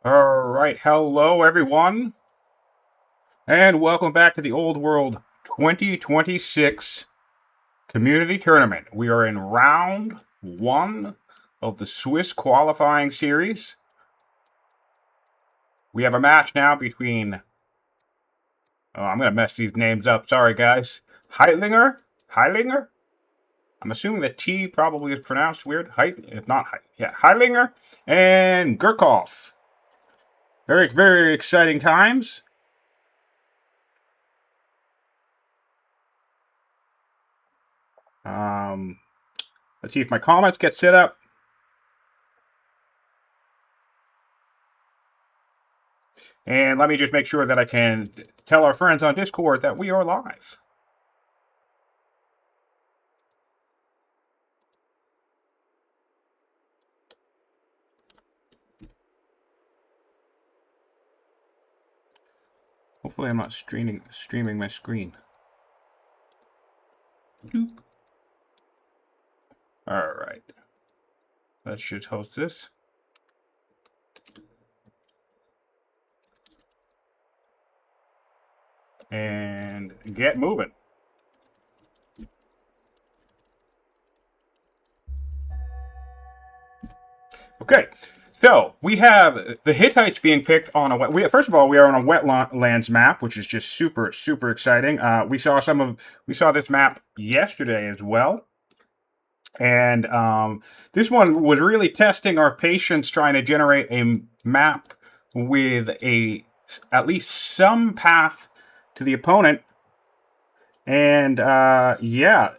All right, hello everyone, and welcome back to the Old World 2026 Community Tournament. We are in round 1 of the Swiss qualifying series. We have a match now between, I'm going to mess these names up, sorry guys, Heitlinger? I'm assuming the T probably is pronounced weird. It's not Heitlinger and Gurkov. Very, very exciting times. Let's see if my comments get set up. And let me just make sure that I can tell our friends on Discord that we are live. Hopefully I'm not streaming my screen. Alright. Let's just host this. And get moving. Okay, so we have the Hittites being picked on a first of all, we are on a wetlands map, which is just super exciting. We saw this map yesterday as well. And this one was really testing our patience trying to generate a map with at least some path to the opponent. And yeah,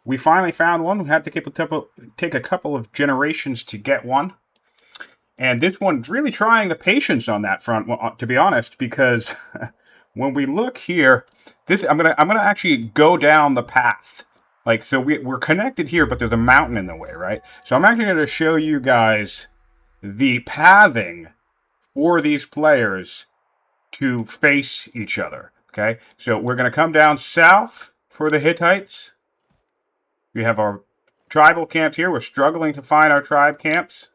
we finally found one. We had to take a couple of generations to get one. And this one's really trying the patience on that front, to be honest, because when we look here, I'm gonna actually go down the path. Like, so we're connected here, but there's a mountain in the way, right? So I'm actually going to show you guys the pathing for these players to face each other, okay? So we're going to come down south for the Hittites. We have our tribal camps here. We're struggling to find our tribe camps.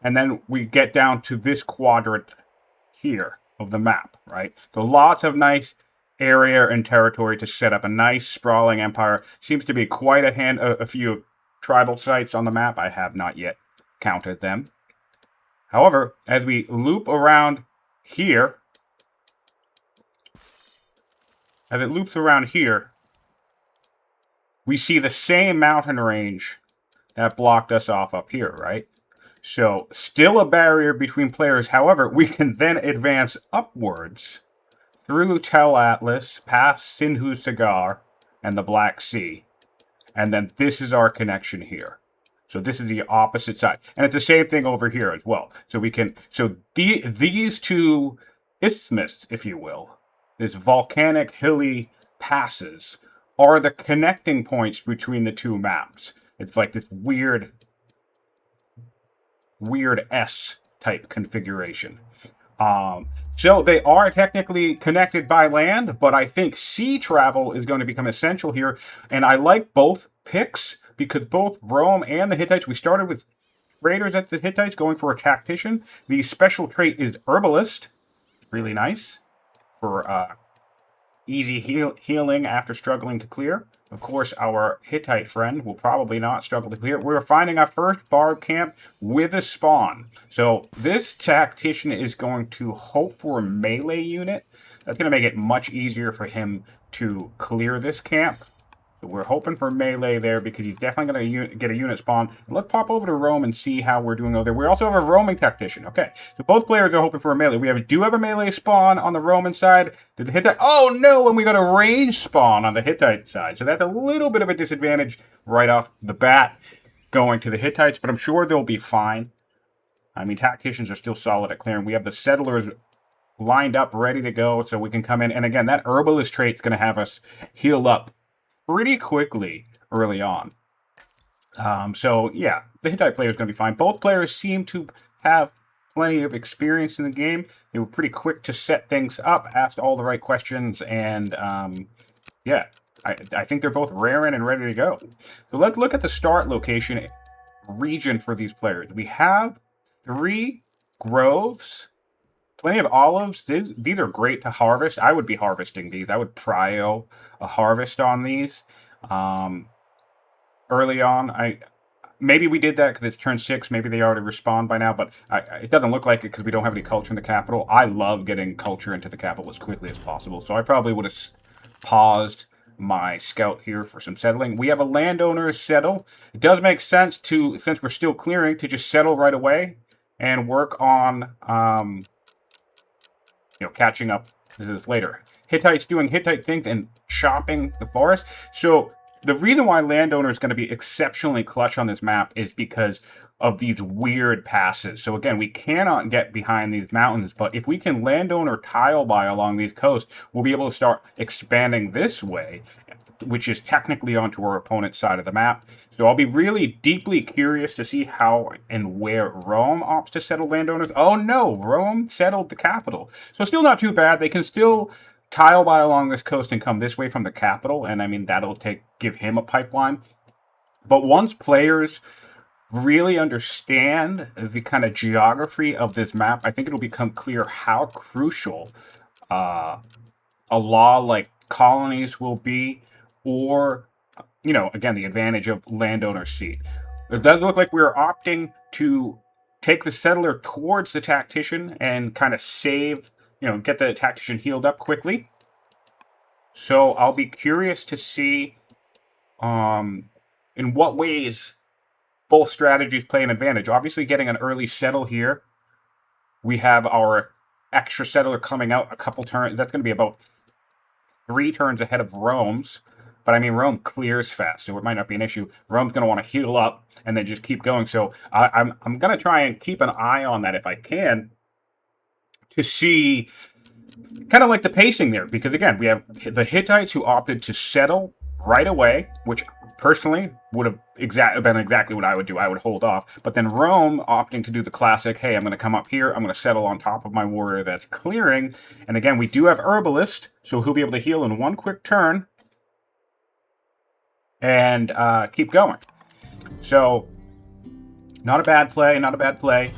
And then we get down to this quadrant here of the map, right? So lots of nice area and territory to set up a nice sprawling empire. Seems to be quite a few tribal sites on the map. I have not yet counted them. However, as we loop around here, we see the same mountain range that blocked us off up here, right? So still a barrier between players. However, we can then advance upwards through Tel Atlas, past Sindhu Sagar, and the Black Sea. And then this is our connection here. So this is the opposite side. And it's the same thing over here as well. So we can, these two isthmus, if you will, this volcanic hilly passes, are the connecting points between the two maps. It's like this weird S-type configuration. So they are technically connected by land, but I think sea travel is going to become essential here. And I like both picks because both Rome and the Hittites, we started with raiders at the Hittites going for a tactician. The special trait is herbalist. Really nice for easy healing after struggling to clear. Of course, our Hittite friend will probably not struggle to clear. We're finding our first barb camp with a spawn. So this tactician is going to hope for a melee unit. That's going to make it much easier for him to clear this camp. So we're hoping for melee there because he's definitely going to get a unit spawn. And let's pop over to Rome and see how we're doing over there. We also have a roaming tactician. Okay, so both players are hoping for a melee. We do have a melee spawn on the Roman side. Did the Hittite... Oh, no! And we got a range spawn on the Hittite side. So that's a little bit of a disadvantage right off the bat going to the Hittites. But I'm sure they'll be fine. I mean, tacticians are still solid at clearing. We have the settlers lined up, ready to go. So we can come in. And again, that herbalist trait is going to have us heal up pretty quickly early on. So, yeah, the Hittite player is going to be fine. Both players seem to have plenty of experience in the game. They were pretty quick to set things up, asked all the right questions, and, yeah, I think they're both raring and ready to go. So let's look at the start location region for these players. We have 3 groves, plenty of olives. These are great to harvest. I would be harvesting these. I would prio a harvest on these early on. Maybe we did that because it's turn 6. Maybe they already respawned by now, but it doesn't look like it because we don't have any culture in the capital. I love getting culture into the capital as quickly as possible, so I probably would have paused my scout here for some settling. We have a landowner settle. It does make sense to, since we're still clearing, to just settle right away and work on, catching up to this later. Hittites doing Hittite things and chopping the forest. So the reason why landowner is going to be exceptionally clutch on this map is because of these weird passes. So again, we cannot get behind these mountains, but if we can landowner tile buy along these coasts, we'll be able to start expanding this way, which is technically onto our opponent's side of the map. So I'll be really deeply curious to see how and where Rome opts to settle landowners. Oh no, Rome settled the capital. So still not too bad. They can still tile by along this coast and come this way from the capital, and I mean that'll give him a pipeline. But once players really understand the kind of geography of this map, I think it'll become clear how crucial a law like colonies will be, or again, the advantage of landowner seat. It does look like we're opting to take the settler towards the tactician and kind of save, get the tactician healed up quickly. So I'll be curious to see in what ways both strategies play an advantage. Obviously, getting an early settle here. We have our extra settler coming out a couple turns. That's going to be about 3 turns ahead of Rome's. But I mean, Rome clears fast, so it might not be an issue. Rome's going to want to heal up and then just keep going. So I'm going to try and keep an eye on that if I can, to see kind of like the pacing there. Because again, we have the Hittites who opted to settle right away, which personally would have been exactly what I would do. I would hold off. But then Rome opting to do the classic, hey, I'm going to come up here, I'm going to settle on top of my warrior that's clearing. And again, we do have Herbalist, so he'll be able to heal in 1 quick turn and keep going. So not a bad play, not a bad play.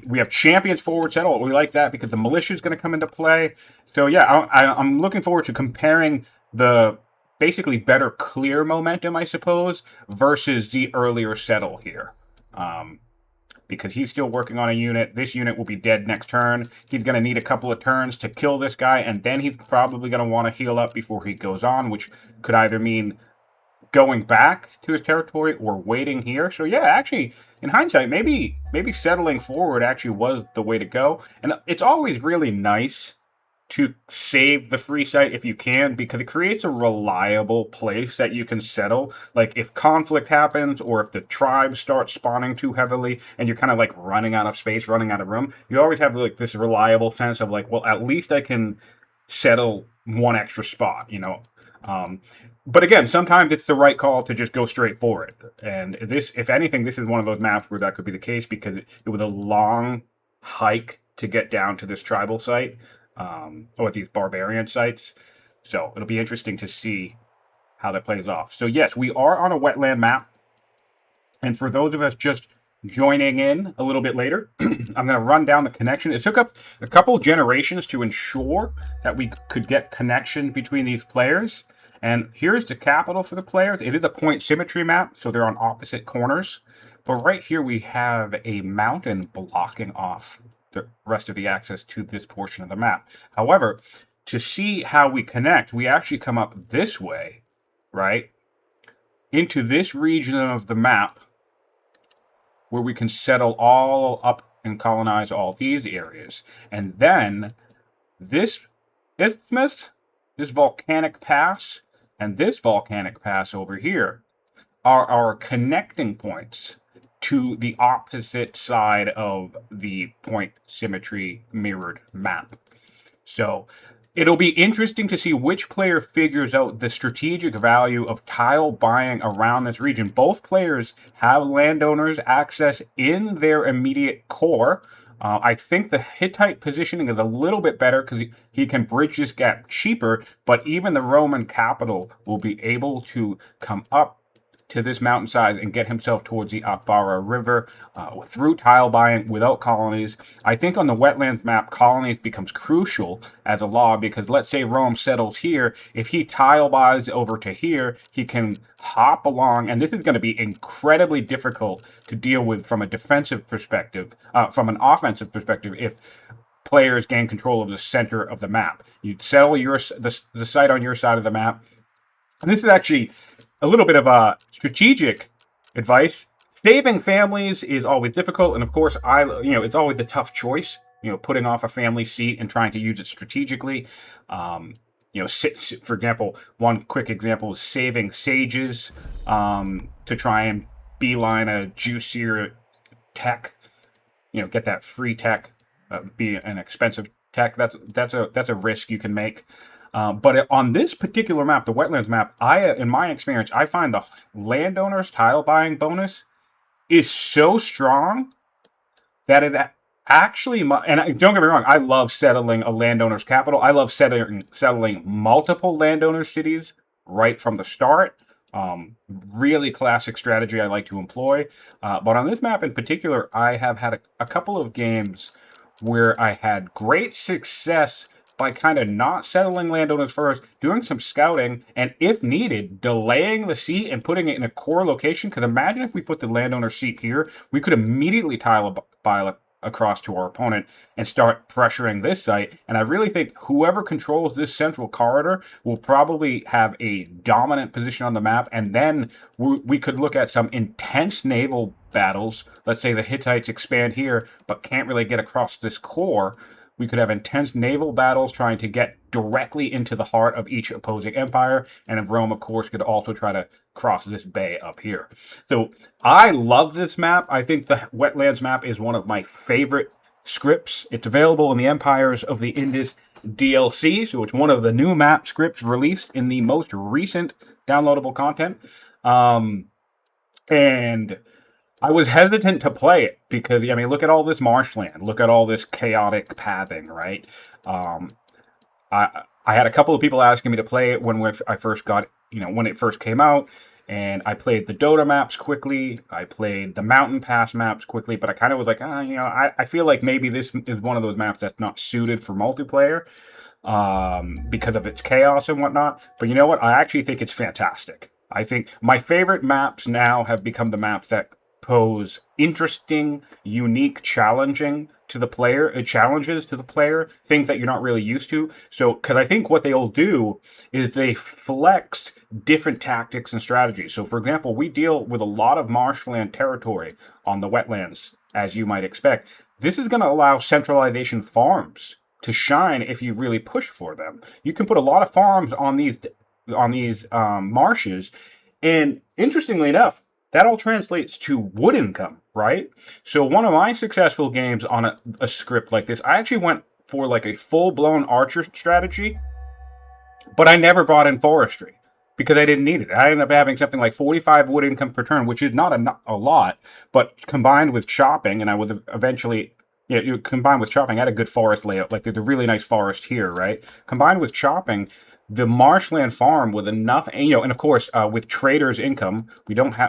We have champions forward settle. We like that because the militia is going to come into play. So yeah, I'm looking forward to comparing the basically better clear momentum, I suppose, versus the earlier settle here. Because he's still working on a unit. This unit will be dead next turn. He's going to need a couple of turns to kill this guy, and then he's probably going to want to heal up before he goes on, which could either mean going back to his territory or waiting here. So yeah, actually, in hindsight, maybe settling forward actually was the way to go. And it's always really nice to save the free site if you can, because it creates a reliable place that you can settle. Like if conflict happens, or if the tribe starts spawning too heavily and you're kind of like running out of space, running out of room, you always have like this reliable sense of like, well, at least I can settle 1 extra spot, But again, sometimes it's the right call to just go straight for it. And this, if anything, this is one of those maps where that could be the case, because it was a long hike to get down to this tribal site, or these barbarian sites. So it'll be interesting to see how that plays off. So yes, we are on a wetland map. And for those of us just joining in a little bit later, I'm going to run down the connection. It took up a couple generations to ensure that we could get connection between these players. And here's the capital for the players. It is a point symmetry map, so they're on opposite corners. But right here we have a mountain blocking off the rest of the access to this portion of the map. However, to see how we connect, we actually come up this way, right, into this region of the map where we can settle all up and colonize all these areas. And then this isthmus, this volcanic pass, and this volcanic pass over here are our connecting points to the opposite side of the point symmetry mirrored map. So it'll be interesting to see which player figures out the strategic value of tile buying around this region. Both players have landowners access in their immediate core. I think the Hittite positioning is a little bit better because he can bridge this gap cheaper, but even the Roman capital will be able to come up to this mountainside and get himself towards the Atbara River through tile buying without colonies. I think on the wetlands map, colonies becomes crucial as a law because let's say Rome settles here. If he tile buys over to here, he can hop along, and this is going to be incredibly difficult to deal with from a defensive perspective, from an offensive perspective, if players gain control of the center of the map. You'd settle the site on your side of the map. And this is actually a little bit of a strategic advice. Saving families is always difficult, and of course, it's always the tough choice. Putting off a family seat and trying to use it strategically. For example, one quick example is saving sages to try and beeline a juicier tech. Get that free tech, be an expensive tech. That's a risk you can make. But on this particular map, the wetlands map, in my experience, I find the landowner's tile buying bonus is so strong that it actually, and don't get me wrong, I love settling a landowner's capital. I love settling multiple landowner cities right from the start. Really classic strategy I like to employ. But on this map in particular, I have had a couple of games where I had great success by kind of not settling landowners first, doing some scouting, and if needed, delaying the seat and putting it in a core location. Because imagine if we put the landowner seat here, we could immediately tile across to our opponent and start pressuring this site. And I really think whoever controls this central corridor will probably have a dominant position on the map. And then we could look at some intense naval battles. Let's say the Hittites expand here, but can't really get across this core. We could have intense naval battles trying to get directly into the heart of each opposing empire. And Rome, of course, could also try to cross this bay up here. So I love this map. I think the Wetlands map is one of my favorite scripts. It's available in the Empires of the Indus DLC. So it's one of the new map scripts released in the most recent downloadable content. And I was hesitant to play it because, look at all this marshland. Look at all this chaotic pathing, right? I had a couple of people asking me to play it when I first got, when it first came out. And I played the Dota maps quickly. I played the Mountain Pass maps quickly. But I kind of was like, I feel like maybe this is one of those maps that's not suited for multiplayer because of its chaos and whatnot. But you know what? I actually think it's fantastic. I think my favorite maps now have become the maps that pose interesting, unique, challenges to the player, things that you're not really used to. So, because I think what they'll do is they flex different tactics and strategies. So, for example, we deal with a lot of marshland territory on the wetlands, as you might expect. This is going to allow centralization farms to shine if you really push for them. You can put a lot of farms on these marshes, and interestingly enough, that all translates to wood income, right? So one of my successful games on a script like this, I actually went for like a full-blown archer strategy, but I never brought in forestry because I didn't need it. I ended up having something like 45 wood income per turn, which is not a lot, but combined with chopping, and I was eventually... combined with chopping, I had a good forest layout. Like, there's a really nice forest here, right? Combined with chopping, the marshland farm with enough, and of course, with traders' income,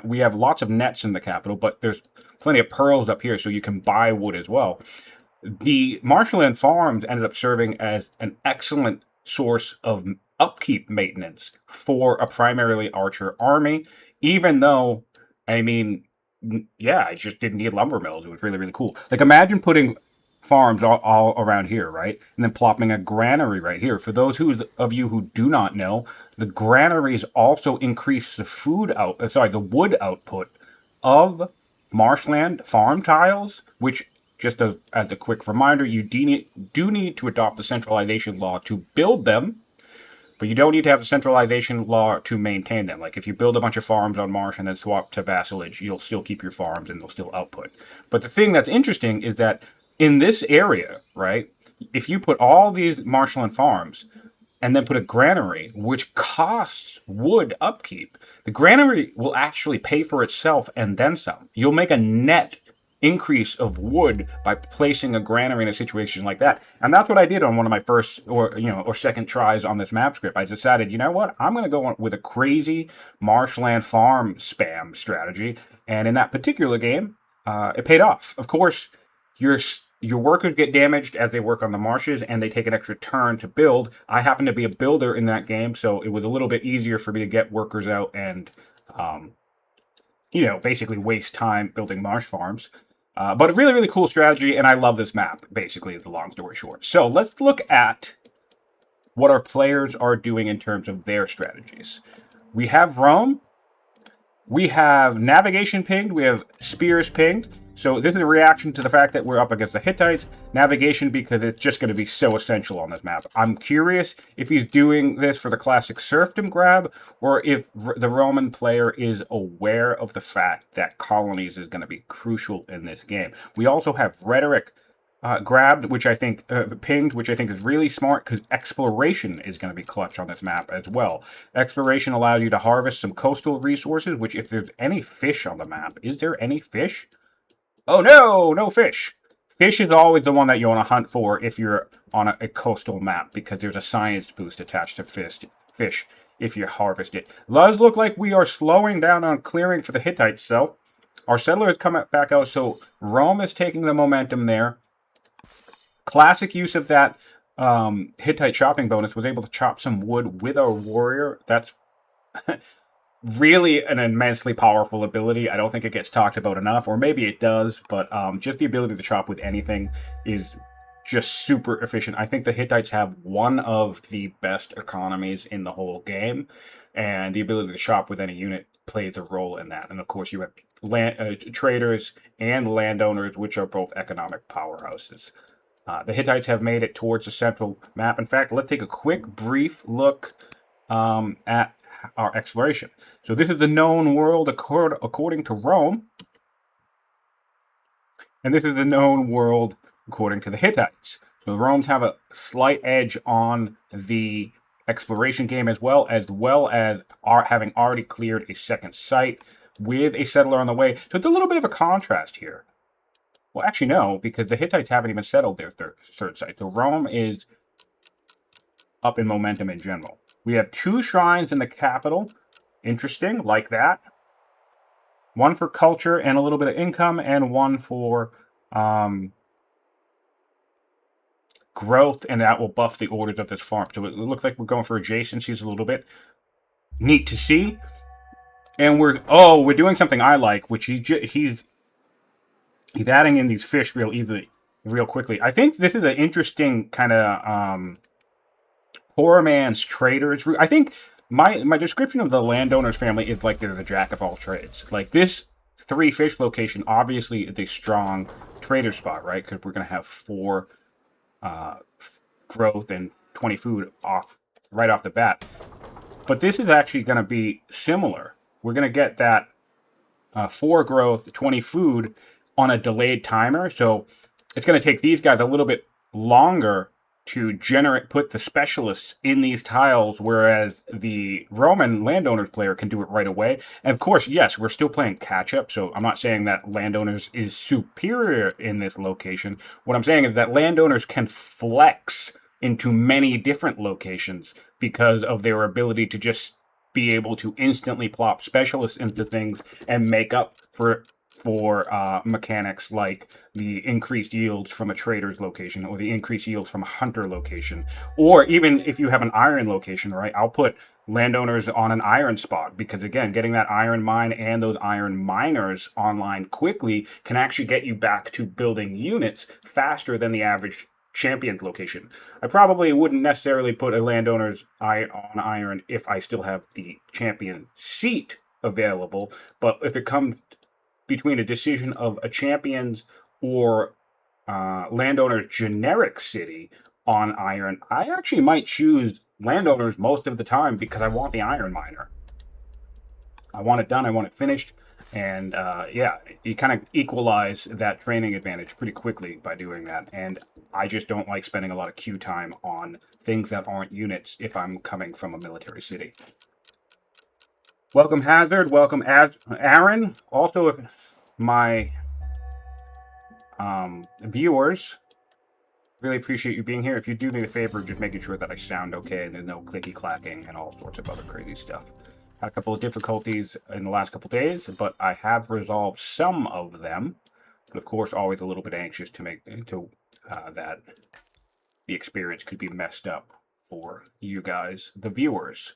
we have lots of nets in the capital, but there's plenty of pearls up here, so you can buy wood as well. The marshland farms ended up serving as an excellent source of upkeep maintenance for a primarily archer army, even though, I just didn't need lumber mills. It was really, really cool. Like, imagine putting farms all around here, right? And then plopping a granary right here. For those of you who do not know, the granaries also increase the wood output of marshland farm tiles, which, just as a quick reminder, you do need to adopt the centralization law to build them, but you don't need to have the centralization law to maintain them. Like, if you build a bunch of farms on marsh and then swap to vassalage, you'll still keep your farms and they'll still output. But the thing that's interesting is that in this area, right, if you put all these marshland farms and then put a granary, which costs wood upkeep, the granary will actually pay for itself and then some. You'll make a net increase of wood by placing a granary in a situation like that. And that's what I did on one of my first or second tries on this map script. I decided, you know what, I'm going to go with a crazy marshland farm spam strategy. And in that particular game, it paid off. Of course, your workers get damaged as they work on the marshes, and they take an extra turn to build. I happen to be a builder in that game, so it was a little bit easier for me to get workers out and basically waste time building marsh farms. But a really, really cool strategy, and I love this map, basically, the long story short. So let's look at what our players are doing in terms of their strategies. We have Rome. We have navigation pinged. We have spears pinged. So this is a reaction to the fact that we're up against the Hittites. Navigation because it's just going to be so essential on this map. I'm curious if he's doing this for the classic serfdom grab, or if the Roman player is aware of the fact that colonies is going to be crucial in this game. We also have rhetoric grabbed, which I think pinged, which I think is really smart because exploration is going to be clutch on this map as well. Exploration allows you to harvest some coastal resources, which if there's any fish on the map, is there any fish? Oh no, no fish. Fish is always the one that you want to hunt for if you're on a coastal map, because there's a science boost attached to fish if you harvest it. It does look like we are slowing down on clearing for the Hittites, though. Our settlers come back out, so Rome is taking the momentum there. Classic use of that Hittite chopping bonus, was able to chop some wood with our warrior. That's really an immensely powerful ability. I don't think it gets talked about enough, or maybe it does, but just the ability to chop with anything is just super efficient. I think the Hittites have one of the best economies in the whole game, and the ability to chop with any unit plays a role in that. And of course, you have traders and landowners, which are both economic powerhouses. The Hittites have made it towards the central map. In fact, let's take a quick, brief look at our exploration. So this is the known world according to Rome. And this is the known world according to the Hittites. So the Romans have a slight edge on the exploration game as well as having already cleared a second site with a settler on the way. So it's a little bit of a contrast here. Well, actually, no, because the Hittites haven't even settled their third site. So Rome is up in momentum in general. We have 2 shrines in the capital. Interesting, like that. One for culture and a little bit of income, and one for growth, and that will buff the orders of this farm. So it looks like we're going for adjacencies a little bit. Neat to see. And we're doing something I like, which he's adding in these fish real quickly. I think this is an interesting kind of poor man's traders. I think my description of the landowner's family is like they're the jack of all trades. Like this 3 fish location obviously is a strong trader spot, right? Because we're going to have 4 growth and 20 food right off the bat. But this is actually going to be similar. We're going to get that 4 growth, 20 food on a delayed timer. So it's going to take these guys a little bit longer to put the specialists in these tiles, whereas the Roman landowners player can do it right away. And of course, yes, we're still playing catch up, so I'm not saying that landowners is superior in this location. What I'm saying is that landowners can flex into many different locations because of their ability to just be able to instantly plop specialists into things and make up for mechanics like the increased yields from a trader's location, or the increased yields from a hunter location, or even if you have an iron location, right? I'll put landowners on an iron spot because, again, getting that iron mine and those iron miners online quickly can actually get you back to building units faster than the average champion's location. I probably wouldn't necessarily put a landowner's on iron if I still have the champion seat available, but if it comes between a decision of a champion's or landowner's generic city on iron, I actually might choose landowners most of the time because I want the iron miner. I want it done, I want it finished, and yeah, you kind of equalize that training advantage pretty quickly by doing that, and I just don't like spending a lot of queue time on things that aren't units if I'm coming from a military city. Welcome Hazard, welcome Aaron. Also, if my Viewers, really appreciate you being here. If you do me a favor, just making sure that I sound okay and there's no clicky clacking and all sorts of other crazy stuff. Had a couple of difficulties in the last couple of days, but I have resolved some of them. But of course, always a little bit anxious to make that the experience could be messed up for you guys, the viewers.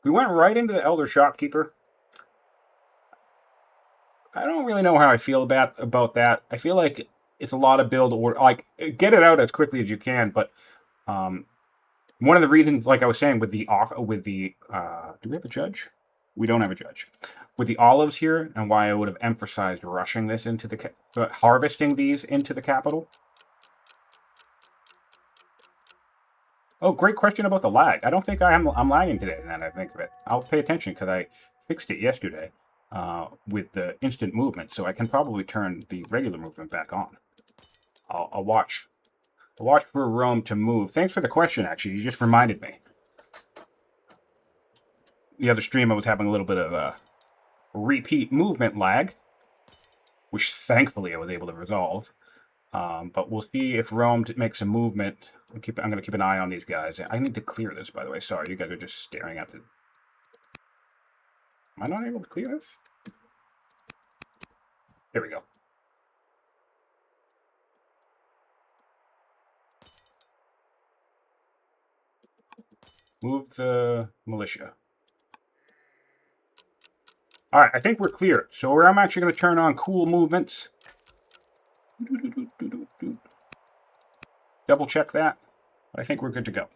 We went right into the Elder Shopkeeper. I don't really know how I feel about that. I feel like it's a lot of build, or like get it out as quickly as you can. But one of the reasons, like I was saying, with the do we have a judge? We don't have a judge. With the olives here, and why I would have emphasized rushing this into the harvesting these into the capital. Oh, great question about the lag. I don't think I'm lagging today. Now that I think of it, I'll pay attention because I fixed it yesterday. With the instant movement, so I can probably turn the regular movement back on. I'll watch. I'll watch for Rome to move. Thanks for the question, actually. You just reminded me. The other stream, I was having a little bit of a repeat movement lag, which thankfully I was able to resolve. But we'll see if Rome makes a movement. I'm going to keep an eye on these guys. I need to clear this, by the way. Sorry, you guys are just staring at the... Am I not able to clear this? There we go. Move the militia. All right, I think we're clear. So I'm actually going to turn on cool movements. Double check that. I think we're good to go.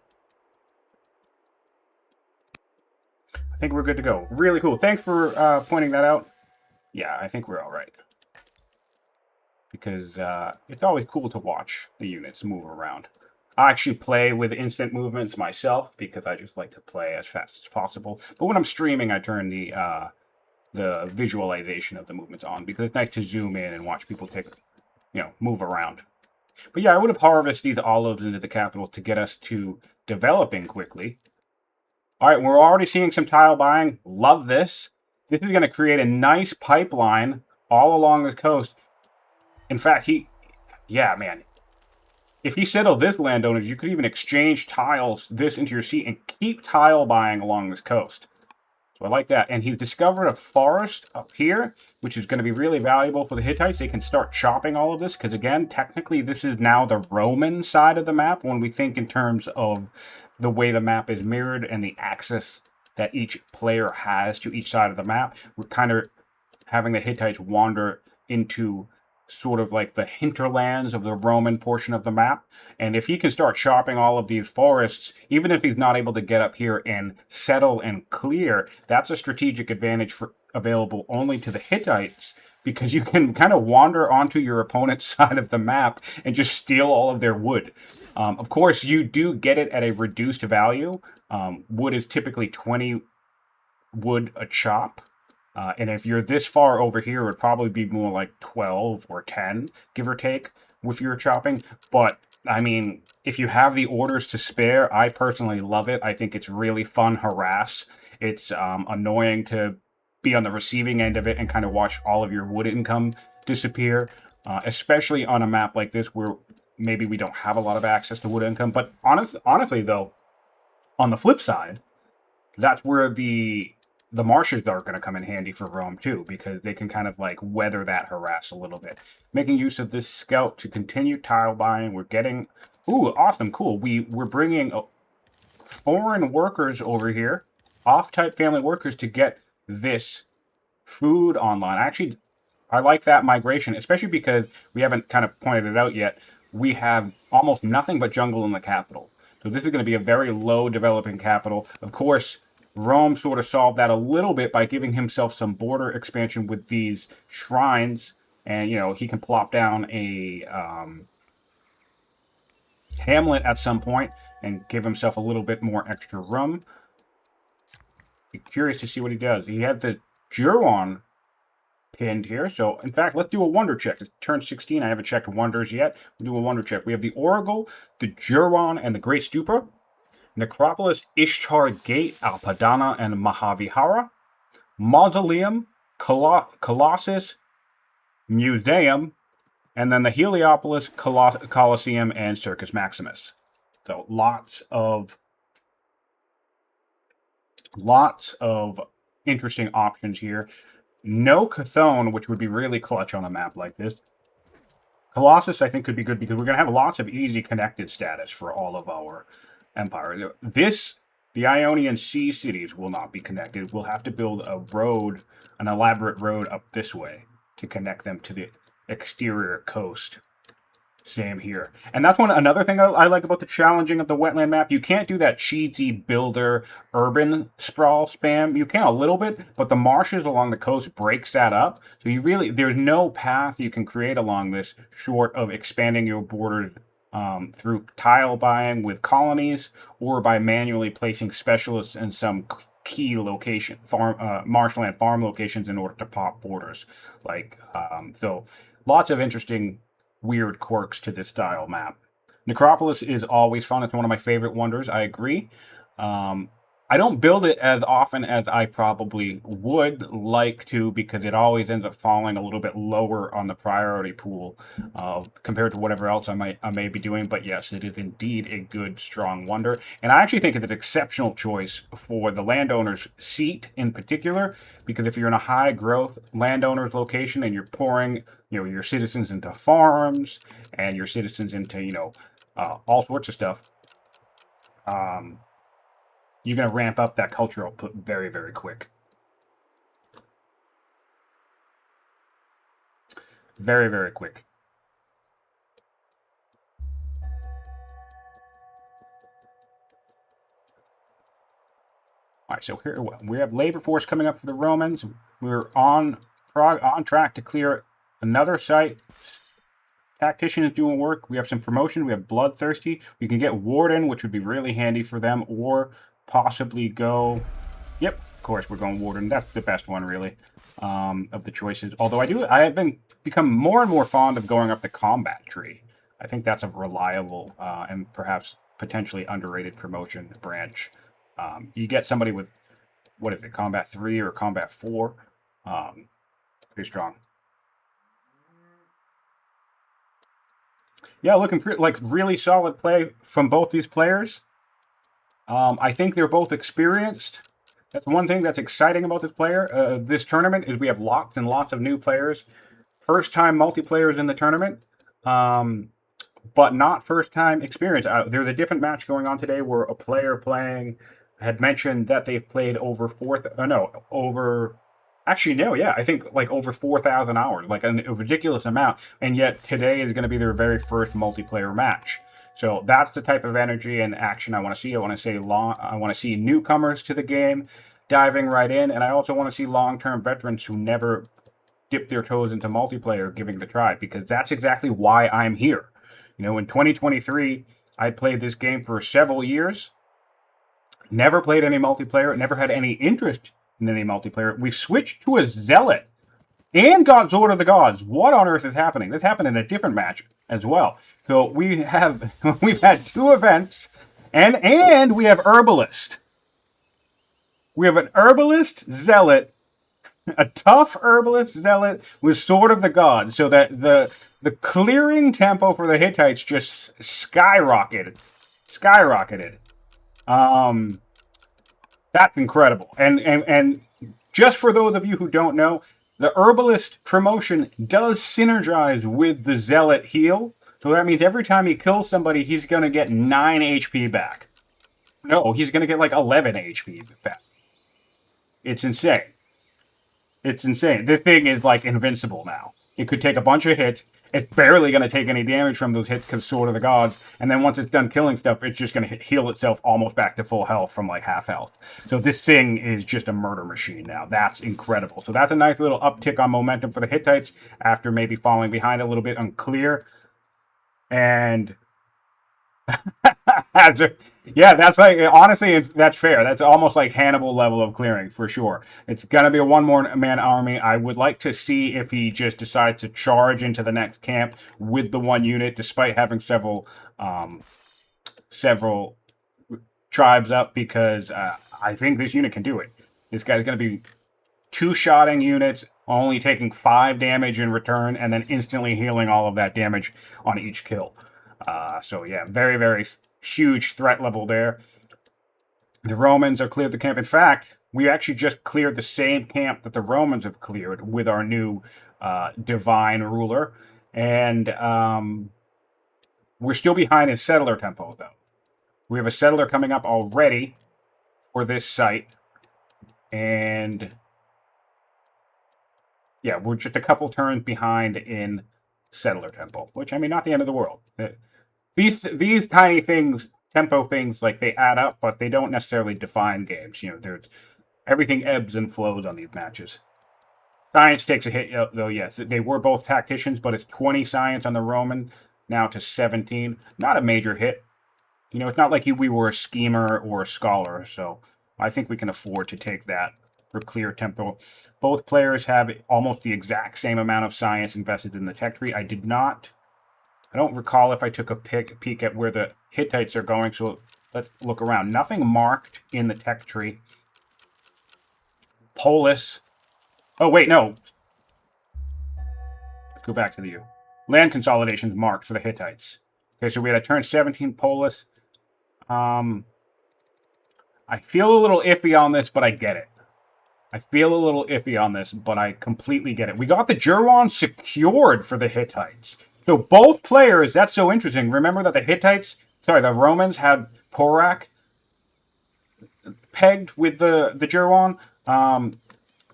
I think we're good to go. Really cool. Thanks for pointing that out. Yeah, I think we're all right. Because it's always cool to watch the units move around. I actually play with instant movements myself because I just like to play as fast as possible. But when I'm streaming, I turn the visualization of the movements on because it's nice to zoom in and watch people move around. But yeah, I would have harvested these olives into the capital to get us to developing quickly. All right, we're already seeing some tile buying. Love this. This is going to create a nice pipeline all along the coast. In fact, yeah, man. If he settled this, landowners, you could even exchange tiles this into your seat and keep tile buying along this coast. So I like that. And he's discovered a forest up here, which is going to be really valuable for the Hittites. They can start chopping all of this because, again, technically this is now the Roman side of the map when we think in terms of the way the map is mirrored and the access that each player has to each side of the map. We're kind of having the Hittites wander into sort of like the hinterlands of the Roman portion of the map. And if he can start chopping all of these forests, even if he's not able to get up here and settle and clear, that's a strategic advantage available only to the Hittites, because you can kind of wander onto your opponent's side of the map and just steal all of their wood. Of course, you do get it at a reduced value. Wood is typically 20 wood a chop. And if you're this far over here, it would probably be more like 12 or 10, give or take, with your chopping. But, I mean, if you have the orders to spare, I personally love it. I think it's really fun harass. It's annoying to be on the receiving end of it and kind of watch all of your wood income disappear, especially on a map like this where maybe we don't have a lot of access to wood income. But honestly, though, on the flip side, that's where the marshes are going to come in handy for Rome too, because they can kind of like weather that harass a little bit. Making use of this scout to continue tile buying. We're getting, ooh, awesome, cool. We're bringing foreign workers over here, off-type family workers, to get this food online. Actually, I like that migration, especially because we haven't kind of pointed it out yet. We have almost nothing but jungle in the capital. So this is going to be a very low developing capital. Of course, Rome sort of solved that a little bit by giving himself some border expansion with these shrines. And, he can plop down a hamlet at some point and give himself a little bit more extra room. Be curious to see what he does. He had the Juron pinned here. So, in fact, let's do a wonder check. It's turn 16. I haven't checked wonders yet. We'll do a wonder check. We have the Oracle, the Juron, and the Great Stupa. Necropolis, Ishtar Gate, Alpadana, and Mahavihara. Mausoleum, Colossus, Museum, and then the Heliopolis, Colosseum, and Circus Maximus. So lots of interesting options here. No Chthon, which would be really clutch on a map like this. Colossus, I think, could be good because we're going to have lots of easy connected status for all of our empire. The Ionian Sea cities will not be connected. We'll have to build a road, an elaborate road up this way to connect them to the exterior coast. Same here. And that's another thing I like about the challenging of the wetland map. You can't do that cheesy builder urban sprawl spam. You can a little bit, but the marshes along the coast breaks that up. So there's no path you can create along this short of expanding your borders through tile buying with colonies or by manually placing specialists in some key location, marshland farm locations in order to pop borders. So lots of interesting weird quirks to this style map. Necropolis is always fun. It's one of my favorite wonders. I agree. I don't build it as often as I probably would like to because it always ends up falling a little bit lower on the priority pool compared to whatever else I may be doing. But yes, it is indeed a good, strong wonder. And I actually think it's an exceptional choice for the landowner's seat in particular, because if you're in a high growth landowner's location and you're pouring your citizens into farms and your citizens into all sorts of stuff, you're going to ramp up that cultural output very, very quick. Very, very quick. All right, so here we have labor force coming up for the Romans. We're on track to clear another site. Tactician is doing work. We have some promotion. We have Bloodthirsty. We can get Warden, which would be really handy for them, or possibly go... Yep, of course, we're going Warden. That's the best one, really, of the choices. Although I have become more and more fond of going up the combat tree. I think that's a reliable and perhaps potentially underrated promotion branch. You get somebody with, what is it, Combat 3 or Combat 4? Pretty strong. Yeah, looking for really solid play from both these players. I think they're both experienced. That's one thing that's exciting about this tournament is we have lots and lots of new players. First-time multiplayers in the tournament, but not first-time experience. There's a different match going on today where a player had mentioned that they've played over I think over 4,000 hours, a ridiculous amount. And yet today is going to be their very first multiplayer match. So that's the type of energy and action I want to see. I want to see newcomers to the game diving right in. And I also want to see long-term veterans who never dip their toes into multiplayer giving it a try, because that's exactly why I'm here. In 2023, I played this game for several years, never played any multiplayer, never had any interest in any multiplayer. We switched to a Zealot and got Zord of the Gods. What on earth is happening? This happened in a different match as well. So we've had 2 events, and we have Herbalist. We have an Herbalist Zealot, a tough Herbalist Zealot with Sword of the Gods, so that the clearing tempo for the Hittites just skyrocketed. That's incredible. And just for those of you who don't know, the Herbalist promotion does synergize with the Zealot heal. So that means every time he kills somebody, he's going to get 9 HP back. No, he's going to get 11 HP back. It's insane. It's insane. This thing is invincible now. It could take a bunch of hits. It's barely going to take any damage from those hits because Sword of the Gods. And then once it's done killing stuff, it's just going to heal itself almost back to full health from half health. So this thing is just a murder machine now. That's incredible. So that's a nice little uptick on momentum for the Hittites after maybe falling behind a little bit on clear. And yeah, that's honestly, that's fair. That's almost like Hannibal level of clearing for sure. It's going to be a one-man army. I would like to see if he just decides to charge into the next camp with the 1 unit, despite having several tribes up, because I think this unit can do it. This guy's going to be 2-shotting units only taking 5 damage in return, and then instantly healing all of that damage on each kill. So yeah, very, very huge threat level there. The Romans have cleared the camp. In fact, we actually just cleared the same camp that the Romans have cleared with our new divine ruler. And we're still behind in settler tempo, though. We have a settler coming up already for this site. And yeah, we're just a couple turns behind in settler tempo, which, I mean, not the end of the world. These tiny things, tempo things, like, they add up, but they don't necessarily define games. You know, there's everything ebbs and flows on these matches. Science takes a hit, though, yes. They were both tacticians, but it's 20 science on the Roman, now to 17. Not a major hit. You know, it's not like we were a schemer or a scholar, so I think we can afford to take that for clear tempo. Both players have almost the exact same amount of science invested in the tech tree. I don't recall if I took a peek at where the Hittites are going, so let's look around. Nothing marked in the tech tree. Polis. Oh, wait, no. Let's go back to the land consolidations marked for the Hittites. Okay, so we had a turn 17 Polis. I feel a little iffy on this, but I get it. I feel a little iffy on this, but I completely get it. We got the Juron secured for the Hittites. So both players, that's so interesting. Remember that the Romans had Porak pegged with the Juron.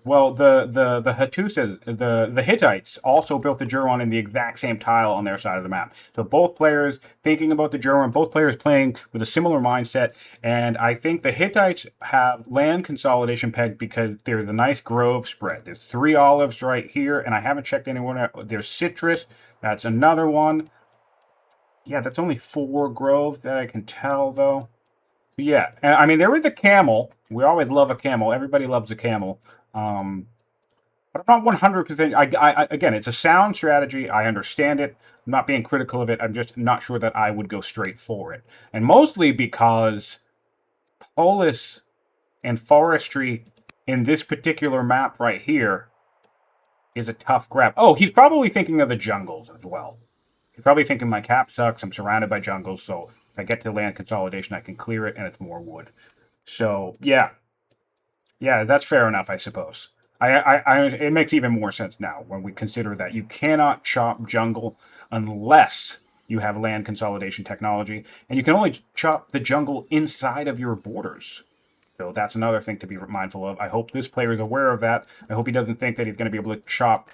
Well, the Hattusas, the Hittites also built the Juron in the exact same tile on their side of the map. So both players thinking about the Juron, both players playing with a similar mindset. And I think the Hittites have land consolidation pegged because there's a nice grove spread. There's 3 olives right here, and I haven't checked anyone out. There's citrus. That's another one. Yeah, that's only 4 groves that I can tell, though. Yeah, I mean, there was a camel. We always love a camel. Everybody loves a camel. But I'm not 100%. Again, it's a sound strategy. I understand it. I'm not being critical of it. I'm just not sure that I would go straight for it. And mostly because Polis and forestry in this particular map right here is a tough grab. Oh, he's probably thinking of the jungles as well. He's probably thinking my cap sucks. I'm surrounded by jungles, so if I get to land consolidation, I can clear it, and it's more wood. So, yeah. Yeah, that's fair enough, I suppose. It makes even more sense now when we consider that you cannot chop jungle unless you have land consolidation technology, and you can only chop the jungle inside of your borders. So that's another thing to be mindful of. I hope this player is aware of that. I hope he doesn't think that he's going to be able to chop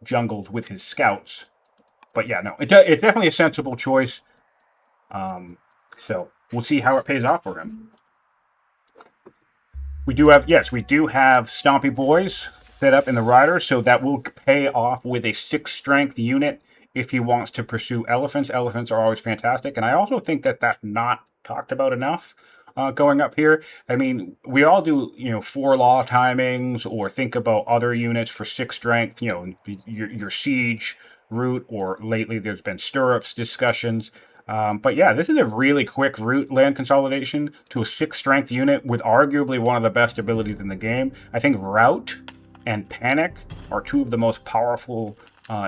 jungles with his scouts. But yeah, no, it's definitely a sensible choice. So we'll see how it pays off for him. We do have Stompy Boys set up in the rider, so that will pay off with a 6 strength unit if he wants to pursue elephants. Elephants are always fantastic, and I also think that that's not talked about enough going up here. I mean, we all do, 4 law timings or think about other units for 6 strength, your siege route, or lately there's been stirrups discussions. But yeah, this is a really quick route land consolidation to a 6 strength unit with arguably one of the best abilities in the game. I think Rout and Panic are 2 of the most powerful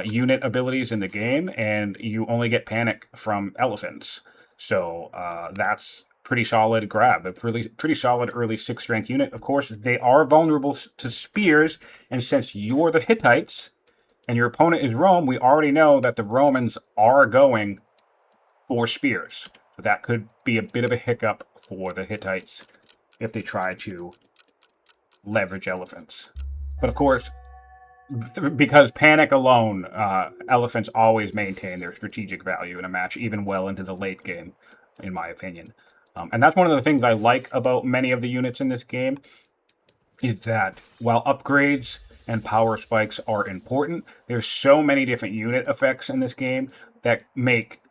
unit abilities in the game, and you only get Panic from elephants. So that's pretty solid grab, a pretty solid early 6 strength unit. Of course, they are vulnerable to spears, and since you're the Hittites and your opponent is Rome, we already know that the Romans are going for spears. So that could be a bit of a hiccup for the Hittites if they try to leverage elephants. But of course, because Panic alone, elephants always maintain their strategic value in a match, even well into the late game, in my opinion. And that's one of the things I like about many of the units in this game, is that while upgrades and power spikes are important, there's so many different unit effects in this game that make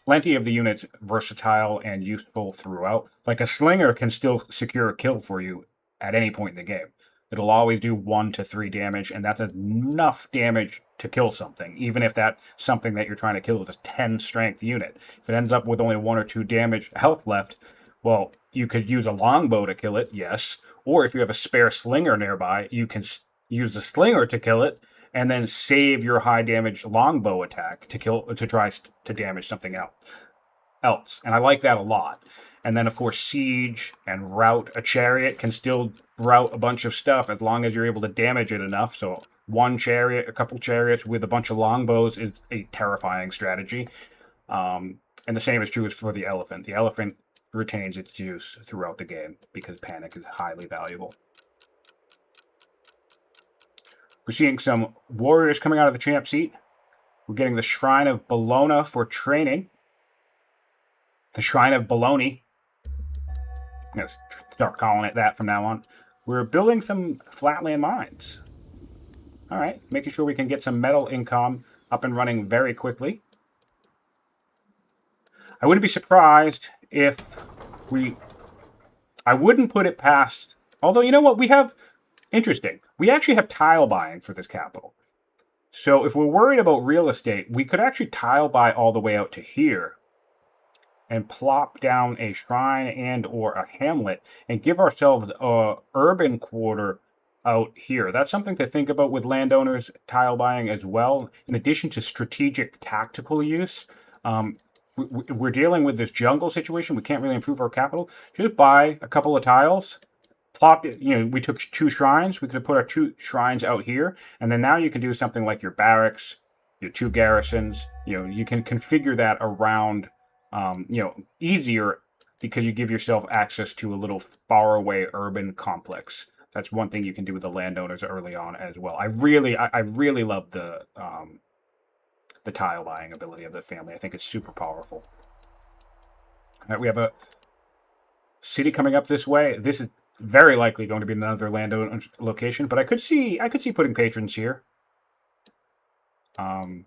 plenty of the units versatile and useful throughout. Like a slinger can still secure a kill for you at any point in the game. It'll always do 1 to 3 damage, and that's enough damage to kill something, even if that something that you're trying to kill is a 10 strength unit. If it ends up with only 1 or 2 damage health left, Well, you could use a longbow to kill it, yes. Or if you have a spare slinger nearby, you can use the slinger to kill it, and then save your high damage longbow attack to try to damage something else. And I like that a lot. And then, of course, siege and rout. A chariot can still rout a bunch of stuff as long as you're able to damage it enough. So one chariot, a couple chariots with a bunch of longbows is a terrifying strategy. And the same is true for the elephant. The elephant retains its use throughout the game because panic is highly valuable. We're seeing some warriors coming out of the champ seat. We're getting the Shrine of Bologna for training. The Shrine of Bologna. I'm going to start calling it that from now on. We're building some flatland mines. All right, making sure we can get some metal income up and running very quickly. I wouldn't be surprised if I wouldn't put it past... Although, you know what? We have... Interesting. We actually have tile buying for this capital. So if we're worried about real estate, we could actually tile buy all the way out to here and plop down a shrine and or a hamlet and give ourselves a urban quarter out here. That's something to think about with landowners tile buying as well. In addition to strategic tactical use, we're dealing with this jungle situation. We can't really improve our capital. Just buy a couple of tiles, plop it. You know, we took 2 shrines. We could have put our 2 shrines out here, and then now you can do something like your barracks, your 2 garrisons. You know, you can configure that around, you know, easier because you give yourself access to a little faraway urban complex. That's one thing you can do with the landowners early on as well. I really love the tile buying ability of the family. I think it's super powerful. All right, we have a city coming up this way. This is very likely going to be another landowner location, but I could see putting patrons here. But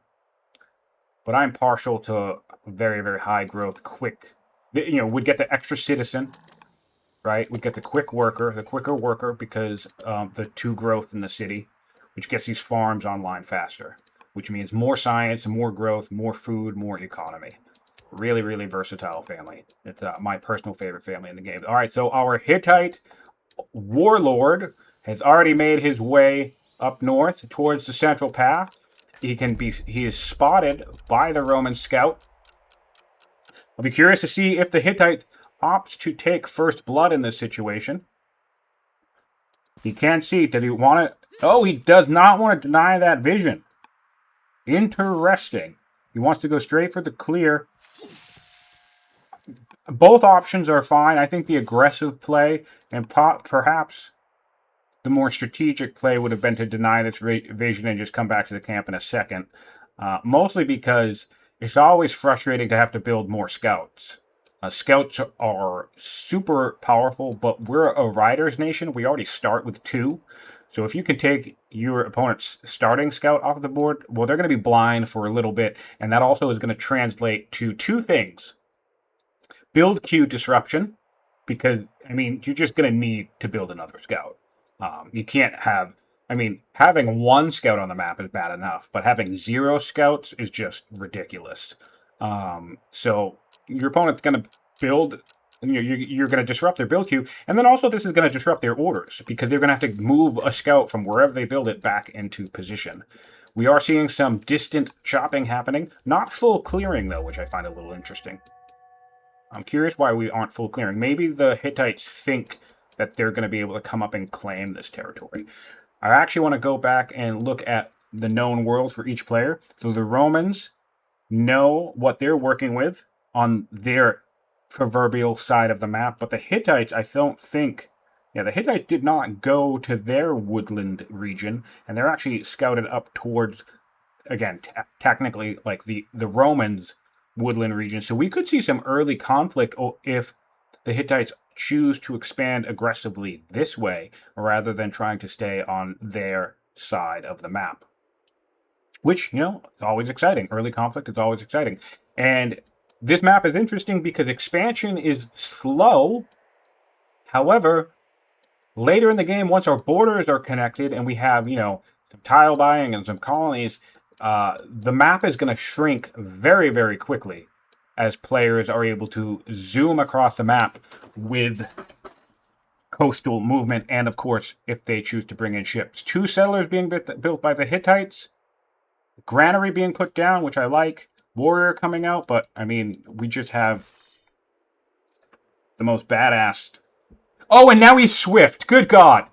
I'm partial to very, very high growth, quick. You know, we'd get the extra citizen, right? We'd get the quicker worker, because the 2 growth in the city, which gets these farms online faster, which means more science, more growth, more food, more economy. Really, really versatile family. It's my personal favorite family in the game. All right, so our Hittite warlord has already made his way up north towards the central path. He is spotted by the Roman scout. I'll be curious to see if the Hittite opts to take first blood in this situation. He can't see. Did he want to? Oh, he does not want to deny that vision. Interesting. He wants to go straight for the clear. Both options are fine. I think the aggressive play and perhaps the more strategic play would have been to deny this vision and just come back to the camp in a second. Mostly because it's always frustrating to have to build more scouts. Scouts are super powerful, but we're a riders nation. We already start with 2. So if you can take your opponent's starting scout off the board, well, they're going to be blind for a little bit. And that also is going to translate to 2 things. Build queue disruption, because, I mean, you're just going to need to build another scout. You can't have... I mean, having 1 scout on the map is bad enough, but having 0 scouts is just ridiculous. So your opponent's going to build... You're going to disrupt their build queue, and then also this is going to disrupt their orders, because they're going to have to move a scout from wherever they build it back into position. We are seeing some distant chopping happening. Not full clearing, though, which I find a little interesting. I'm curious why we aren't full clearing. Maybe the Hittites think that they're going to be able to come up and claim this territory. I actually want to go back and look at the known worlds for each player. So the Romans know what they're working with on their proverbial side of the map, but the Hittites, I don't think... Yeah, the Hittites did not go to their woodland region, and they're actually scouted up towards, again, technically, like the Romans' woodland region. So we could see some early conflict if the Hittites choose to expand aggressively this way, rather than trying to stay on their side of the map. Which, you know, it's always exciting. Early conflict is always exciting. And this map is interesting because expansion is slow. However, later in the game, once our borders are connected and we have, you know, some tile buying and some colonies, the map is going to shrink very, very quickly. as players are able to zoom across the map with coastal movement, and of course, if they choose to bring in ships. 2 settlers being built by the Hittites, granary being put down, which I like, warrior coming out, but I mean, we just have the most badass. Oh, and now he's swift. Good God.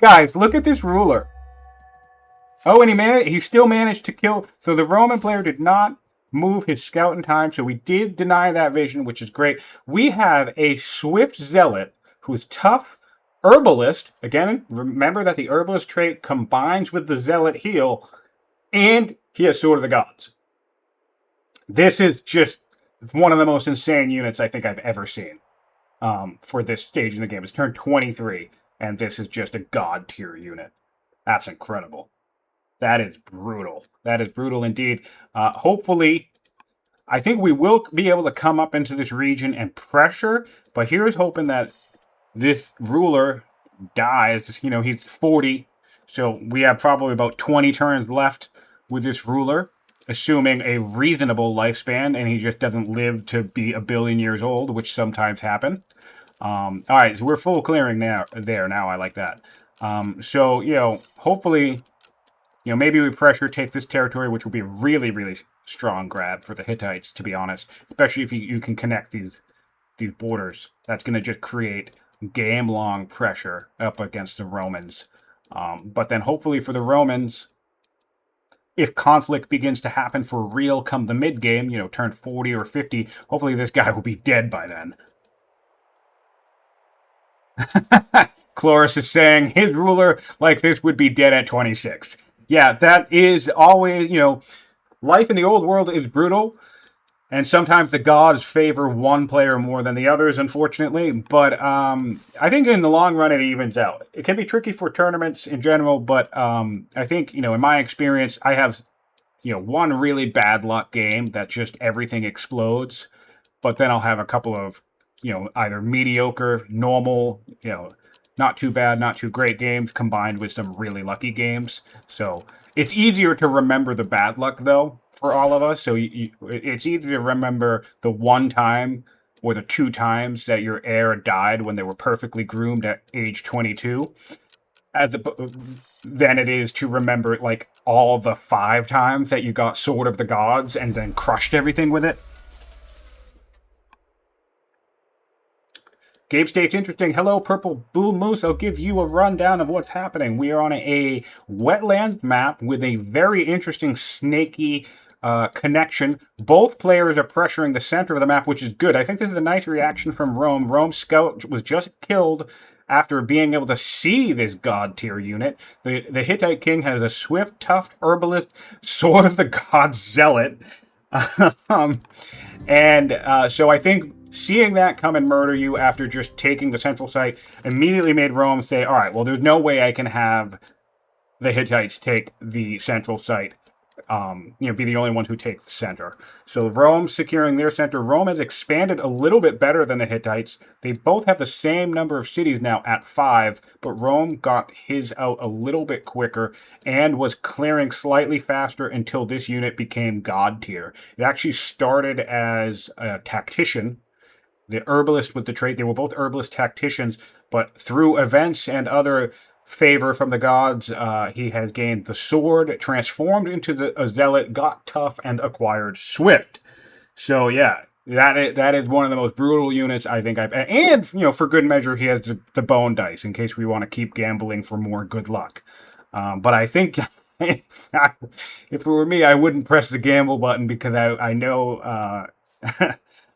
Guys, look at this ruler. Oh, and he still managed to kill. So the Roman player did not move his scout in time, so we did deny that vision, which is great. We have a swift zealot who's tough, herbalist. Again, remember that the herbalist trait combines with the zealot heal, and he has Sword of the Gods. This is just one of the most insane units I think I've ever seen for this stage in the game. It's turned 23, and this is just a god tier unit. That's incredible. That is brutal. That is brutal indeed. Hopefully, I think we will be able to come up into this region and pressure, but here's hoping that this ruler dies. You know, he's 40, so we have probably about 20 turns left with this ruler, assuming a reasonable lifespan, and he just doesn't live to be 1 billion years old, which sometimes happen. All right, so we're full clearing now. I like that. So, you know, hopefully, you know, maybe we pressure take this territory, which will be a really, really strong grab for the Hittites, to be honest. Especially if you can connect these borders. That's going to just create game-long pressure up against the Romans. But then hopefully for the Romans, if conflict begins to happen for real come the mid-game, you know, turn 40 or 50, hopefully this guy will be dead by then. Chloris is saying his ruler like this would be dead at 26. Yeah, that is always, you know, life in the old world is brutal, and sometimes the gods favor one player more than the others, unfortunately, but I think in the long run it evens out. It can be tricky for tournaments in general, but I think, you know, in my experience, I have, you know, one really bad luck game that just everything explodes, but then I'll have a couple of, you know, either mediocre, normal, you know, not too bad, not too great games combined with some really lucky games. So it's easier to remember the bad luck, though, for all of us. So it's easy to remember the one time or the 2 times that your heir died when they were perfectly groomed at age 22 than it is to remember, like, all the 5 times that you got Sword of the Gods and then crushed everything with it. Gabe states, interesting. Hello, Purple Bull Moose. I'll give you a rundown of what's happening. We are on a wetland map with a very interesting snaky connection. Both players are pressuring the center of the map, which is good. I think this is a nice reaction from Rome. Rome's scout was just killed after being able to see this god tier unit. The Hittite king has a swift, tough herbalist, Sword of the Gods zealot. So I think seeing that come and murder you after just taking the central site immediately made Rome say, all right, well, there's no way I can have the Hittites take the central site, you know, be the only ones who take the center. So Rome securing their center. Rome has expanded a little bit better than the Hittites. They both have the same number of cities now at 5, but Rome got his out a little bit quicker and was clearing slightly faster until this unit became god tier. It actually started as a tactician. The herbalist with the trait, they were both herbalist tacticians, but through events and other favor from the gods, he has gained the sword, transformed into a zealot, got tough, and acquired swift. So yeah, that is one of the most brutal units I think I've... And, you know, for good measure, he has the bone dice in case we want to keep gambling for more good luck. But I think... if it were me, I wouldn't press the gamble button because I know...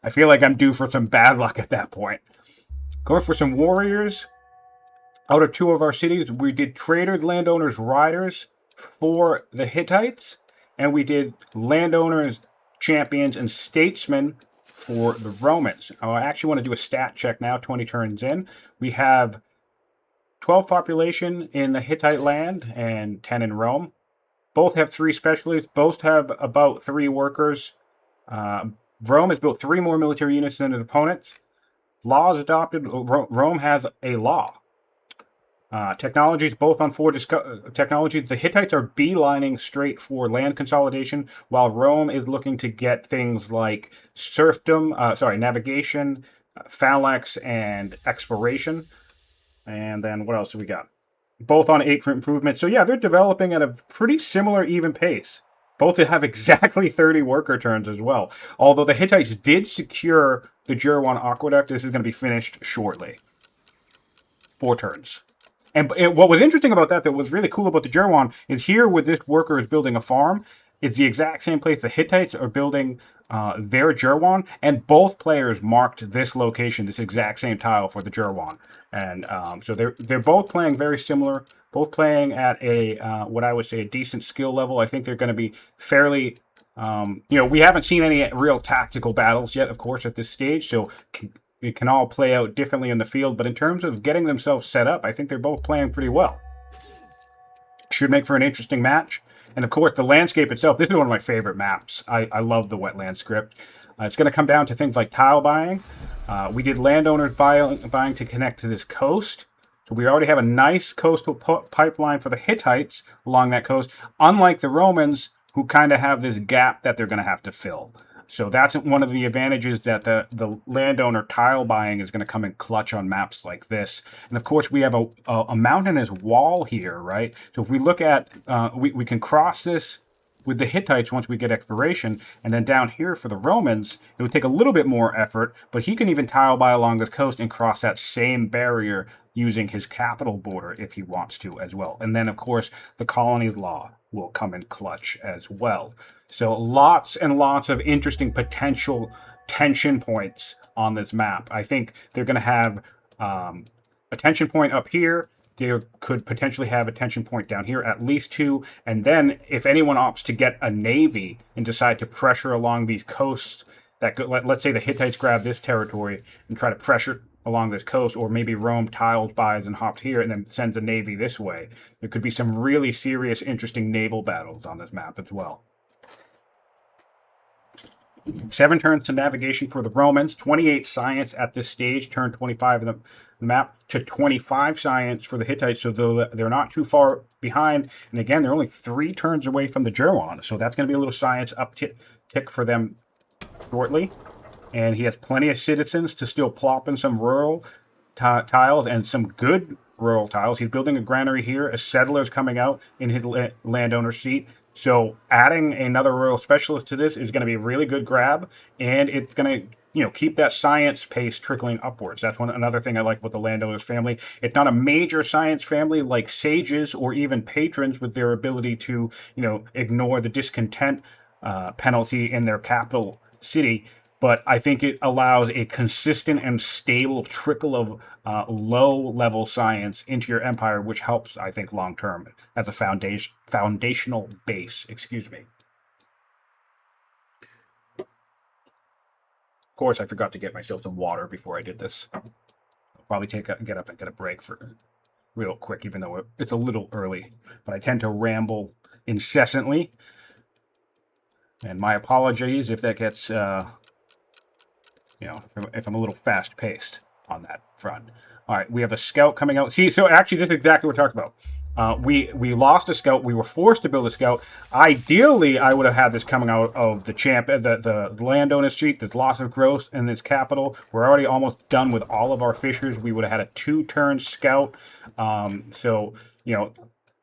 I feel like I'm due for some bad luck at that point. Going for some warriors. Out of 2 of our cities, we did traders, landowners, riders for the Hittites. And we did landowners, champions, and statesmen for the Romans. I actually want to do a stat check now, 20 turns in. We have 12 population in the Hittite land and 10 in Rome. Both have 3 specialists. Both have about 3 workers. Rome has built 3 more military units than its opponents. Laws adopted. Rome has a law. Technologies, both on 4 technologies. The Hittites are beelining straight for land consolidation, while Rome is looking to get things like serfdom, navigation, phalanx, and exploration. And then what else do we got? Both on 8 for improvement. So yeah, they're developing at a pretty similar, even pace. Both have exactly 30 worker turns as well. Although the Hittites did secure the Jerwan aqueduct, this is going to be finished shortly. 4 turns. And what was interesting about that was really cool about the Jerwan is here where this worker is building a farm, it's the exact same place the Hittites are building their Jerwan, and both players marked this location, this exact same tile for the Jerwan. And so they're both playing very similar, both playing at a what I would say a decent skill level. I think they're going to be fairly, we haven't seen any real tactical battles yet, of course, at this stage, so it can all play out differently in the field, but in terms of getting themselves set up, I think they're both playing pretty well. Should make for an interesting match. And of course, the landscape itself, this is one of my favorite maps. I love the wetland script. It's going to come down to things like tile buying. We did landowners buying to connect to this coast. So we already have a nice coastal pipeline for the Hittites along that coast, unlike the Romans, who kind of have this gap that they're going to have to fill. So that's one of the advantages that the landowner tile buying is going to come in clutch on maps like this. And of course, we have a mountainous wall here, right? So if we look at, we can cross this with the Hittites once we get exploration. And then down here for the Romans, it would take a little bit more effort, but he can even tile buy along this coast and cross that same barrier using his capital border if he wants to as well. And then, of course, the colony's law will come in clutch as well. So lots and lots of interesting potential tension points on this map. I think they're going to have a tension point up here. They could potentially have a tension point down here, at least 2. And then if anyone opts to get a navy and decide to pressure along these coasts, that let's say the Hittites grab this territory and try to pressure along this coast, or maybe Rome tiles, buys, and hops here and then sends a navy this way. There could be some really serious, interesting naval battles on this map as well. 7 turns to navigation for the Romans, 28 science at this stage, turn 25 in the map, to 25 science for the Hittites, so they're not too far behind. And again, they're only 3 turns away from the Jerwan, so that's going to be a little science uptick for them shortly. And he has plenty of citizens to still plop in some rural tiles and some good rural tiles. He's building a granary here. A settler's coming out in his landowner seat. So adding another rural specialist to this is going to be a really good grab, and it's going to keep that science pace trickling upwards. That's another thing I like about the landowners family. It's not a major science family like sages or even patrons with their ability to ignore the discontent penalty in their capital city. But I think it allows a consistent and stable trickle of low-level science into your empire, which helps, I think, long-term as a foundational base. Excuse me. Of course, I forgot to get myself some water before I did this. I'll probably get up and get a break for real quick, even though it's a little early. But I tend to ramble incessantly. And my apologies if that gets... if I'm a little fast-paced on that front. All right, we have a scout coming out. See, so actually, this is exactly what we're talking about. We lost a scout. We were forced to build a scout. Ideally, I would have had this coming out of the landowner street. There's loss of growth in this capital. We're already almost done with all of our fishers. We would have had a 2-turn scout.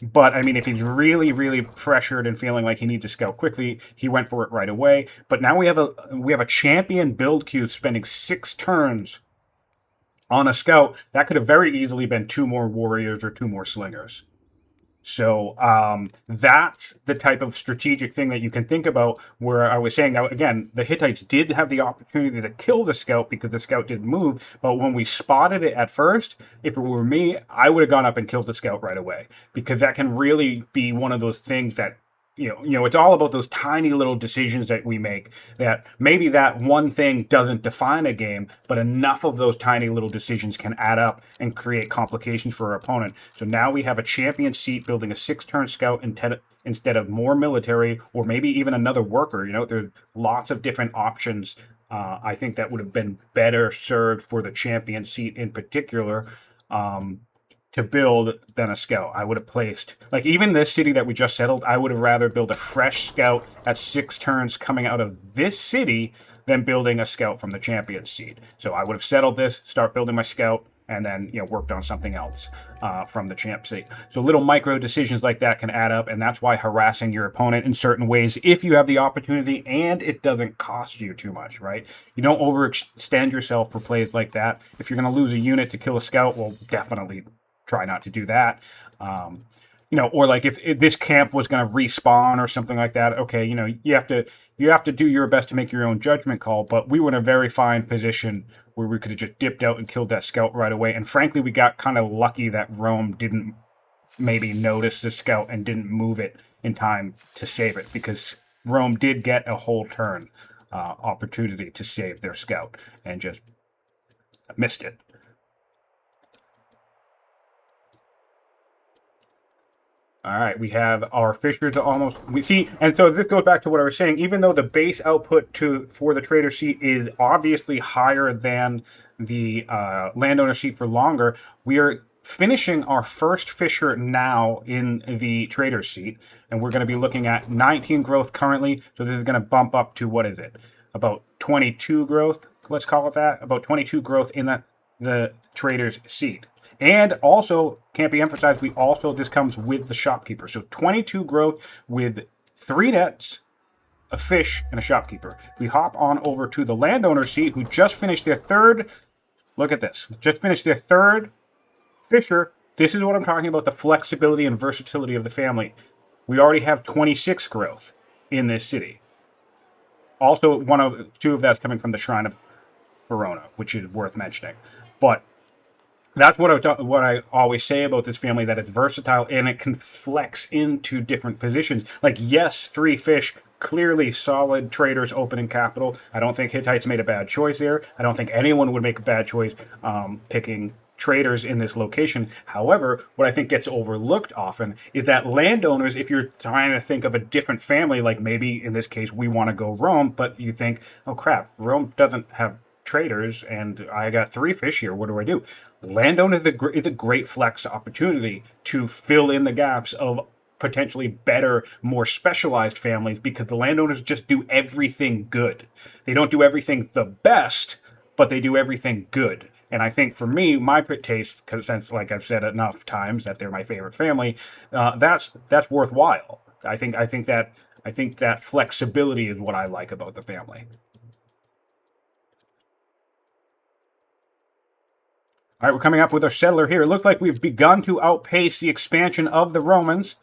But, I mean, if he's really, really pressured and feeling like he needs to scout quickly, he went for it right away. But now we have a champion build queue spending 6 turns on a scout. That could have very easily been 2 more warriors or 2 more slingers. So that's the type of strategic thing that you can think about, where I was saying, again, the Hittites did have the opportunity to kill the scout because the scout didn't move, but when we spotted it at first, if it were me, I would have gone up and killed the scout right away, because that can really be one of those things that it's all about those tiny little decisions that we make, that maybe that one thing doesn't define a game, but enough of those tiny little decisions can add up and create complications for our opponent. So now we have a champion seat building a 6-turn scout instead of more military, or maybe even another worker. There's lots of different options. I think that would have been better served for the champion seat in particular. to build than a scout. I would have placed, like, even this city that we just settled, I would have rather build a fresh scout at 6 turns coming out of this city than building a scout from the champion seed. So I would have settled this, start building my scout, and then, worked on something else from the champ seat. So little micro decisions like that can add up, and that's why harassing your opponent in certain ways, if you have the opportunity and it doesn't cost you too much, right? You don't overextend yourself for plays like that. If you're going to lose a unit to kill a scout, well, definitely try not to do that. Or like if this camp was going to respawn or something like that, okay, you have to do your best to make your own judgment call. But we were in a very fine position where we could have just dipped out and killed that scout right away. And frankly, we got kind of lucky that Rome didn't maybe notice the scout and didn't move it in time to save it, because Rome did get a whole turn opportunity to save their scout and just missed it. All right, we have our fishers almost, we see, and so this goes back to what I was saying. Even though the base output for the trader seat is obviously higher than the landowner seat for longer, we are finishing our first fisher now in the trader seat, and we're going to be looking at 19 growth currently. So this is going to bump up to, what is it, about 22 growth, let's call it that, about 22 growth in the trader's seat. And also, can't be emphasized, this comes with the shopkeeper. So 22 growth with 3 nets, a fish, and a shopkeeper. If we hop on over to the landowner seat, who just finished their third, look at this, just finished their third fisher. This is what I'm talking about, the flexibility and versatility of the family. We already have 26 growth in this city. Also, two of that's coming from the Shrine of Verona, which is worth mentioning. But that's what I always say about this family, that it's versatile and it can flex into different positions. Like, yes, 3 fish, clearly solid traders opening capital. I don't think Hittites made a bad choice there. I don't think anyone would make a bad choice picking traders in this location. However, what I think gets overlooked often is that landowners, if you're trying to think of a different family, like maybe in this case we want to go Rome, but you think, oh crap, Rome doesn't have traders and I got 3 fish here, what do I do? Landowner is a great flex opportunity to fill in the gaps of potentially better, more specialized families, because the landowners just do everything good. They don't do everything the best, but they do everything good. And I think for me, my taste, because since, like I've said enough times that they're my favorite family, that's worthwhile. I think that flexibility is what I like about the family. All right, we're coming up with our settler here. It looks like we've begun to outpace the expansion of the Romans.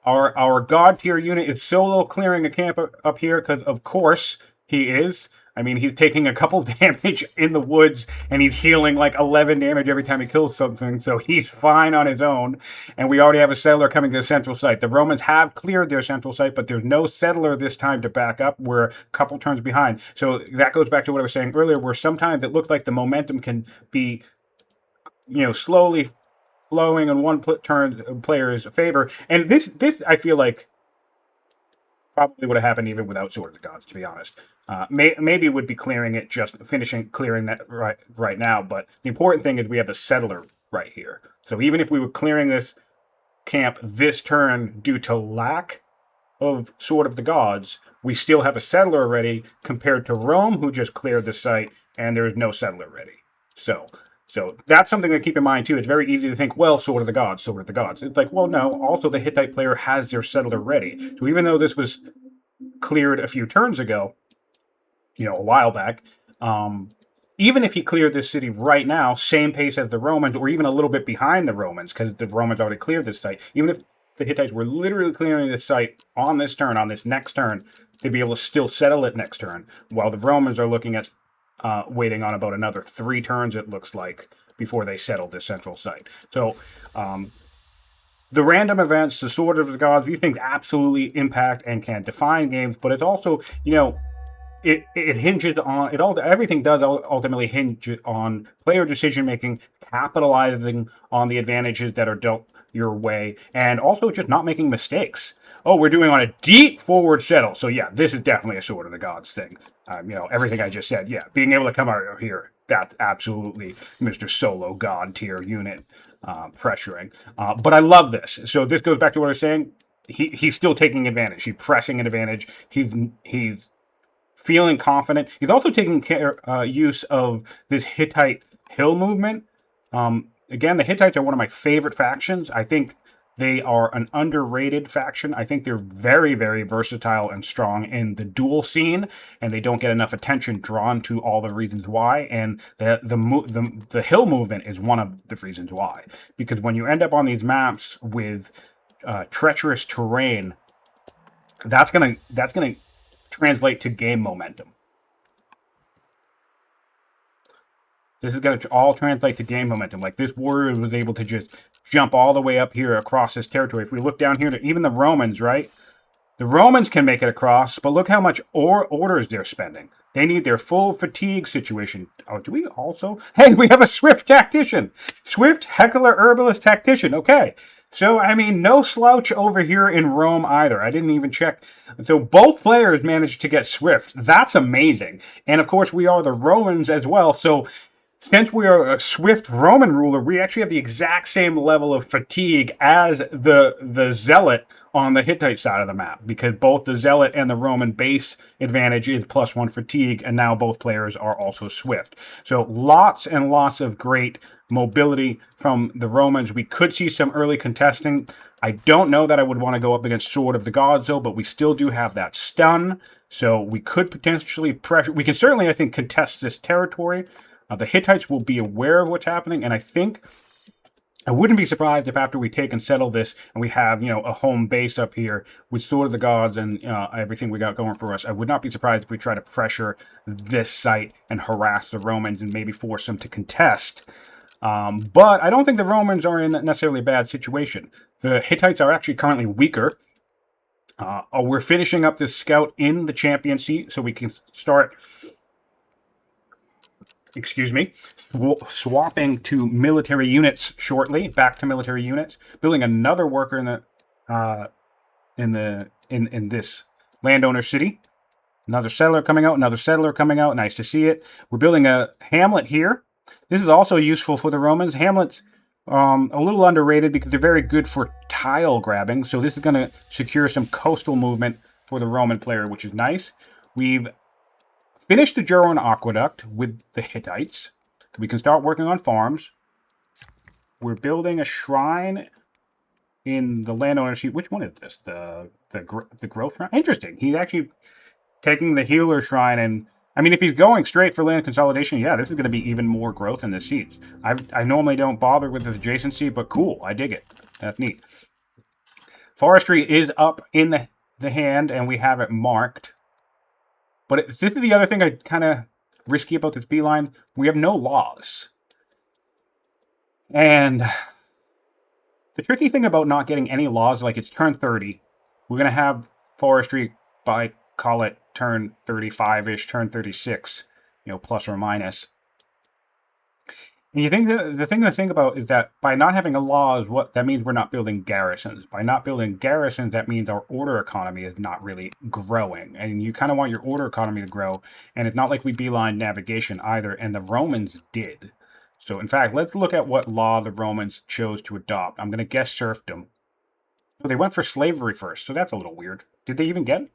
Our god tier unit is solo clearing a camp up here because, of course, he is. I mean, he's taking a couple damage in the woods, and he's healing like 11 damage every time he kills something, so he's fine on his own. And we already have a settler coming to the central site. The Romans have cleared their central site, but there's no settler this time to back up. We're a couple turns behind. So that goes back to what I was saying earlier, where sometimes it looks like the momentum can be, slowly flowing in one player's favor. And this I feel like probably would have happened even without Sword of the Gods, to be honest. Maybe it would be clearing it, just clearing that right now. But the important thing is we have a settler right here. So even if we were clearing this camp this turn due to lack of Sword of the Gods, we still have a settler ready compared to Rome, who just cleared the site, and there's no settler ready. So that's something to keep in mind, too. It's very easy to think, well, Sword of the Gods, Sword of the Gods. It's like, well, no, also the Hittite player has their settler ready. So even though this was cleared a few turns ago, a while back, even if he cleared this city right now, same pace as the Romans, or even a little bit behind the Romans, because the Romans already cleared this site, even if the Hittites were literally clearing this site on this turn, on this next turn, they'd be able to still settle it next turn, while the Romans are looking at waiting on about another 3 turns, it looks like, before they settle this central site. So the random events, the Sword of the Gods, these things absolutely impact and can define games, but it's also, it hinges on everything does ultimately hinge on player decision making, capitalizing on the advantages that are dealt your way, and also just not making mistakes. Oh, we're doing on a deep forward settle. So yeah, this is definitely a Sword of the Gods thing. Everything I just said, yeah, being able to come out here that's absolutely Mr. Solo God tier unit pressuring. But I love this. So this goes back to what I was saying. He's still taking advantage. He's pressing an advantage. He's feeling confident. He's also taking use of this Hittite hill movement. Again, the Hittites are one of my favorite factions. I think they are an underrated faction. I think they're very, very versatile and strong in the duel scene, and they don't get enough attention drawn to all the reasons why. And the hill movement is one of the reasons why. Because when you end up on these maps with treacherous terrain, that's gonna translate to game momentum. This is going to all translate to game momentum. Like, this warrior was able to just jump all the way up here across this territory. If we look down here to even the Romans, right? The Romans can make it across, but look how much orders they're spending. They need their full fatigue situation. Oh, do we also? Hey, we have a Swift tactician. Swift Heckler Herbalist tactician. Okay. So, I mean, no slouch over here in Rome either. I didn't even check. So both players managed to get Swift. That's amazing. And, of course, we are the Romans as well. So since we are a Swift Roman ruler, we actually have the exact same level of fatigue as the Zealot on the Hittite side of the map, because both the Zealot and the Roman base advantage is +1 fatigue, and now both players are also Swift. So lots and lots of great mobility from the Romans. We could see some early contesting. I don't know that I would want to go up against Sword of the Gods, though, but we still do have that stun, so we could potentially pressure. We can certainly, I think, contest this territory. The Hittites will be aware of what's happening, and I think I wouldn't be surprised if after we take and settle this, and we have, you know, a home base up here with Sword of the Gods and everything we got going for us, I would not be surprised if we try to pressure this site and harass the Romans and maybe force them to contest. But I don't think the Romans are in necessarily a bad situation. The Hittites are actually currently weaker. We're finishing up this scout in the champion seat, so we can start, swapping to military units shortly. Back to military units. Building another worker in this landowner city. Another settler coming out. Another settler coming out. Nice to see it. We're building a hamlet here. This is also useful for the Romans. Hamlets, a little underrated because they're very good for tile grabbing. So this is going to secure some coastal movement for the Roman player, which is nice. We've finished the Geron Aqueduct with the Hittites. So we can start working on farms. We're building a shrine in the landowner sheet. Which one is this? The growth shrine? Interesting. He's actually taking the healer shrine, and I mean, if he's going straight for land consolidation, yeah, this is going to be even more growth in the seats. I normally don't bother with this adjacency, but cool. I dig it. That's neat. Forestry is up in the hand, and we have it marked. But this is the other thing I kind of risky about this beeline. We have no laws. And the tricky thing about not getting any laws, like it's turn 30, we're going to have forestry by, call it, turn 35-ish, turn 36, you know, plus or minus. And you think the thing to think about is that by not having a law is what that means we're not building garrisons. By not building garrisons, that means our order economy is not really growing. And you kind of want your order economy to grow. And it's not like we beeline navigation either. And the Romans did. So in fact, let's look at what law the Romans chose to adopt. I'm going to guess serfdom. Oh, they went for slavery first. So that's a little weird. Did they even get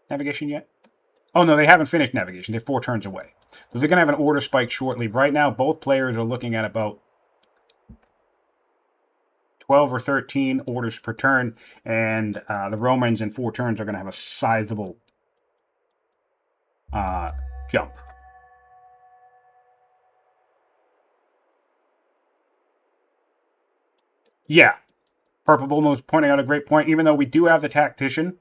navigation yet? Oh, no, they haven't finished navigation. They're 4 turns away. So they're going to have an order spike shortly. Right now, both players are looking at about 12 or 13 orders per turn. And the Romans in 4 turns are going to have a sizable jump. Yeah. Purple Bull was pointing out a great point. Even though we do have the tactician,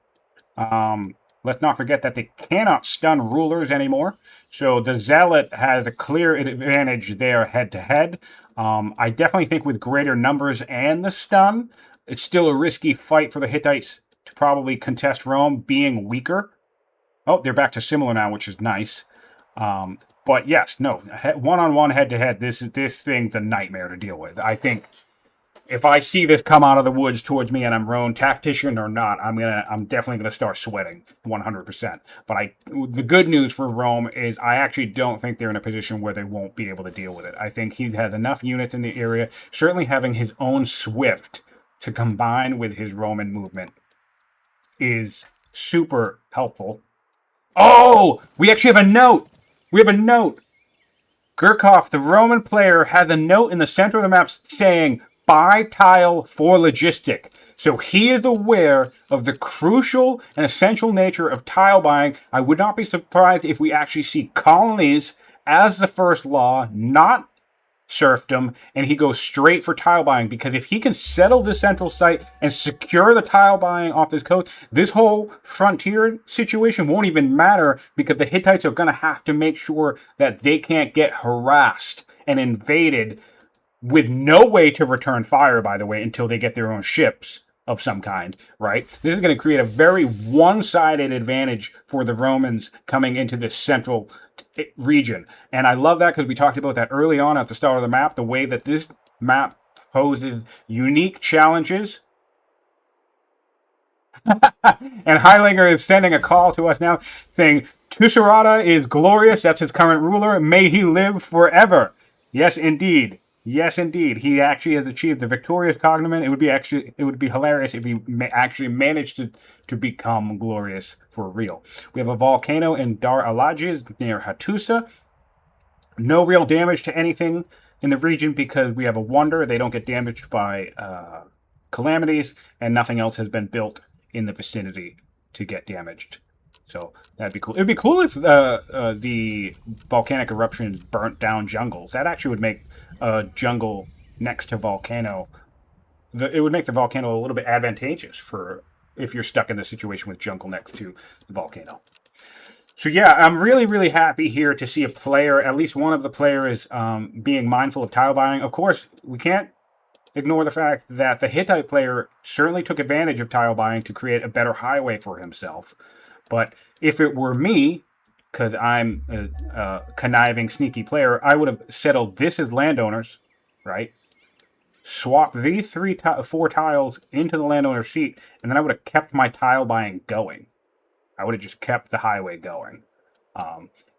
let's not forget that they cannot stun rulers anymore. So the Zealot has a clear advantage there head-to-head. I definitely think with greater numbers and the stun, it's still a risky fight for the Hittites to probably contest Rome, being weaker. Oh, they're back to similar now, which is nice. But yes, no, one-on-one, head-to-head, this thing's a nightmare to deal with. I think if I see this come out of the woods towards me and I'm Roan, tactician or not, I'm definitely gonna start sweating 100%. But the good news for Rome is I actually don't think they're in a position where they won't be able to deal with it. I think he has enough units in the area, certainly having his own Swift to combine with his Roman movement is super helpful. Oh, we actually have a note. We have a note. Gurkov, the Roman player, had a note in the center of the map saying, buy tile for logistic. So he is aware of the crucial and essential nature of tile buying. I would not be surprised if we actually see colonies as the first law, not serfdom, and he goes straight for tile buying, because if he can settle the central site and secure the tile buying off this coast, this whole frontier situation won't even matter, because the Hittites are going to have to make sure that they can't get harassed and invaded with no way to return fire, by the way, until they get their own ships of some kind, right? This is going to create a very one-sided advantage for the Romans coming into this central region. And I love that because we talked about that early on at the start of the map, the way that this map poses unique challenges. And Heitlinger is sending a call to us now saying, Tusorata is glorious. That's his current ruler. May he live forever. Yes, indeed. Yes, indeed. He actually has achieved the victorious cognomen. It would be hilarious if he actually managed to become glorious for real. We have a volcano in Dar Alajiz near Hattusa. No real damage to anything in the region because we have a wonder. They don't get damaged by calamities, and nothing else has been built in the vicinity to get damaged. So that'd be cool. It'd be cool if the volcanic eruptions burnt down jungles. That actually would make a jungle next to volcano. It would make the volcano a little bit advantageous for if you're stuck in the situation with jungle next to the volcano. So yeah, I'm really, really happy here to see a player, at least one of the players, being mindful of tile buying. Of course, we can't ignore the fact that the Hittite player certainly took advantage of tile buying to create a better highway for himself. But if it were me, because I'm a conniving, sneaky player, I would have settled this as landowners, right? Swap these four tiles into the landowner's seat, and then I would have kept my tile buying going. I would have just kept the highway going.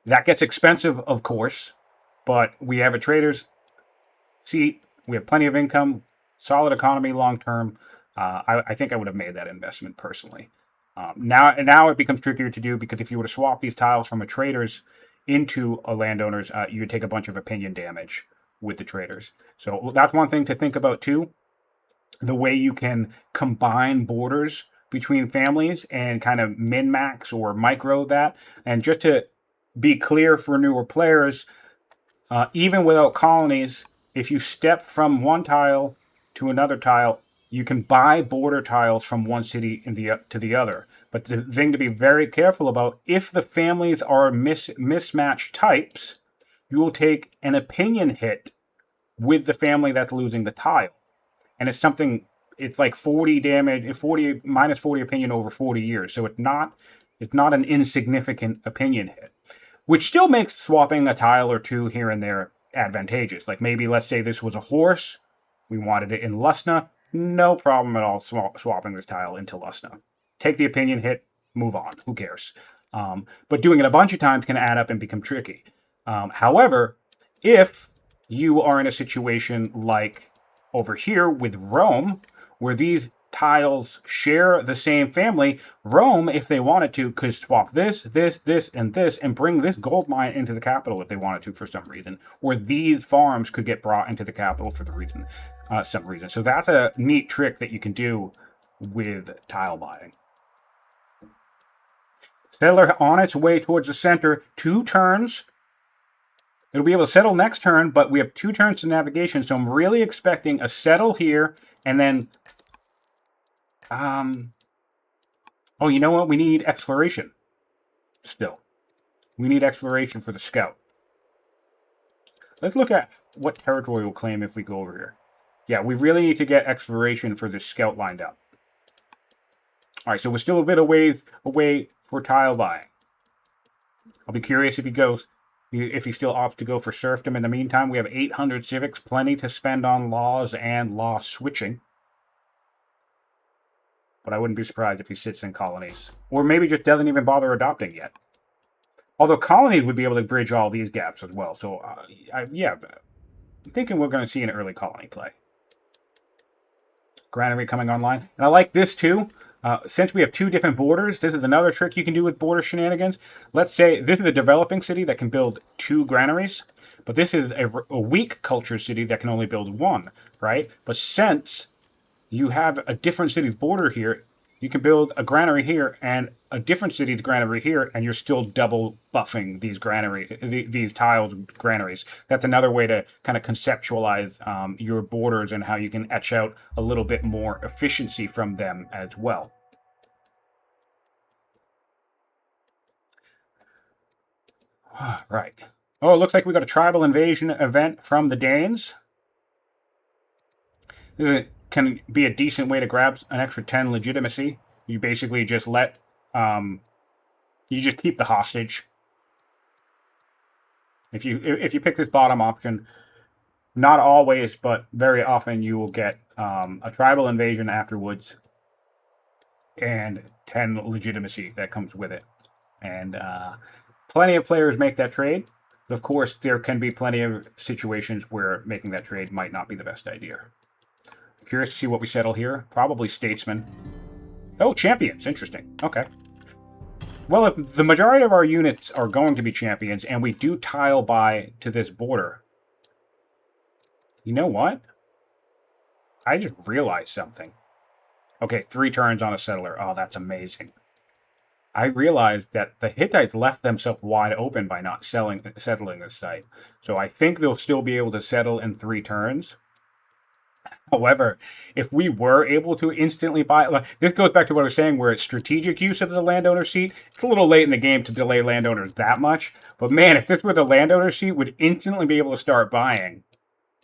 That gets expensive, of course, but we have a trader's seat. We have plenty of income, solid economy long term. I think I would have made that investment personally. Now it becomes trickier to do because if you were to swap these tiles from a trader's into a landowner's, you would take a bunch of opinion damage with the traders. So that's one thing to think about too. The way you can combine borders between families and kind of min-max or micro that. And just to be clear for newer players, even without colonies, if you step from one tile to another tile, you can buy border tiles from one city to the other. But the thing to be very careful about, if the families are mismatched types, you will take an opinion hit with the family that's losing the tile. And it's like 40 damage, minus 40 opinion over 40 years. So it's not an insignificant opinion hit, which still makes swapping a tile or two here and there advantageous. Like maybe let's say this was a horse, we wanted it in Lusna. No problem at all swapping this tile into Lusna. Take the opinion hit, move on. Who cares? But doing it a bunch of times can add up and become tricky. However, if you are in a situation like over here with Rome, where these tiles share the same family, Rome, if they wanted to, could swap this, and this, and bring this gold mine into the capital if they wanted to for some reason. Or these farms could get brought into the capital for some reason. So that's a neat trick that you can do with tile buying. Settler on its way towards the center, 2 turns. It'll be able to settle next turn, but we have 2 turns to navigation, so I'm really expecting a settle here, and then oh, you know what? We need exploration still. We need exploration for the scout. Let's look at what territory we'll claim if we go over here. Yeah, we really need to get exploration for this scout lined up. All right, so we're still a bit away for tile buying. I'll be curious if he goes if he still opts to go for serfdom. In the meantime, we have 800 civics, plenty to spend on laws and law switching. But I wouldn't be surprised if he sits in colonies. Or maybe just doesn't even bother adopting yet. Although colonies would be able to bridge all these gaps as well. So, yeah, I'm thinking we're going to see an early colony play. Granary coming online. And I like this too. Since we have two different borders, this is another trick you can do with border shenanigans. Let's say this is a developing city that can build 2 granaries, but this is a weak culture city that can only build 1, right? But since you have a different city's border here, you can build a granary here and a different city's granary here, and you're still double buffing these tiles with granaries. That's another way to kind of conceptualize your borders and how you can etch out a little bit more efficiency from them as well. Right. Oh, it looks like we got a tribal invasion event from the Danes. It can be a decent way to grab an extra 10 legitimacy. You basically just let, you just keep the hostage. If you pick this bottom option, not always, but very often you will get a tribal invasion afterwards and 10 legitimacy that comes with it. And plenty of players make that trade. Of course, there can be plenty of situations where making that trade might not be the best idea. Curious to see what we settle here. Probably statesmen. Oh, champions. Interesting. Okay. Well, if the majority of our units are going to be champions, and we do tile by to this border, you know what? I just realized something. Okay, 3 turns on a settler. Oh, that's amazing. I realized that the Hittites left themselves wide open by not settling this site. So I think they'll still be able to settle in 3 turns. However, if we were able to instantly buy, this goes back to what I was saying, where it's strategic use of the landowner seat. It's a little late in the game to delay landowners that much. But man, if this were the landowner seat, would instantly be able to start buying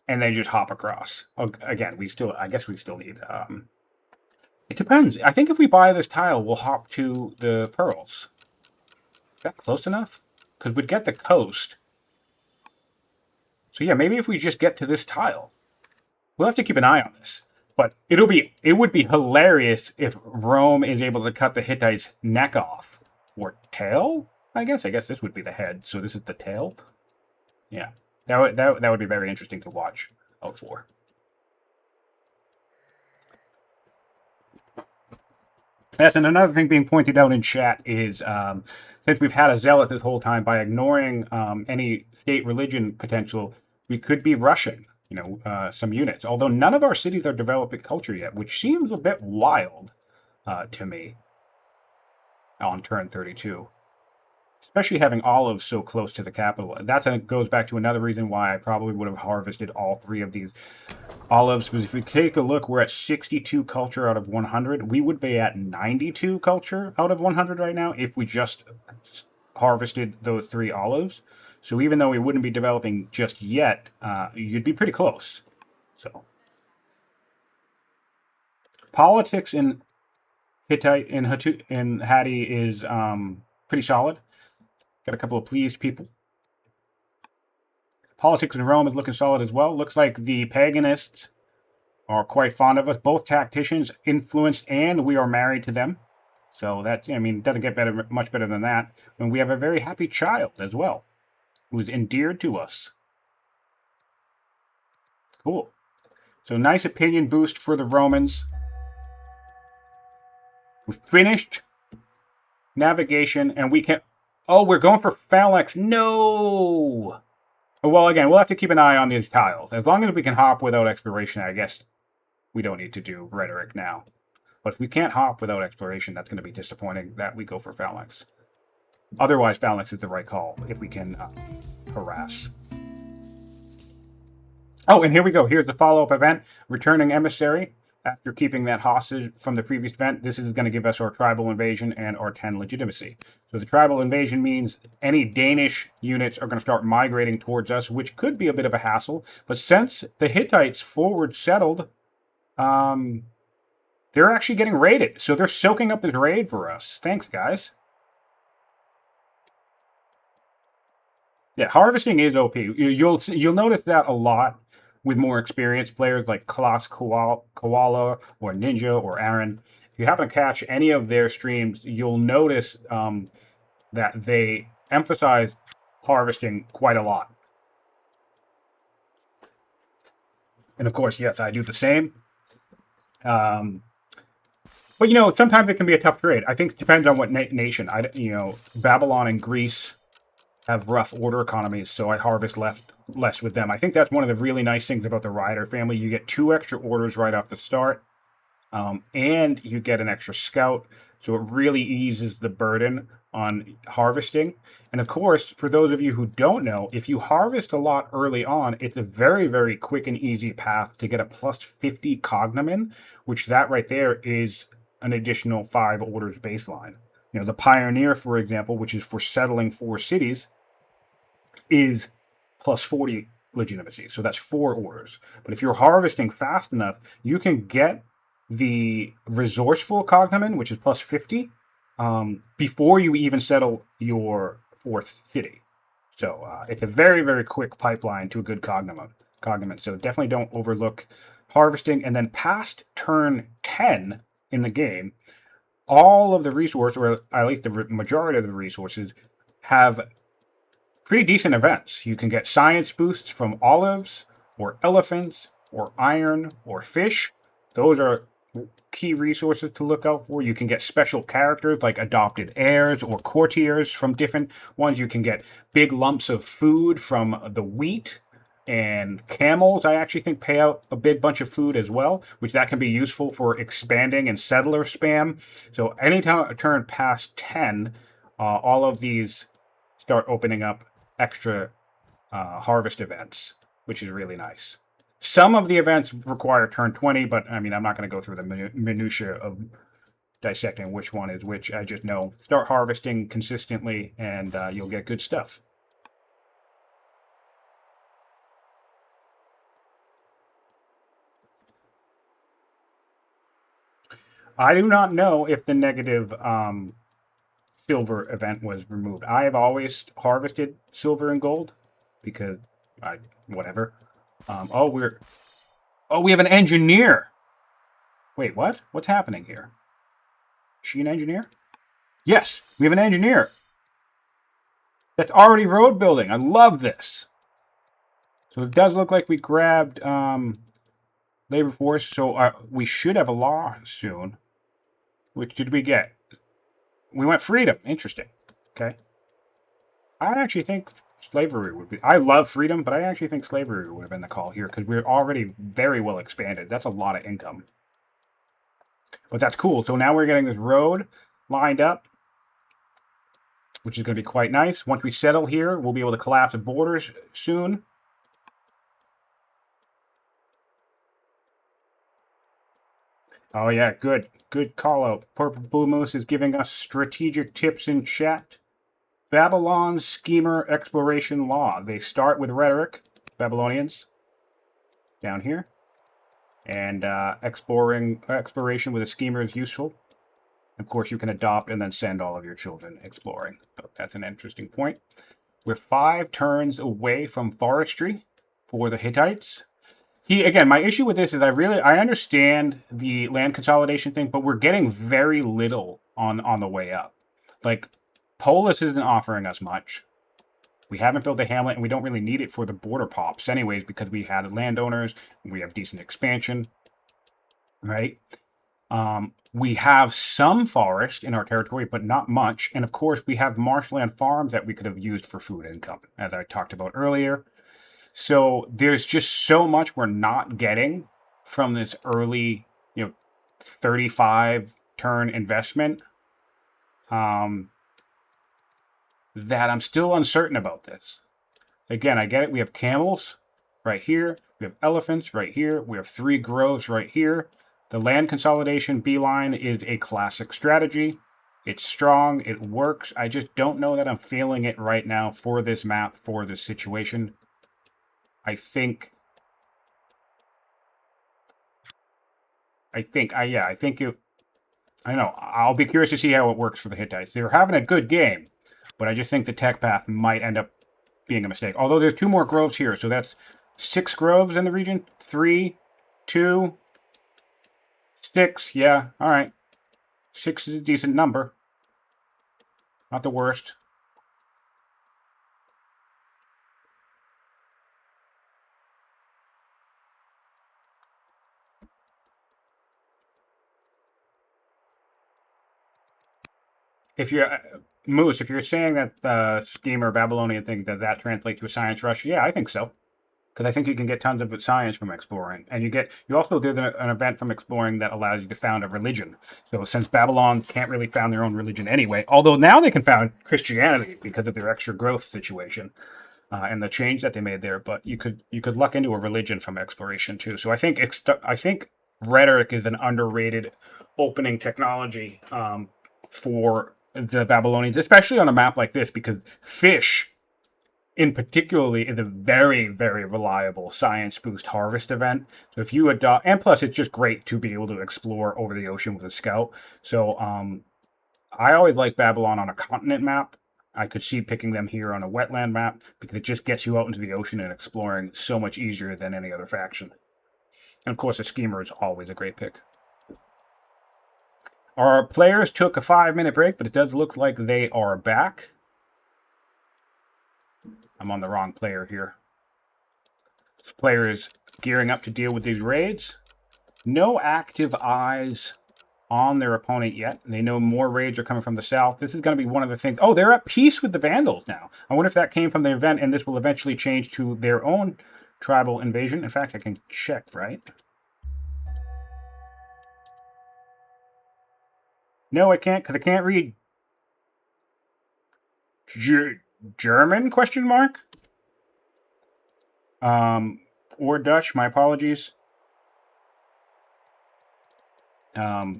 and then just hop across. Again, I guess we still need, it depends. I think if we buy this tile, we'll hop to the pearls. Is that close enough? Because we'd get the coast. So yeah, maybe if we just get to this tile. We'll have to keep an eye on this. But it would be hilarious if Rome is able to cut the Hittites' neck off. Or tail? I guess this would be the head, so this is the tail. Yeah. That would be very interesting to watch out for. Yes, and another thing being pointed out in chat is, since we've had a zealot this whole time, by ignoring any state religion potential, we could be rushing, some units. Although none of our cities are developing culture yet, which seems a bit wild to me on turn 32. Especially having olives so close to the capital. That goes back to another reason why I probably would have harvested all 3 of these olives. Because if we take a look, we're at 62 culture out of 100. We would be at 92 culture out of 100 right now if we just harvested those 3 olives. So even though we wouldn't be developing just yet, you'd be pretty close. So politics in Hittite in Hatti is pretty solid. Got a couple of pleased people. Politics in Rome is looking solid as well. Looks like the paganists are quite fond of us. Both tacticians influenced, and we are married to them. So that, it doesn't get much better than that. And we have a very happy child as well, who's endeared to us. Cool. So nice opinion boost for the Romans. We've finished navigation, and we can... Oh, we're going for phalanx. No! Well, again, we'll have to keep an eye on these tiles. As long as we can hop without exploration, I guess we don't need to do rhetoric now. But if we can't hop without exploration, that's going to be disappointing that we go for phalanx. Otherwise, phalanx is the right call if we can harass. Oh, and here we go. Here's the follow-up event. Returning emissary. After keeping that hostage from the previous event, this is going to give us our tribal invasion and our 10 legitimacy. So the tribal invasion means any Danish units are going to start migrating towards us, which could be a bit of a hassle. But since the Hittites forward settled, they're actually getting raided. So they're soaking up this raid for us. Thanks, guys. Yeah, harvesting is OP. You'll notice that a lot with more experienced players like Koala or Ninja or Aaron. If you happen to catch any of their streams, you'll notice that they emphasize harvesting quite a lot. And of course, yes, I do the same. But sometimes it can be a tough trade. I think it depends on what nation. Babylon and Greece have rough order economies, so I harvest less with them. I think that's one of the really nice things about the Rider family. You get 2 extra orders right off the start, and you get an extra scout, so it really eases the burden on harvesting. And of course, for those of you who don't know, if you harvest a lot early on, it's a very, very quick and easy path to get a plus 50 cognomen, which that right there is an additional 5 orders baseline. The Pioneer, for example, which is for settling 4 cities, is plus 40 legitimacy. So that's 4 orders. But if you're harvesting fast enough, you can get the resourceful cognomen, which is plus 50, before you even settle your 4th city. So it's a very, very quick pipeline to a good cognomen. So definitely don't overlook harvesting. And then past turn 10 in the game, all of the resources, or at least the majority of the resources, have pretty decent events. You can get science boosts from olives, or elephants, or iron, or fish. Those are key resources to look out for. You can get special characters like adopted heirs or courtiers from different ones. You can get big lumps of food from the wheat, and camels, I actually think, pay out a big bunch of food as well, which that can be useful for expanding and settler spam. So anytime I turn past 10, all of these start opening up extra harvest events, which is really nice. Some of the events require turn 20, but I mean, I'm not going to go through the minutiae of dissecting which one is which. I just know start harvesting consistently and you'll get good stuff. I do not know if the negative silver event was removed. I have always harvested silver and gold because whatever. We have an engineer. Wait, what? What's happening here? Is she an engineer? Yes, we have an engineer. That's already road building. I love this. So it does look like we grabbed labor force. So we should have a law soon. Which did we get? We went freedom. Interesting. Okay. I actually think slavery would be... I love freedom, but I actually think slavery would have been the call here because we're already very well expanded. That's a lot of income. But that's cool. So now we're getting this road lined up, which is going to be quite nice. Once we settle here, we'll be able to collapse the borders soon. Oh, yeah, good. Good call out. Purple Blue Moose is giving us strategic tips in chat. Babylon Schemer Exploration Law. They start with rhetoric, Babylonians, down here. And exploration with a schemer is useful. Of course, you can adopt and then send all of your children exploring. So that's an interesting point. We're 5 turns away from forestry for the Hittites. Again, my issue with this is I understand the land consolidation thing, but we're getting very little on the way up. Like, Polis isn't offering us much. We haven't built a hamlet, and we don't really need it for the border pops anyways, because we had landowners, and we have decent expansion, right? We have some forest in our territory, but not much. And of course, we have marshland farms that we could have used for food income, as I talked about earlier. So there's just so much we're not getting from this early, 35 turn investment that I'm still uncertain about this. Again, I get it. We have camels right here. We have elephants right here. We have 3 groves right here. The land consolidation beeline is a classic strategy. It's strong. It works. I just don't know that I'm feeling it right now for this map, for this situation. I think I know. I'll be curious to see how it works for the Hittites. They're having a good game, but I just think the tech path might end up being a mistake. Although there's 2 more groves here, so that's 6 groves in the region. 3, 2, 6. Yeah, all right. 6 is a decent number. Not the worst. If you're Moose, if you're saying that the schemer Babylonian thing, does that translate to a science rush? Yeah, I think so. Because I think you can get tons of science from exploring, and you also did an event from exploring that allows you to found a religion. So since Babylon can't really found their own religion anyway, although now they can found Christianity because of their extra growth situation and the change that they made there, but you could luck into a religion from exploration too. So I think rhetoric is an underrated opening technology for the Babylonians, especially on a map like this, because fish in particularly is a very, very reliable science boost harvest event. So if you adopt, and plus it's just great to be able to explore over the ocean with a scout. So I always like Babylon on a continent map. I could see picking them here on a wetland map because it just gets you out into the ocean and exploring so much easier than any other faction. And of course, a schemer is always a great pick. Our players took a 5-minute break, but it does look like they are back. I'm on the wrong player here. This player is gearing up to deal with these raids. No active eyes on their opponent yet. They know more raids are coming from the south. This is going to be one of the things. Oh, they're at peace with the Vandals now. I wonder if that came from the event, and this will eventually change to their own tribal invasion. In fact, I can check, right? No, I can't, because I can't read German, question mark? Or Dutch, my apologies. Yeah.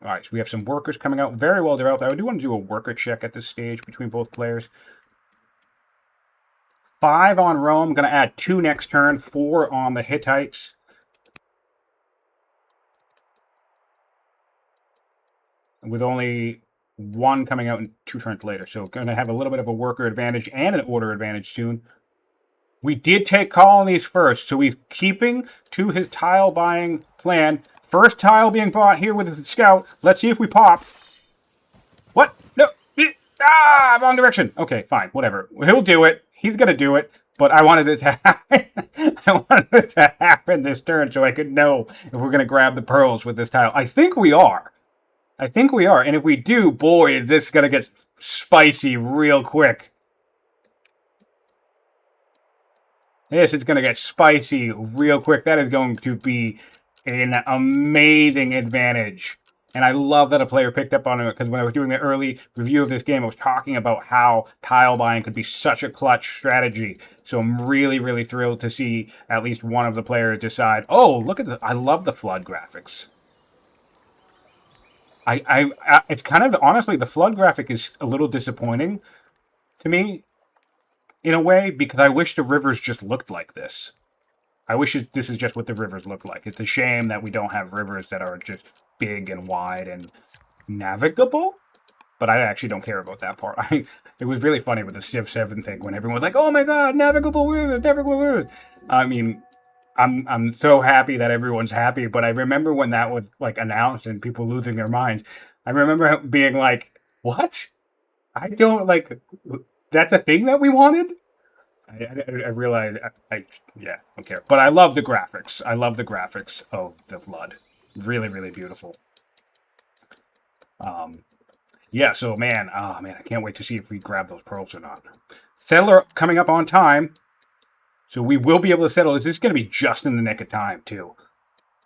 All right, so we have some workers coming out. Very well developed. I do want to do a worker check at this stage between both players. 5 on Rome. Going to add 2 next turn. 4 on the Hittites. With only 1 coming out in 2 turns later. So going to have a little bit of a worker advantage and an order advantage soon. We did take colonies first, so he's keeping to his tile buying plan. First tile being bought here with the scout. Let's see if we pop. What? No. Wrong direction. Okay, fine. Whatever. He'll do it. He's going to do it. But I wanted it to happen. I wanted it to happen this turn so I could know if we're going to grab the pearls with this tile. I think we are. And if we do, boy, is this going to get spicy real quick. This is going to get spicy real quick. That is going to be an amazing advantage. And I love that a player picked up on it, because when I was doing the early review of this game, I was talking about how tile buying could be such a clutch strategy. So I'm really, really thrilled to see at least one of the players decide, oh, look at this. I love the flood graphics. It's kind of, honestly, the flood graphic is a little disappointing to me in a way, because I wish the rivers just looked like this. I wish this is just what the rivers look like. It's a shame that we don't have rivers that are just big and wide and navigable, but I actually don't care about that part. It was really funny with the Civ 7 thing when everyone was like, oh my god, navigable rivers. I mean, I'm so happy that everyone's happy, but I remember when that was like announced and people losing their minds. I remember being like, what? I don't like, that's a thing that we wanted? I realized, yeah, I don't care. But I love the graphics. I love the graphics of the flood. Really, really beautiful. Yeah, so man, oh man, I can't wait to see if we grab those pearls or not. Settler coming up on time. So we will be able to settle. This is going to be just in the nick of time, too.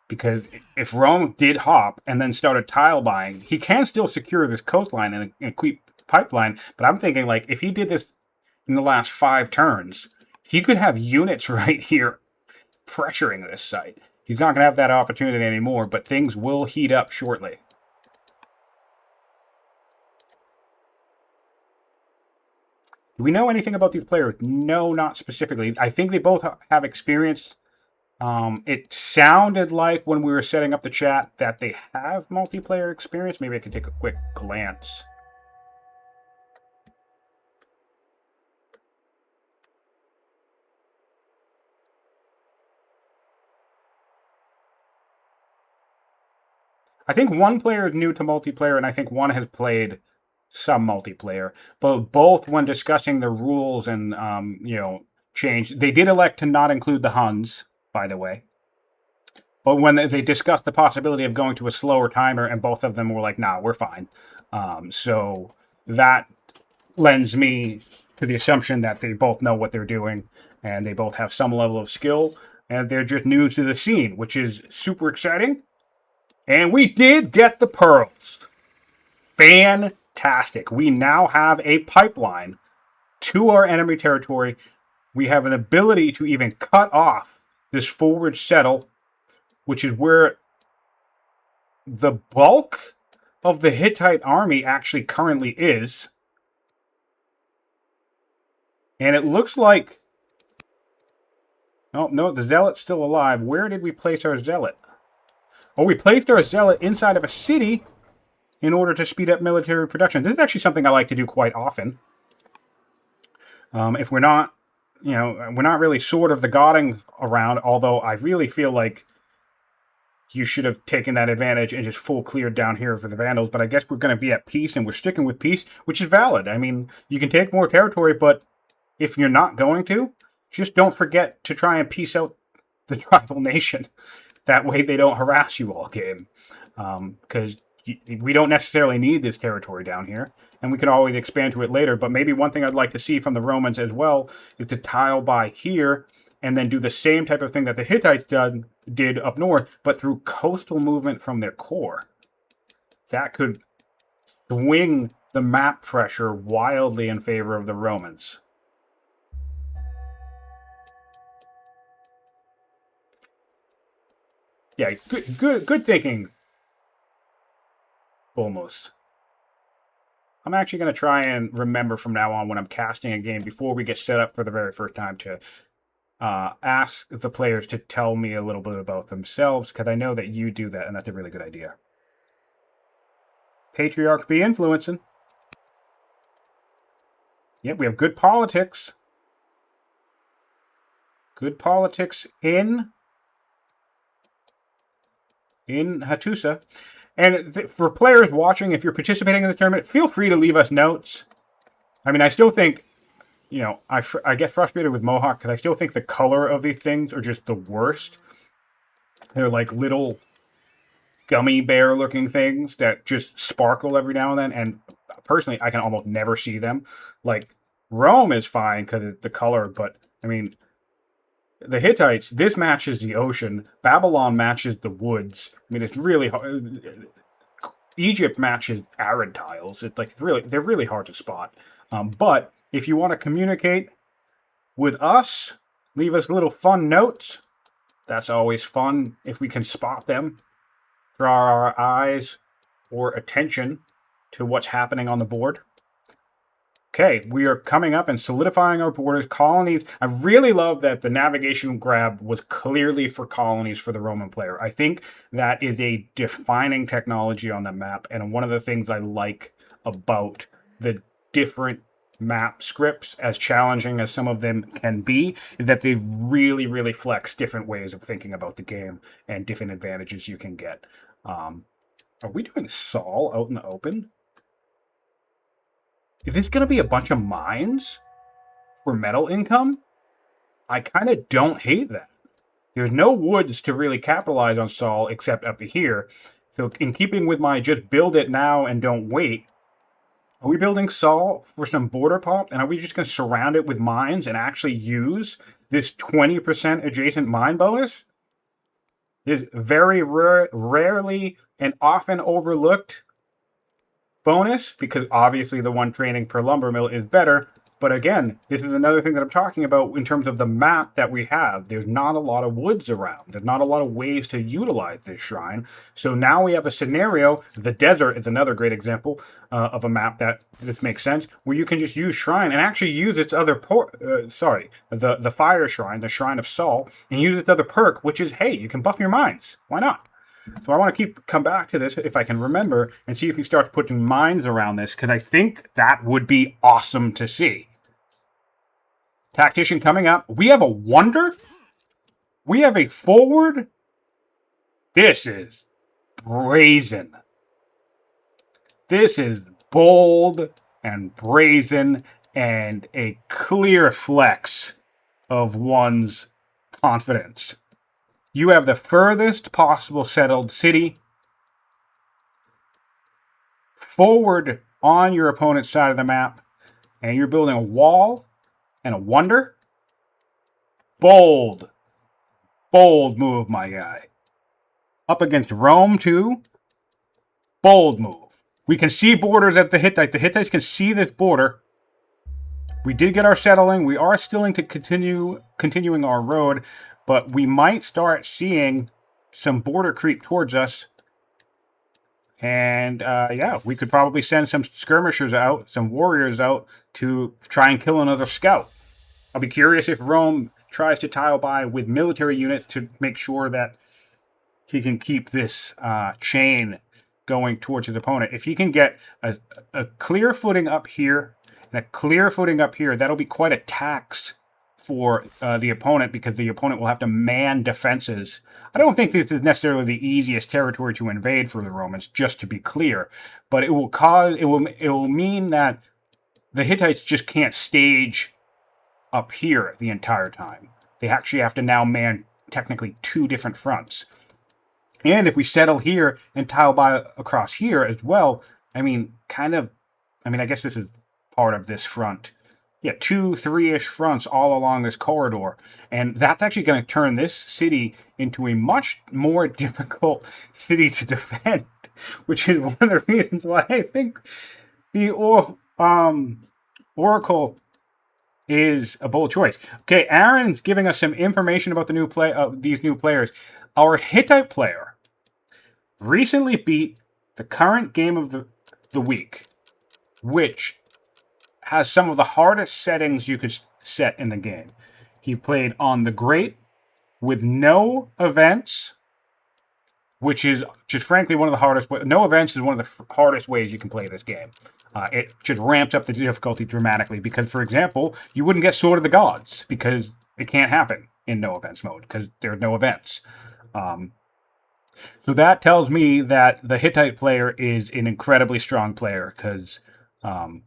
Because if Rome did hop and then started tile buying, he can still secure this coastline and a quick pipeline. But I'm thinking, like, if he did this in the last 5 turns, he could have units right here pressuring this site. He's not going to have that opportunity anymore, but things will heat up shortly. Do we know anything about these players? No, not specifically. I think they both have experience It sounded like when we were setting up the chat that they have multiplayer experience. Maybe I could take a quick glance. I think one player is new to multiplayer, and I think one has played some multiplayer. But both, when discussing the rules and change, they did elect to not include the Huns, by the way. But when they discussed the possibility of going to a slower timer, and both of them were like, "Nah, we're fine." So that lends me to the assumption that they both know what they're doing, and they both have some level of skill, and they're just new to the scene, which is super exciting. And we did get the pearls. Fantastic. We now have a pipeline to our enemy territory. We have an ability to even cut off this forward settle, which is where the bulk of the Hittite army actually currently is. And it looks like... Oh, no, the Zealot's still alive. Where did we place our Zealot? Oh, we placed our Zealot inside of a city in order to speed up military production. This is actually something I like to do quite often. If we're not, we're not really Sword of the Godding around, although I really feel like you should have taken that advantage and just full cleared down here for the Vandals, but I guess we're going to be at peace, and we're sticking with peace, which is valid. I mean, you can take more territory, but if you're not going to, just don't forget to try and peace out the tribal nation. That way they don't harass you all game. Because we don't necessarily need this territory down here, and we can always expand to it later. But maybe one thing I'd like to see from the Romans as well is to tile by here and then do the same type of thing that the Hittites did up north, but through coastal movement from their core. That could swing the map pressure wildly in favor of the Romans. Yeah, good thinking, Almost. I'm actually going to try and remember from now on when I'm casting a game before we get set up for the very first time to ask the players to tell me a little bit about themselves, because I know that you do that, and that's a really good idea. Patriarch be influencing. Yep, we have good politics. Good politics in Hattusa. And for players watching, if you're participating in the tournament, feel free to leave us notes. I mean, I still think, I get frustrated with Mohawk because I still think the color of these things are just the worst. They're like little gummy bear-looking things that just sparkle every now and then. And personally, I can almost never see them. Like, Rome is fine because of the color, but, I mean... The Hittites, this matches the ocean. Babylon matches the woods. I mean, it's really hard. Egypt matches arid tiles. It's like they're really hard to spot. But if you want to communicate with us, leave us little fun notes. That's always fun if we can spot them. Draw our eyes or attention to what's happening on the board. Okay, we are coming up and solidifying our borders. Colonies. I really love that the navigation grab was clearly for colonies for the Roman player. I think that is a defining technology on the map, and one of the things I like about the different map scripts, as challenging as some of them can be, is that they really, really flex different ways of thinking about the game and different advantages you can get. Are we doing Saul out in the open? Is this going to be a bunch of mines for metal income? I kind of don't hate that. There's no woods to really capitalize on Saul except up here. So in keeping with my just build it now and don't wait, are we building Saul for some border pop? And are we just going to surround it with mines and actually use this 20% adjacent mine bonus? This very rarely and often overlooked bonus, because obviously the one training per lumber mill is better, But again, this is another thing that I'm talking about in terms of the map that we have. There's not a lot of woods around. There's not a lot of ways to utilize this shrine. So now we have a scenario. The desert is another great example of a map that this makes sense, where you can just use shrine and actually use its other the fire shrine, the Shrine of Sol, and use its other perk, which is, hey, you can buff your mines. Why not? So I want to come back to this if I can remember and see if we start putting mines around this, because I think that would be awesome to see. Tactician coming up. We have a wonder. We have a forward. This is brazen. This is bold and brazen and a clear flex of one's confidence. You have the furthest possible settled city forward on your opponent's side of the map, and you're building a wall and a wonder. Bold. Bold move, my guy. Up against Rome, too. Bold move. We can see borders at the Hittite. The Hittites can see this border. We did get our settling. We are still continuing our road, but we might start seeing some border creep towards us. And, yeah, we could probably send some skirmishers out, some warriors out, to try and kill another scout. I'll be curious if Rome tries to tile by with military units to make sure that he can keep this chain going towards his opponent. If he can get a clear footing up here and a clear footing up here, that'll be quite a tax for the opponent, because the opponent will have to man defenses. I don't think this is necessarily the easiest territory to invade for the Romans, just to be clear, but it will mean that the Hittites just can't stage up here the entire time. They actually have to now man technically two different fronts. And if we settle here and tile by across here as well, I guess this is part of this front. Yeah, 2-3-ish fronts all along this corridor. And that's actually going to turn this city into a much more difficult city to defend, which is one of the reasons why I think the Oracle is a bold choice. Okay, Aaron's giving us some information about the these new players. Our Hittite player recently beat the current game of the week, which has some of the hardest settings you could set in the game. He played on the Great with no events, which is just frankly one of the hardest. No events is one of the hardest ways you can play this game. It just ramps up the difficulty dramatically because, for example, you wouldn't get Sword of the Gods because it can't happen in no events mode because there are no events. So that tells me that the Hittite player is an incredibly strong player because I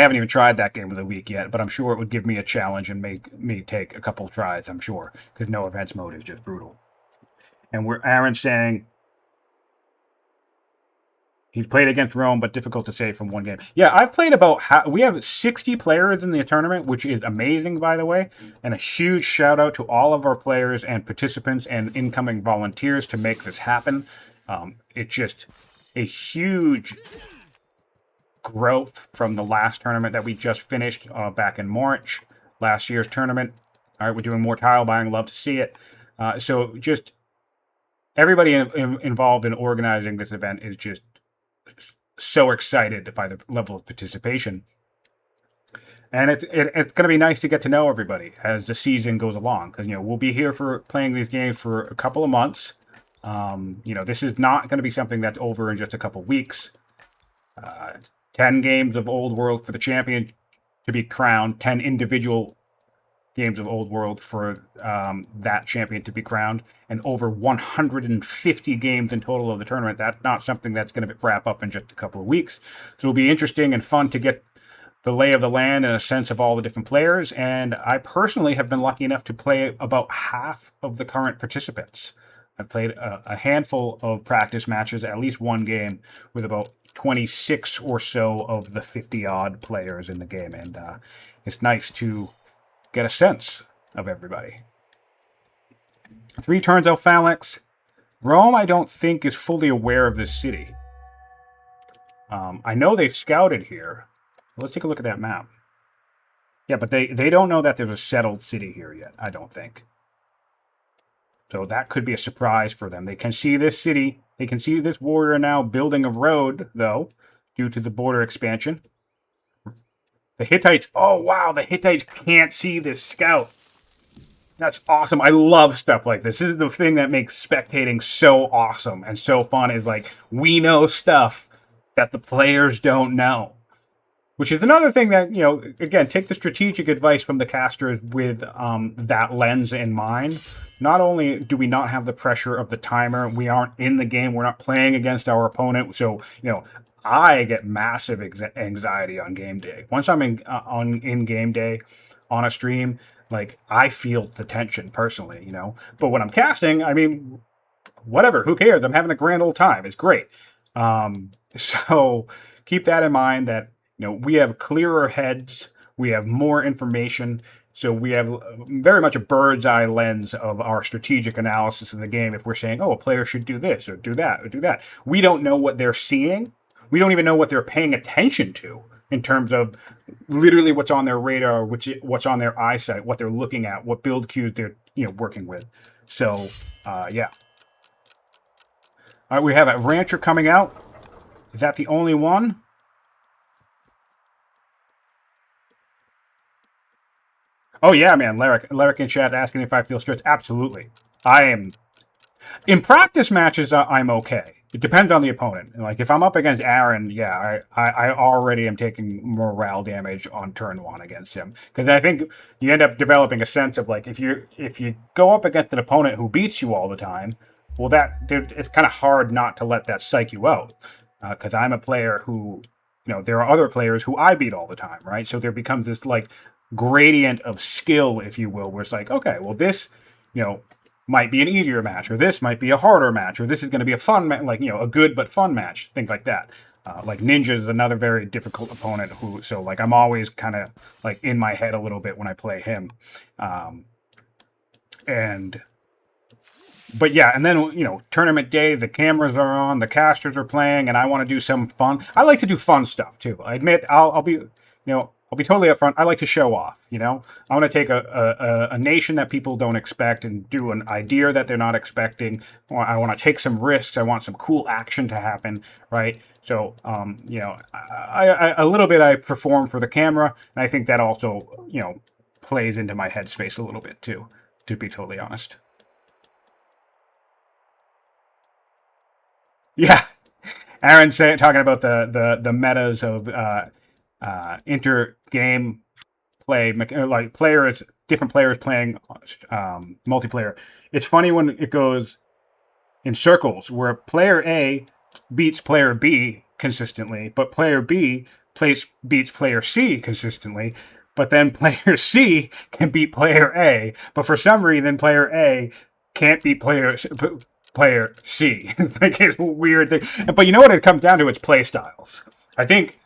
haven't even tried that game of the week yet, but I'm sure it would give me a challenge and make me take a couple tries, I'm sure, because no events mode is just brutal. And Aaron's saying he's played against Rome, but difficult to say from one game. Yeah, I've played we have 60 players in the tournament, which is amazing, by the way, and a huge shout out to all of our players and participants and incoming volunteers to make this happen. It's just a huge growth from the last tournament that we just finished back in March, last year's tournament. All right, we're doing more tile buying. Love to see it. So just everybody involved in organizing this event is just so excited by the level of participation. And it's going to be nice to get to know everybody as the season goes along, because we'll be here for playing these games for a couple of months. This is not going to be something that's over in just a couple of weeks. 10 games of Old World for the champion to be crowned, 10 individual games of Old World for that champion to be crowned, and over 150 games in total of the tournament. That's not something that's going to wrap up in just a couple of weeks. So it'll be interesting and fun to get the lay of the land and a sense of all the different players. And I personally have been lucky enough to play about half of the current participants. I've played a handful of practice matches, at least one game, with about 26 or so of the 50-odd players in the game. And it's nice to get a sense of everybody. 3 turns out Phalanx. Rome, I don't think, is fully aware of this city. I know they've scouted here. Let's take a look at that map. Yeah, but they don't know that there's a settled city here yet, I don't think. So that could be a surprise for them. They can see this city. They can see this warrior now building a road, though, due to the border expansion. The Hittites, oh wow, the Hittites can't see this scout. That's awesome. I love stuff like this. This is the thing that makes spectating so awesome and so fun, is like, we know stuff that the players don't know. Which is another thing that, you know, again, take the strategic advice from the casters with that lens in mind. Not only do we not have the pressure of the timer, we aren't in the game, we're not playing against our opponent. So, you know, I get massive anxiety on game day. Once I'm in game day on a stream, like, I feel the tension personally, you know. But when I'm casting, I mean, whatever, who cares? I'm having a grand old time. It's great. So keep that in mind, that, you know, we have clearer heads, we have more information, so we have very much a bird's eye lens of our strategic analysis of the game. If we're saying, oh, a player should do this or do that or do that, we don't know what they're seeing. We don't even know what they're paying attention to in terms of literally what's on their radar, what's on their eyesight, what they're looking at, what build cues they're, you know, working with. So, yeah. All right, we have a rancher coming out. Is that the only one? Oh, yeah, man. Larrick in chat asking if I feel stressed. Absolutely. I am. In practice matches, I'm okay. It depends on the opponent. Like, if I'm up against Aaron, yeah, I already am taking morale damage on turn 1 against him. Because I think you end up developing a sense of, like, if you go up against an opponent who beats you all the time, well, it's kind of hard not to let that psych you out. Because I'm a player who, you know, there are other players who I beat all the time, right? So there becomes this, like, gradient of skill, if you will, where it's like, okay, well, this, you know, might be an easier match, or this might be a harder match, or this is going to be a fun match, like, you know, a good but fun match, things like that. Like Ninja is another very difficult opponent so like, I'm always kind of like in my head a little bit when I play him. But yeah, and then, you know, tournament day, the cameras are on, the casters are playing, and I want to do some fun. I like to do fun stuff too. I admit, I'll be, you know, I'll be totally upfront. I like to show off, you know. I want to take a nation that people don't expect and do an idea that they're not expecting. I want to take some risks. I want some cool action to happen, right? So, you know, a little bit I perform for the camera, and I think that also, you know, plays into my headspace a little bit too, to be totally honest. Yeah, Aaron talking about the metas of inter-game play, like different players playing multiplayer. It's funny when it goes in circles, where player A beats player B consistently, but player B beats player C consistently, but then player C can beat player A, but for some reason player A can't beat player C. Like, it's a weird thing. But you know what it comes down to? It's play styles. I think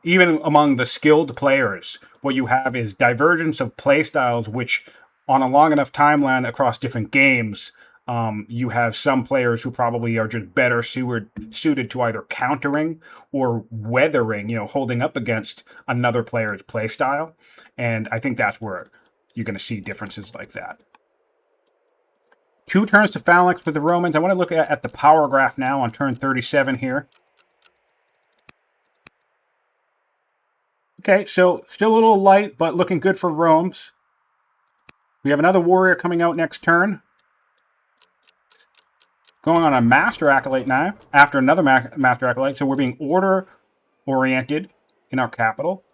even among the skilled players, what you have is divergence of play styles, which on a long enough timeline across different games, you have some players who probably are just better suited to either countering or weathering, you know, holding up against another player's play style. And I think that's where you're going to see differences like that. 2 turns to phalanx for the Romans. I want to look at the power graph now on turn 37 here. Okay, so still a little light, but looking good for Rome's. We have another warrior coming out next turn. Going on a Master Acolyte now, after another Master Acolyte, so we're being order-oriented in our capital.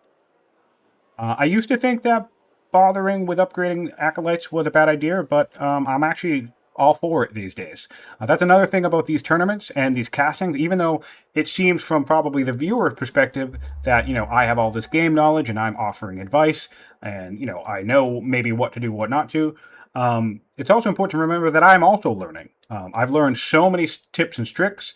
I used to think that bothering with upgrading Acolytes was a bad idea, but I'm actually all for it these days. That's another thing about these tournaments and these castings, even though it seems from probably the viewer perspective that, you know, I have all this game knowledge and I'm offering advice and, you know, I know maybe what to do, what not to. It's also important to remember that I'm also learning. I've learned so many tips and tricks,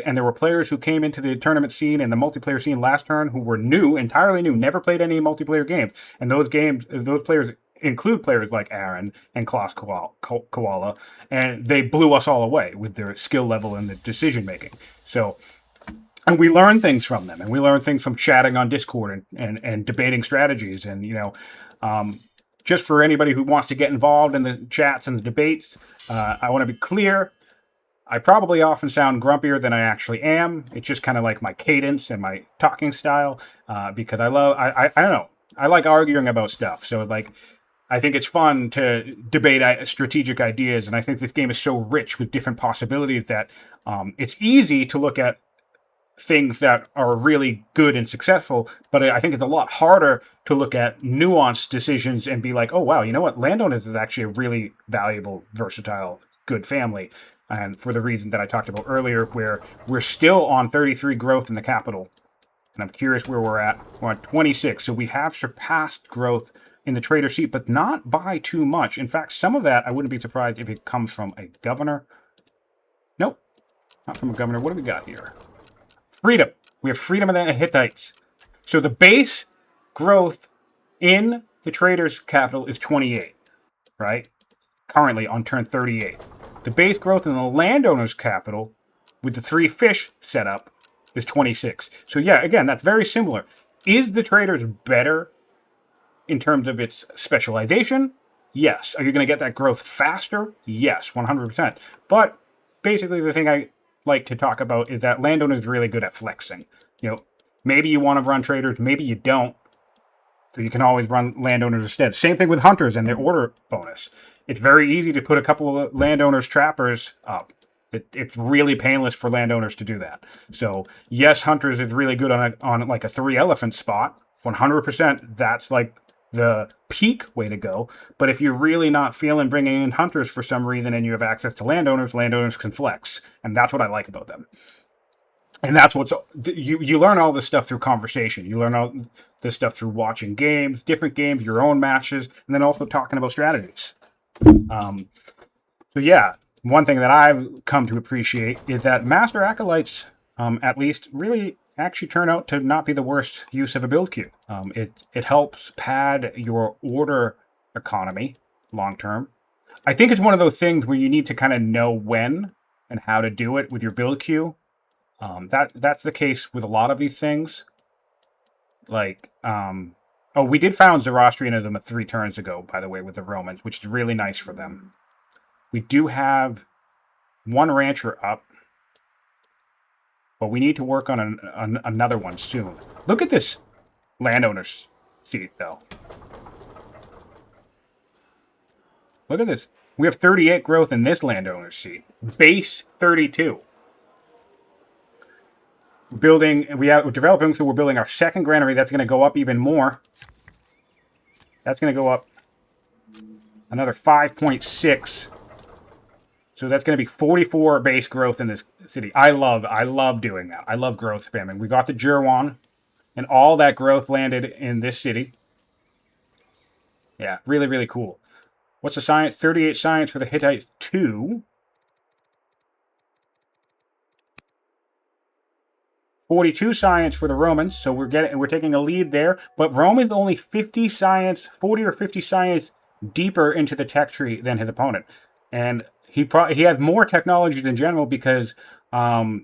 and there were players who came into the tournament scene and the multiplayer scene last turn who were new, entirely new, never played any multiplayer games. And those players include players like Aaron and Klaus Koala, and they blew us all away with their skill level and the decision making. So And we learn things from them, and we learn things from chatting on Discord and debating strategies. And, just for anybody who wants to get involved in the chats and the debates, I want to be clear. I probably often sound grumpier than I actually am. It's just kind of like my cadence and my talking style, because I don't know, I like arguing about stuff. So, like, I think it's fun to debate strategic ideas, and I think this game is so rich with different possibilities that it's easy to look at things that are really good and successful, but I think it's a lot harder to look at nuanced decisions and be like, oh, wow, you know what? Landowners is actually a really valuable, versatile, good family. And for the reason that I talked about earlier, where we're still on 33 growth in the capital, and I'm curious where we're at. We're on 26, so we have surpassed growth in the trader seat, but not by too much. In fact, some of that, I wouldn't be surprised if it comes from a governor. Nope, not from a governor. What do we got here? Freedom. We have freedom of the Hittites. So the base growth in the trader's capital is 28, right? Currently on turn 38. The base growth in the landowner's capital with the 3 fish setup is 26. So yeah, again, that's very similar. Is the trader's better in terms of its specialization? Yes. Are you going to get that growth faster? Yes, 100%. But basically the thing I like to talk about is that landowners are really good at flexing. Maybe you want to run traders, maybe you don't. So you can always run landowners instead. Same thing with hunters and their order bonus. It's very easy to put a couple of landowners trappers up. It's really painless for landowners to do that. So yes, hunters is really good on like a 3 elephant spot. 100%. That's like the peak way to go. But if you're really not feeling bringing in hunters for some reason and you have access to landowners can flex. And that's what I like about them. And that's what's you learn all this stuff through conversation. You learn all this stuff through watching games, different games, your own matches, and then also talking about strategies. So yeah, one thing that I've come to appreciate is that Master Acolytes, at least, really actually turn out to not be the worst use of a build queue. It helps pad your order economy long term. I think it's one of those things where you need to kind of know when and how to do it with your build queue. That's the case with a lot of these things. Like, we did found Zoroastrianism 3 turns ago, by the way, with the Romans, which is really nice for them. We do have 1 rancher up, but we need to work on another one soon. Look at this landowner's seat, though. Look at this. We have 38 growth in this landowner's seat. Base 32. We're developing, so we're building our 2nd granary. That's going to go up even more. That's going to go up another 5.6. So that's going to be 44 base growth in this city. I love doing that. I love growth spamming. We got the Jerwan, and all that growth landed in this city. Yeah, really, really cool. What's the science? 38 science for the Hittites 2. 42 science for the Romans, so we're taking a lead there. But Rome is only 50 or 50 science deeper into the tech tree than his opponent, and he has more technologies in general because the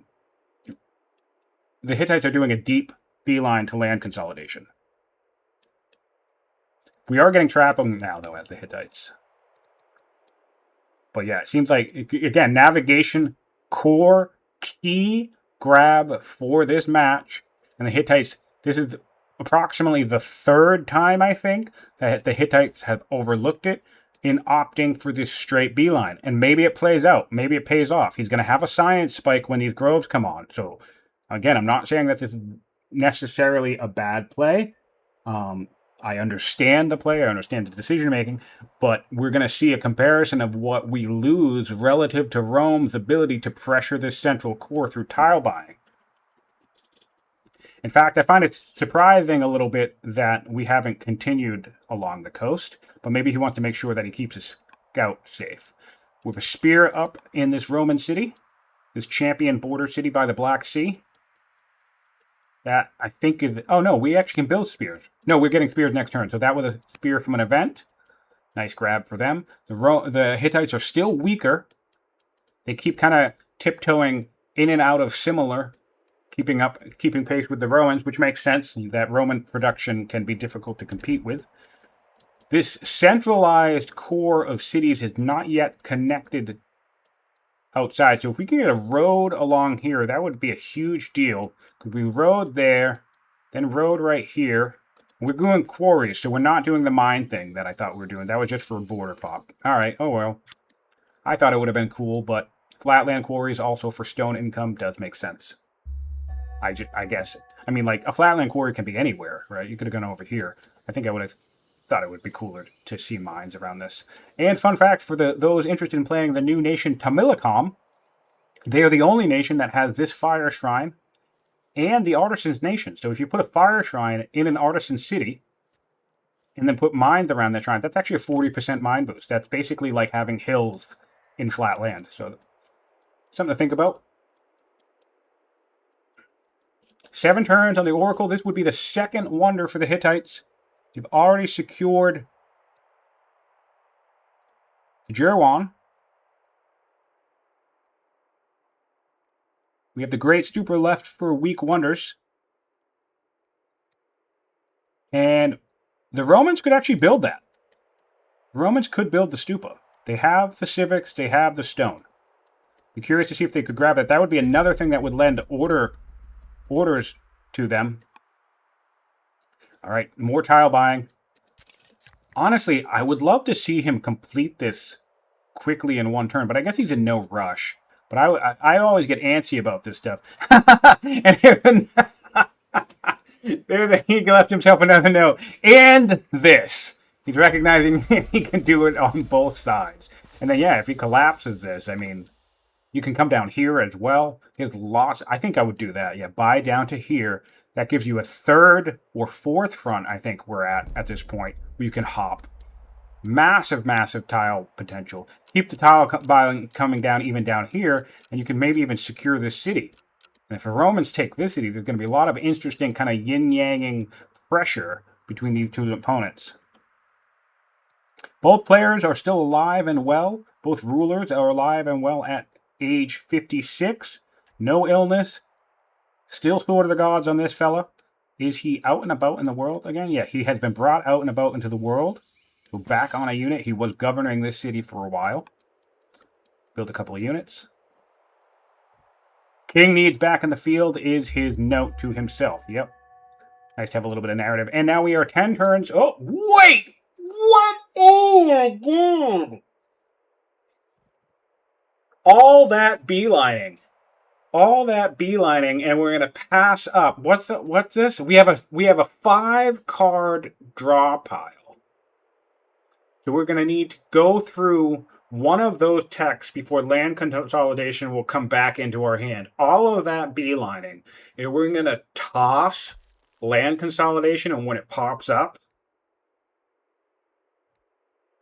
Hittites are doing a deep beeline to land consolidation. We are getting trapping now, though, as the Hittites. But yeah, it seems like, again, navigation, core, key grab for this match. And the Hittites, this is approximately the 3rd time, I think, that the Hittites have overlooked it in opting for this straight beeline. And maybe it plays out. Maybe it pays off. He's going to have a science spike when these groves come on. So, again, I'm not saying that this is necessarily a bad play. I understand the play, I understand the decision-making, but we're going to see a comparison of what we lose relative to Rome's ability to pressure this central core through tile buying. In fact, I find it surprising a little bit that we haven't continued along the coast, but maybe he wants to make sure that he keeps his scout safe. With a spear up in this Roman city, this champion border city by the Black Sea, that I think is... Oh, no, we actually can build spears. No, we're getting spears next turn. So that was a spear from an event. Nice grab for them. The Hittites are still weaker. They keep kind of tiptoeing in and out of similar keeping pace with the Romans, which makes sense. That Roman production can be difficult to compete with. This centralized core of cities is not yet connected outside. So if we can get a road along here, that would be a huge deal. Because we road there, then road right here. We're doing quarries, so we're not doing the mine thing that I thought we were doing. That was just for a border pop. All right, oh well. I thought it would have been cool, but flatland quarries also for stone income does make sense. I guess. I mean, like, a flatland quarry can be anywhere, right? You could have gone over here. I think I would have thought it would be cooler to see mines around this. And fun fact for those interested in playing the new nation Tamilakam, they are the only nation that has this fire shrine and the artisan's nation. So if you put a fire shrine in an artisan city and then put mines around that shrine, that's actually a 40% mine boost. That's basically like having hills in flat land. So something to think about. 7 turns on the Oracle. This would be the second wonder for the Hittites. You've already secured Jerwan. We have the Great Stupa left for weak wonders. And the Romans could actually build that. The Romans could build the Stupa. They have the civics, they have the stone. Be curious to see if they could grab it. That would be another thing that would lend orders to them. All right, more tile buying. Honestly, I would love to see him complete this quickly in one turn, but I guess he's in no rush. But I always get antsy about this stuff. And there he left himself another note. And this. He's recognizing he can do it on both sides. And then, yeah, if he collapses this, I mean, you can come down here as well. There's lots. I think I would do that. Yeah, buy down to here. That gives you a 3rd or 4th front, I think we're at this point, where you can hop. Massive, massive tile potential. Keep the tile buying coming down even down here, and you can maybe even secure this city. And if the Romans take this city, there's going to be a lot of interesting kind of yin-yanging pressure between these two opponents. Both players are still alive and well. Both rulers are alive and well at age 56. No illness. Still Sword of the Gods on this fella. Is he out and about in the world again? Yeah, he has been brought out and about into the world. So back on a unit. He was governing this city for a while. Build a couple of units. King needs back in the field is his note to himself. Yep. Nice to have a little bit of narrative. And now we are 10 turns. Oh, wait! What? Oh my god! All that beelining. All that beelining, and we're gonna pass up. What's this? We have a 5-card draw pile. So we're gonna need to go through one of those texts before land consolidation will come back into our hand. All of that beelining, and we're gonna toss land consolidation, and when it pops up,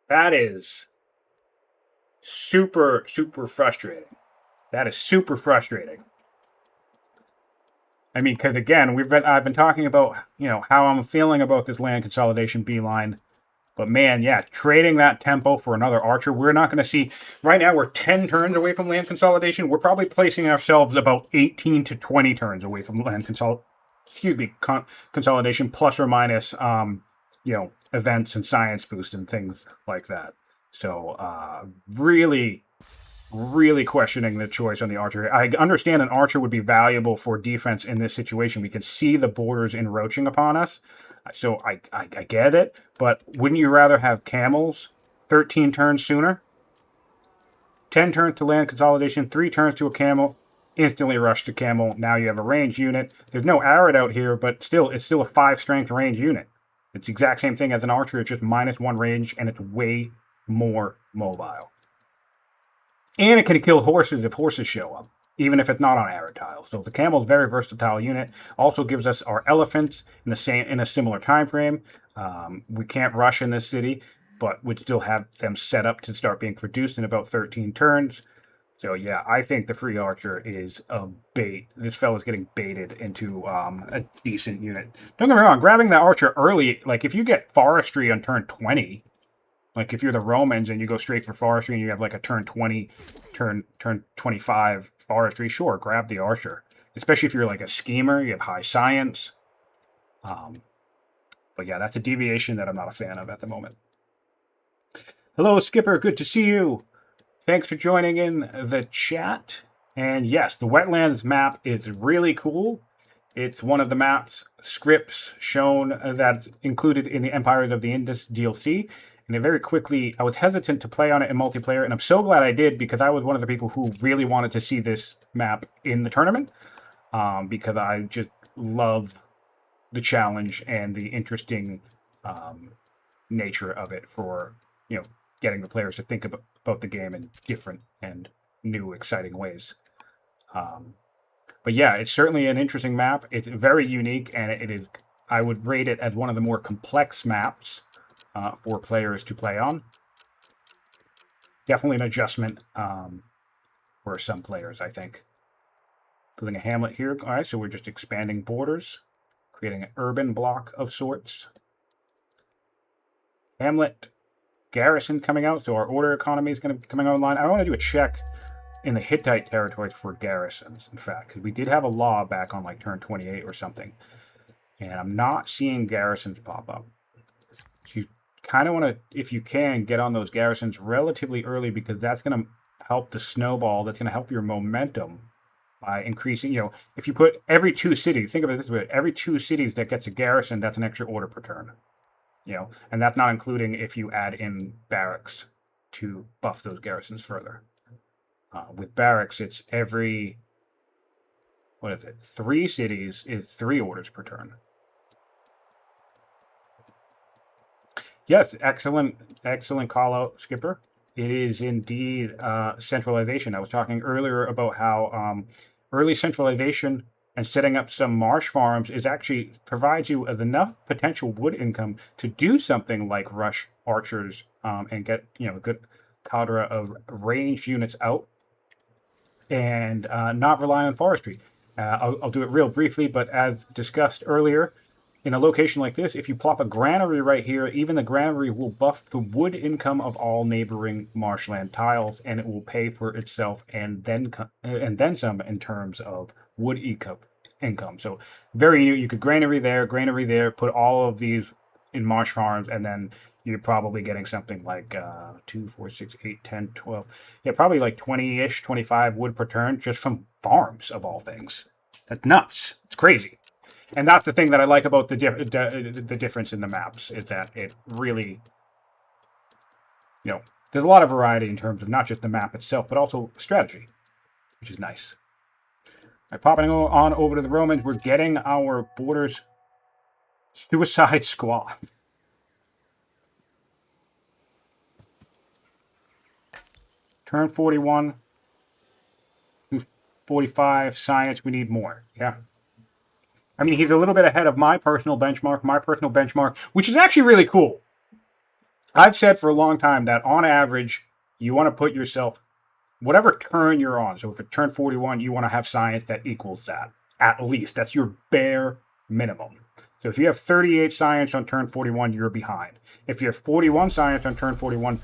that is super, super frustrating. That is super frustrating. I mean, because again, I've been talking about, you know, how I'm feeling about this land consolidation beeline. But man, yeah, trading that tempo for another archer, we're not going to see. Right now, we're 10 turns away from land consolidation. We're probably placing ourselves about 18 to 20 turns away from land consolidation, plus or minus, you know, events and science boost and things like that. So, really questioning the choice on the archer. I understand an archer would be valuable for defense in this situation. We can see the borders encroaching upon us. So I get it, but wouldn't you rather have camels 13 turns sooner? 10 turns to land consolidation, 3 turns to a camel, instantly rush to camel. Now you have a ranged unit. There's no arid out here, but still, it's still a 5 strength range unit. It's the exact same thing as an archer. It's just -1 range, and it's way more mobile. And it can kill horses if horses show up, even if it's not on arid tile. So the camel is a very versatile unit. Also gives us our elephants in a similar time frame. We can't rush in this city, but we still have them set up to start being produced in about 13 turns. So yeah, I think the free archer is a bait. This fella's getting baited into a decent unit. Don't get me wrong, grabbing the archer early, like if you get forestry on turn 20, like if you're the Romans and you go straight for forestry and you have like a turn 20, turn 25 forestry, sure, grab the archer. especially if you're like a schemer, you have high science. But yeah, that's a deviation that I'm not a fan of at the moment. Hello, Skipper. Good to see you. Thanks for joining in the chat. And yes, the wetlands map is really cool. It's one of the maps scripts shown that's included in the Empires of the Indus DLC. And it very quickly, I was hesitant to play on it in multiplayer, and I'm so glad I did, because I was one of the people who really wanted to see this map in the tournament, because I just love the challenge and the interesting nature of it for, you know, getting the players to think about the game in different and new, exciting ways. But yeah, it's certainly an interesting map. It's very unique, and it is. I would rate it as one of the more complex maps for players to play on. Definitely an adjustment for some players, I think. Building a hamlet here. All right, so we're just expanding borders, creating an urban block of sorts. Hamlet, garrison coming out, so our order economy is going to be coming online. I want to do a check in the Hittite territories for garrisons, in fact, because we did have a law back on like turn 28 or something, and I'm not seeing garrisons pop up. So you kind of want to, if you can, get on those garrisons relatively early, because that's going to help the snowball. That's going to help your momentum by increasing, you know, if you put every 2 cities, think of it this way, every 2 cities that gets a garrison, that's an extra order per turn, you know, and that's not including if you add in barracks to buff those garrisons further. With barracks, it's every, 3 cities is 3 orders per turn. Yes, excellent call out, Skipper. It is indeed centralization. I was talking earlier about how early centralization and setting up some marsh farms is actually provides you with enough potential wood income to do something like rush archers and get, you know, a good cadre of ranged units out, and not rely on forestry. I'll do it real briefly, but as discussed earlier, in a location like this, if you plop a granary right here, even the granary will buff the wood income of all neighboring marshland tiles, and it will pay for itself and then some in terms of wood income. So very new. You could granary there, put all of these in marsh farms, and then you're probably getting something like 2, 4, 6, 8, 10, 12. Yeah, probably like 20-ish, 25 wood per turn just from farms, of all things. That's nuts. It's crazy. And that's the thing that I like about the difference in the maps, is that it really, you know, there's a lot of variety in terms of not just the map itself, but also strategy, which is nice. All right, popping on over to the Romans, we're getting our borders suicide squad. Turn 41, 45, science, we need more, yeah. I mean, he's a little bit ahead of my personal benchmark, which is actually really cool. I've said for a long time that on average, you want to put yourself, whatever turn you're on, so if it's turn 41, you want to have science that equals that, at least. That's your bare minimum. So if you have 38 science on turn 41, you're behind. If you have 41 science on turn 41,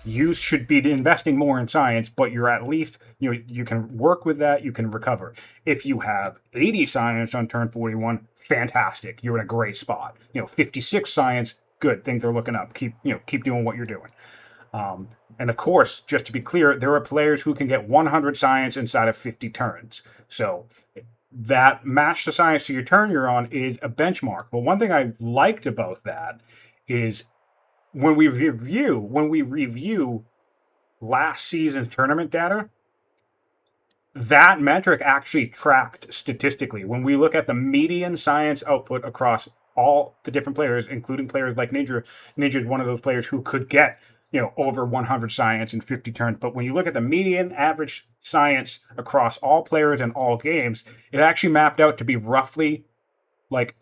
you should be investing more in science, but you're at least, you know, you can work with that, you can recover. If you have 80 science on turn 41, fantastic. You're in a great spot. You know, 56 science, good. Things are looking up. Keep doing what you're doing. And of course, just to be clear, there are players who can get 100 science inside of 50 turns. So that match the science to your turn you're on is a benchmark. But one thing I liked about that is when we review last season's tournament data, that metric actually tracked statistically. When we look at the median science output across all the different players, including players like Ninja is one of those players who could get, you know, over 100 science in 50 turns. But when you look at the median average science across all players and all games, it actually mapped out to be roughly like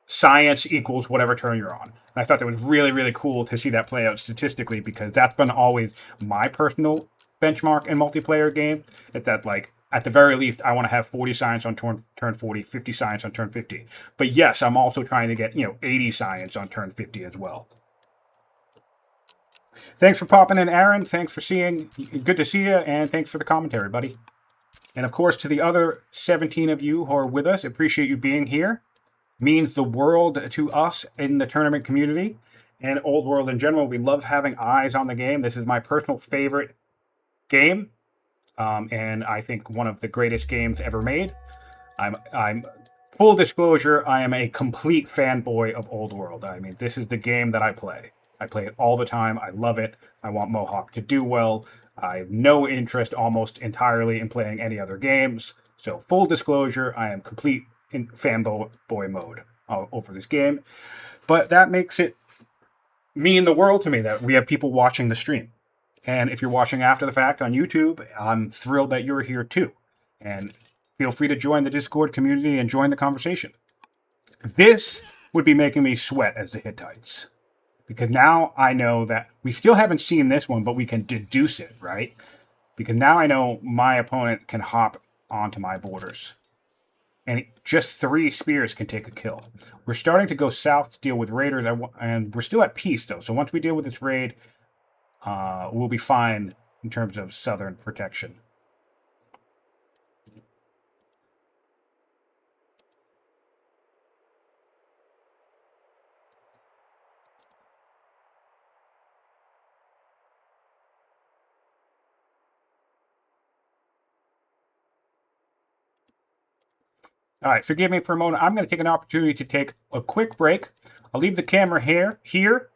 science equals whatever turn you're on. And I thought that was really, really cool to see that play out statistically, because that's been always my personal benchmark in multiplayer game. That like, at the very least, I want to have 40 science on turn 40, 50 science on turn 50. But yes, I'm also trying to get, you know, 80 science on turn 50 as well. Thanks for popping in, Aaron. Thanks for seeing. Good to see you, and thanks for the commentary, buddy. And of course, to the other 17 of you who are with us, appreciate you being here. Means the world to us in the tournament community and Old World in general. We love having eyes on the game. This is my personal favorite game, and I think one of the greatest games ever made. I'm full disclosure, I am a complete fanboy of Old World. I mean, this is the game that I play. I play it all the time. I love it. I want Mohawk to do well. I have no interest almost entirely in playing any other games. So full disclosure, I am complete in fanboy mode over this game. But that makes it mean the world to me that we have people watching the stream. And if you're watching after the fact on YouTube, I'm thrilled that you're here too. And feel free to join the Discord community and join the conversation. This would be making me sweat as the Hittites. Because now I know that we still haven't seen this one, but we can deduce it, right? Because now I know my opponent can hop onto my borders. And just 3 spears can take a kill. We're starting to go south to deal with raiders, and we're still at peace, though. So once we deal with this raid, we'll be fine in terms of southern protection. All right, forgive me for a moment. I'm going to take an opportunity to take a quick break. I'll leave the camera here.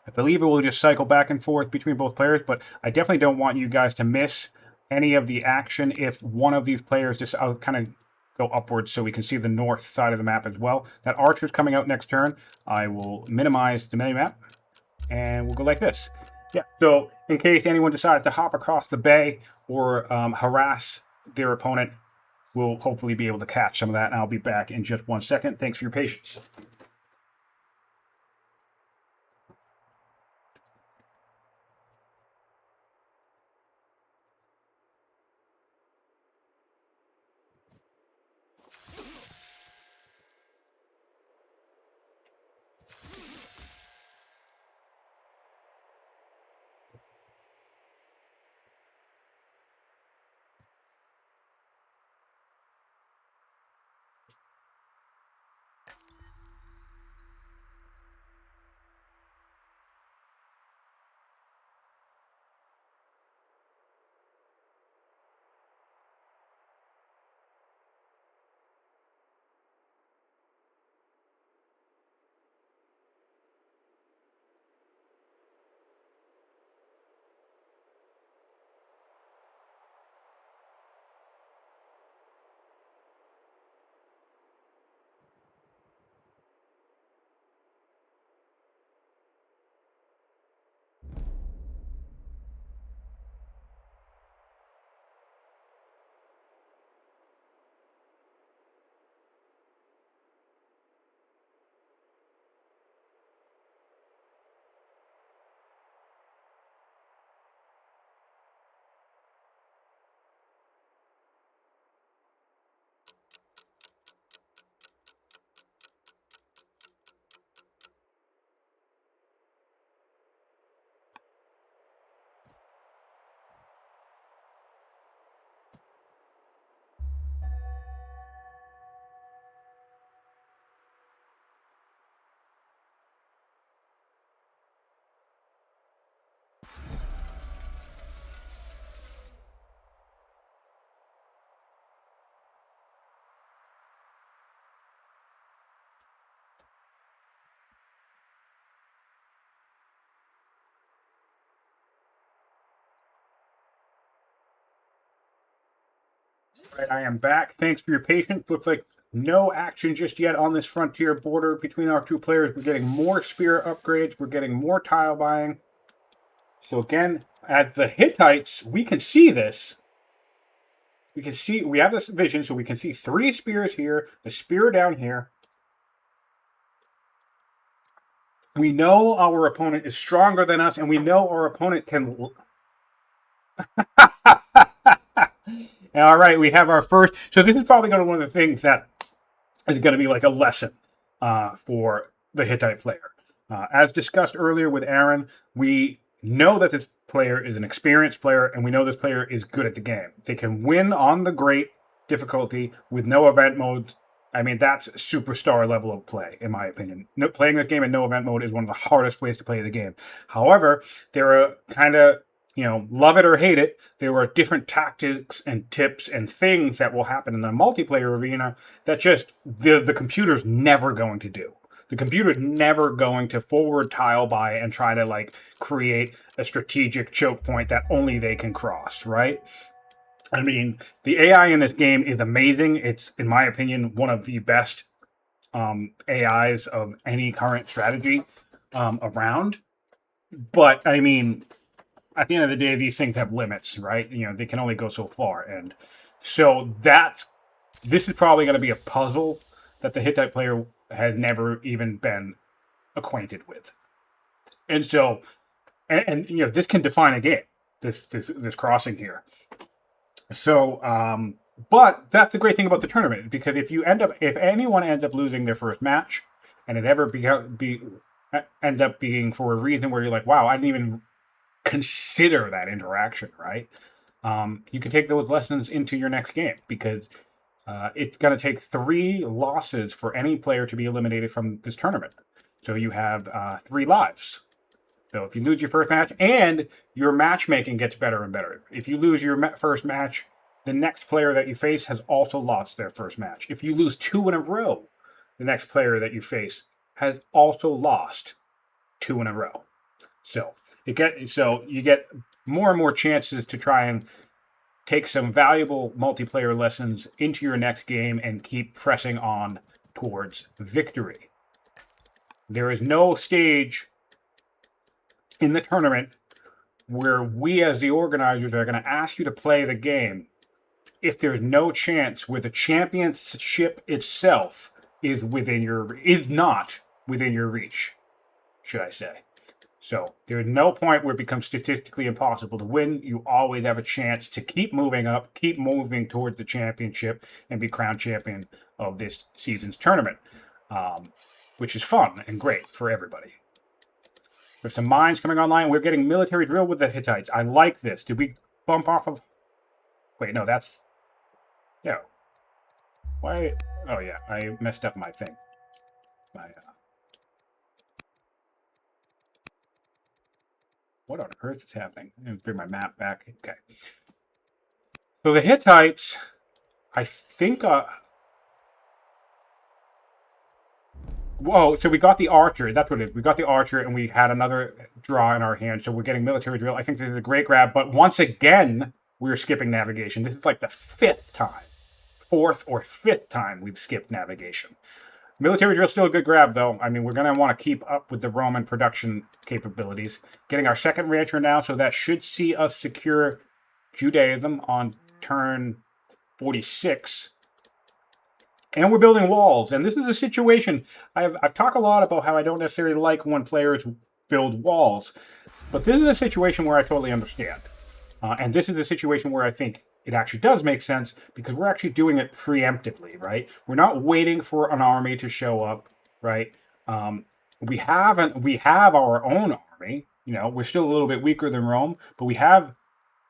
I believe it will just cycle back and forth between both players, but I definitely don't want you guys to miss any of the action if one of these players just kind of go upwards so we can see the north side of the map as well. That archer's coming out next turn. I will minimize the minimap, and we'll go like this. Yeah, so in case anyone decides to hop across the bay or harass their opponent, we'll hopefully be able to catch some of that, and I'll be back in just 1 second. Thanks for your patience. Right, I am back. Thanks for your patience. Looks like no action just yet on this frontier border between our 2 players. We're getting more spear upgrades. We're getting more tile buying. So again, at the Hittites, we can see this. We can see, we have this vision, so we can see 3 spears here, the spear down here. We know our opponent is stronger than us, and we know our opponent can... All right, we have our first... So this is probably going to be one of the things that is going to be like a lesson for the Hittite player. As discussed earlier with Aaron, we know that this player is an experienced player, and we know this player is good at the game. They can win on the great difficulty with no event mode. I mean, that's superstar level of play, in my opinion. Playing this game in no event mode is one of the hardest ways to play the game. However, there are kind of, love it or hate it, there are different tactics and tips and things that will happen in the multiplayer arena that just the computer's never going to do. The computer's never going to forward tile by and try to create a strategic choke point that only they can cross, right? I mean, the AI in this game is amazing. It's, in my opinion, one of the best AIs of any current strategy around. But, I mean, at the end of the day, these things have limits, right? They can only go so far. And so this is probably going to be a puzzle that the Hittite player has never even been acquainted with. And so, and this can define a game, this crossing here. So, but that's the great thing about the tournament, because if anyone ends up losing their first match, and it ever ends up being for a reason where you're like, wow, I didn't even consider that interaction, right? You can take those lessons into your next game, because it's going to take 3 losses for any player to be eliminated from this tournament. So you have 3 lives. So if you lose your first match, and your matchmaking gets better and better. If you lose your first match, the next player that you face has also lost their first match. If you lose 2 in a row, the next player that you face has also lost 2 in a row. So you get more and more chances to try and take some valuable multiplayer lessons into your next game and keep pressing on towards victory. There is no stage in the tournament where we as the organizers are going to ask you to play the game if there's no chance where the championship itself is not within your reach, should I say. So there's no point where it becomes statistically impossible to win. You always have a chance to keep moving up, keep moving towards the championship, and be crowned champion of this season's tournament, which is fun and great for everybody. There's some mines coming online. We're getting military drill with the Hittites. I like this. Did we bump off of... Wait, no, that's... Yeah. Why... Oh, yeah, I messed up my thing. What on earth is happening? I'm going to bring my map back. Okay. So the Hittites, I think... Whoa, so we got the archer. That's what it is. We got the archer, and we had another draw in our hand, so we're getting military drill. I think this is a great grab, but once again, we're skipping navigation. This is like the 4th or 5th time we've skipped navigation. Military drill still a good grab, though. I mean, we're going to want to keep up with the Roman production capabilities. Getting our 2nd rancher now, so that should see us secure Judaism on turn 46. And we're building walls. And this is a situation, I've talked a lot about how I don't necessarily like when players build walls. But this is a situation where I totally understand. And this is a situation where I think it actually does make sense, because we're actually doing it preemptively, right? We're not waiting for an army to show up, right? We have our own army. We're still a little bit weaker than Rome, but we have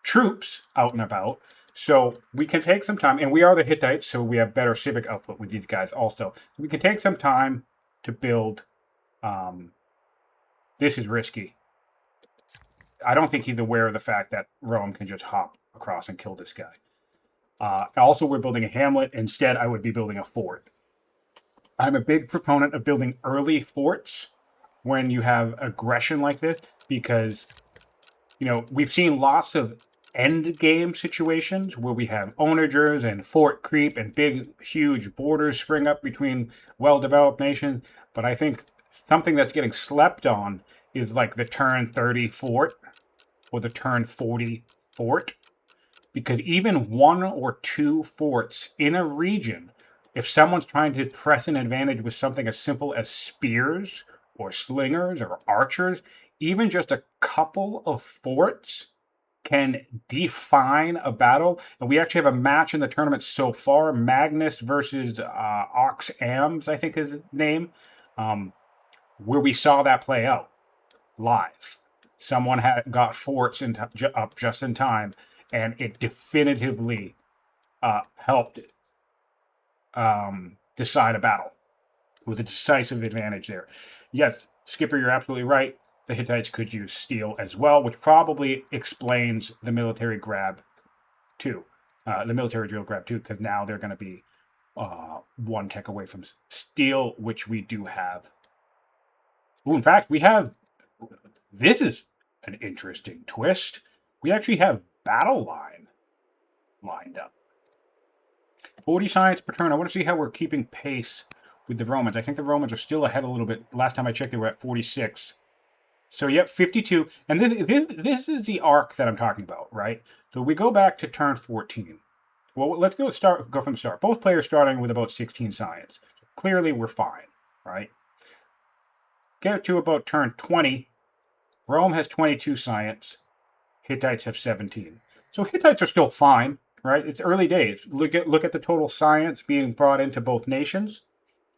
troops out and about. So we can take some time, and we are the Hittites, so we have better civic output with these guys also. We can take some time to build. This is risky. I don't think he's aware of the fact that Rome can just hop across and kill this guy. Also, we're building a hamlet. Instead, I would be building a fort. I'm a big proponent of building early forts when you have aggression like this, because, we've seen lots of end game situations where we have onagers and fort creep and big, huge borders spring up between well-developed nations. But I think something that's getting slept on is like the turn 30 fort or the turn 40 fort. Because even 1 or 2 forts in a region, if someone's trying to press an advantage with something as simple as spears or slingers or archers, even just a couple of forts can define a battle. And we actually have a match in the tournament so far, Magnus versus Ox Ams, I think is his name, where we saw that play out live. Someone got forts up just in time, and it definitively helped decide a battle with a decisive advantage there. Yes, Skipper, you're absolutely right. The Hittites could use steel as well, which probably explains the military grab too. The military drill grab too, because now they're going to be one tech away from steel, which we do have. Ooh, in fact, we have... This is an interesting twist. We actually have battle line lined up. 40 science per turn. I want to see how we're keeping pace with the Romans. I think the Romans are still ahead a little bit. Last time I checked, they were at 46. So, yep, 52. And this is the arc that I'm talking about, right? So we go back to turn 14. Well, let's go from the start. Both players starting with about 16 science. Clearly, we're fine, right? Get to about turn 20. Rome has 22 science. Hittites have 17. So Hittites are still fine, right? It's early days. Look at the total science being brought into both nations.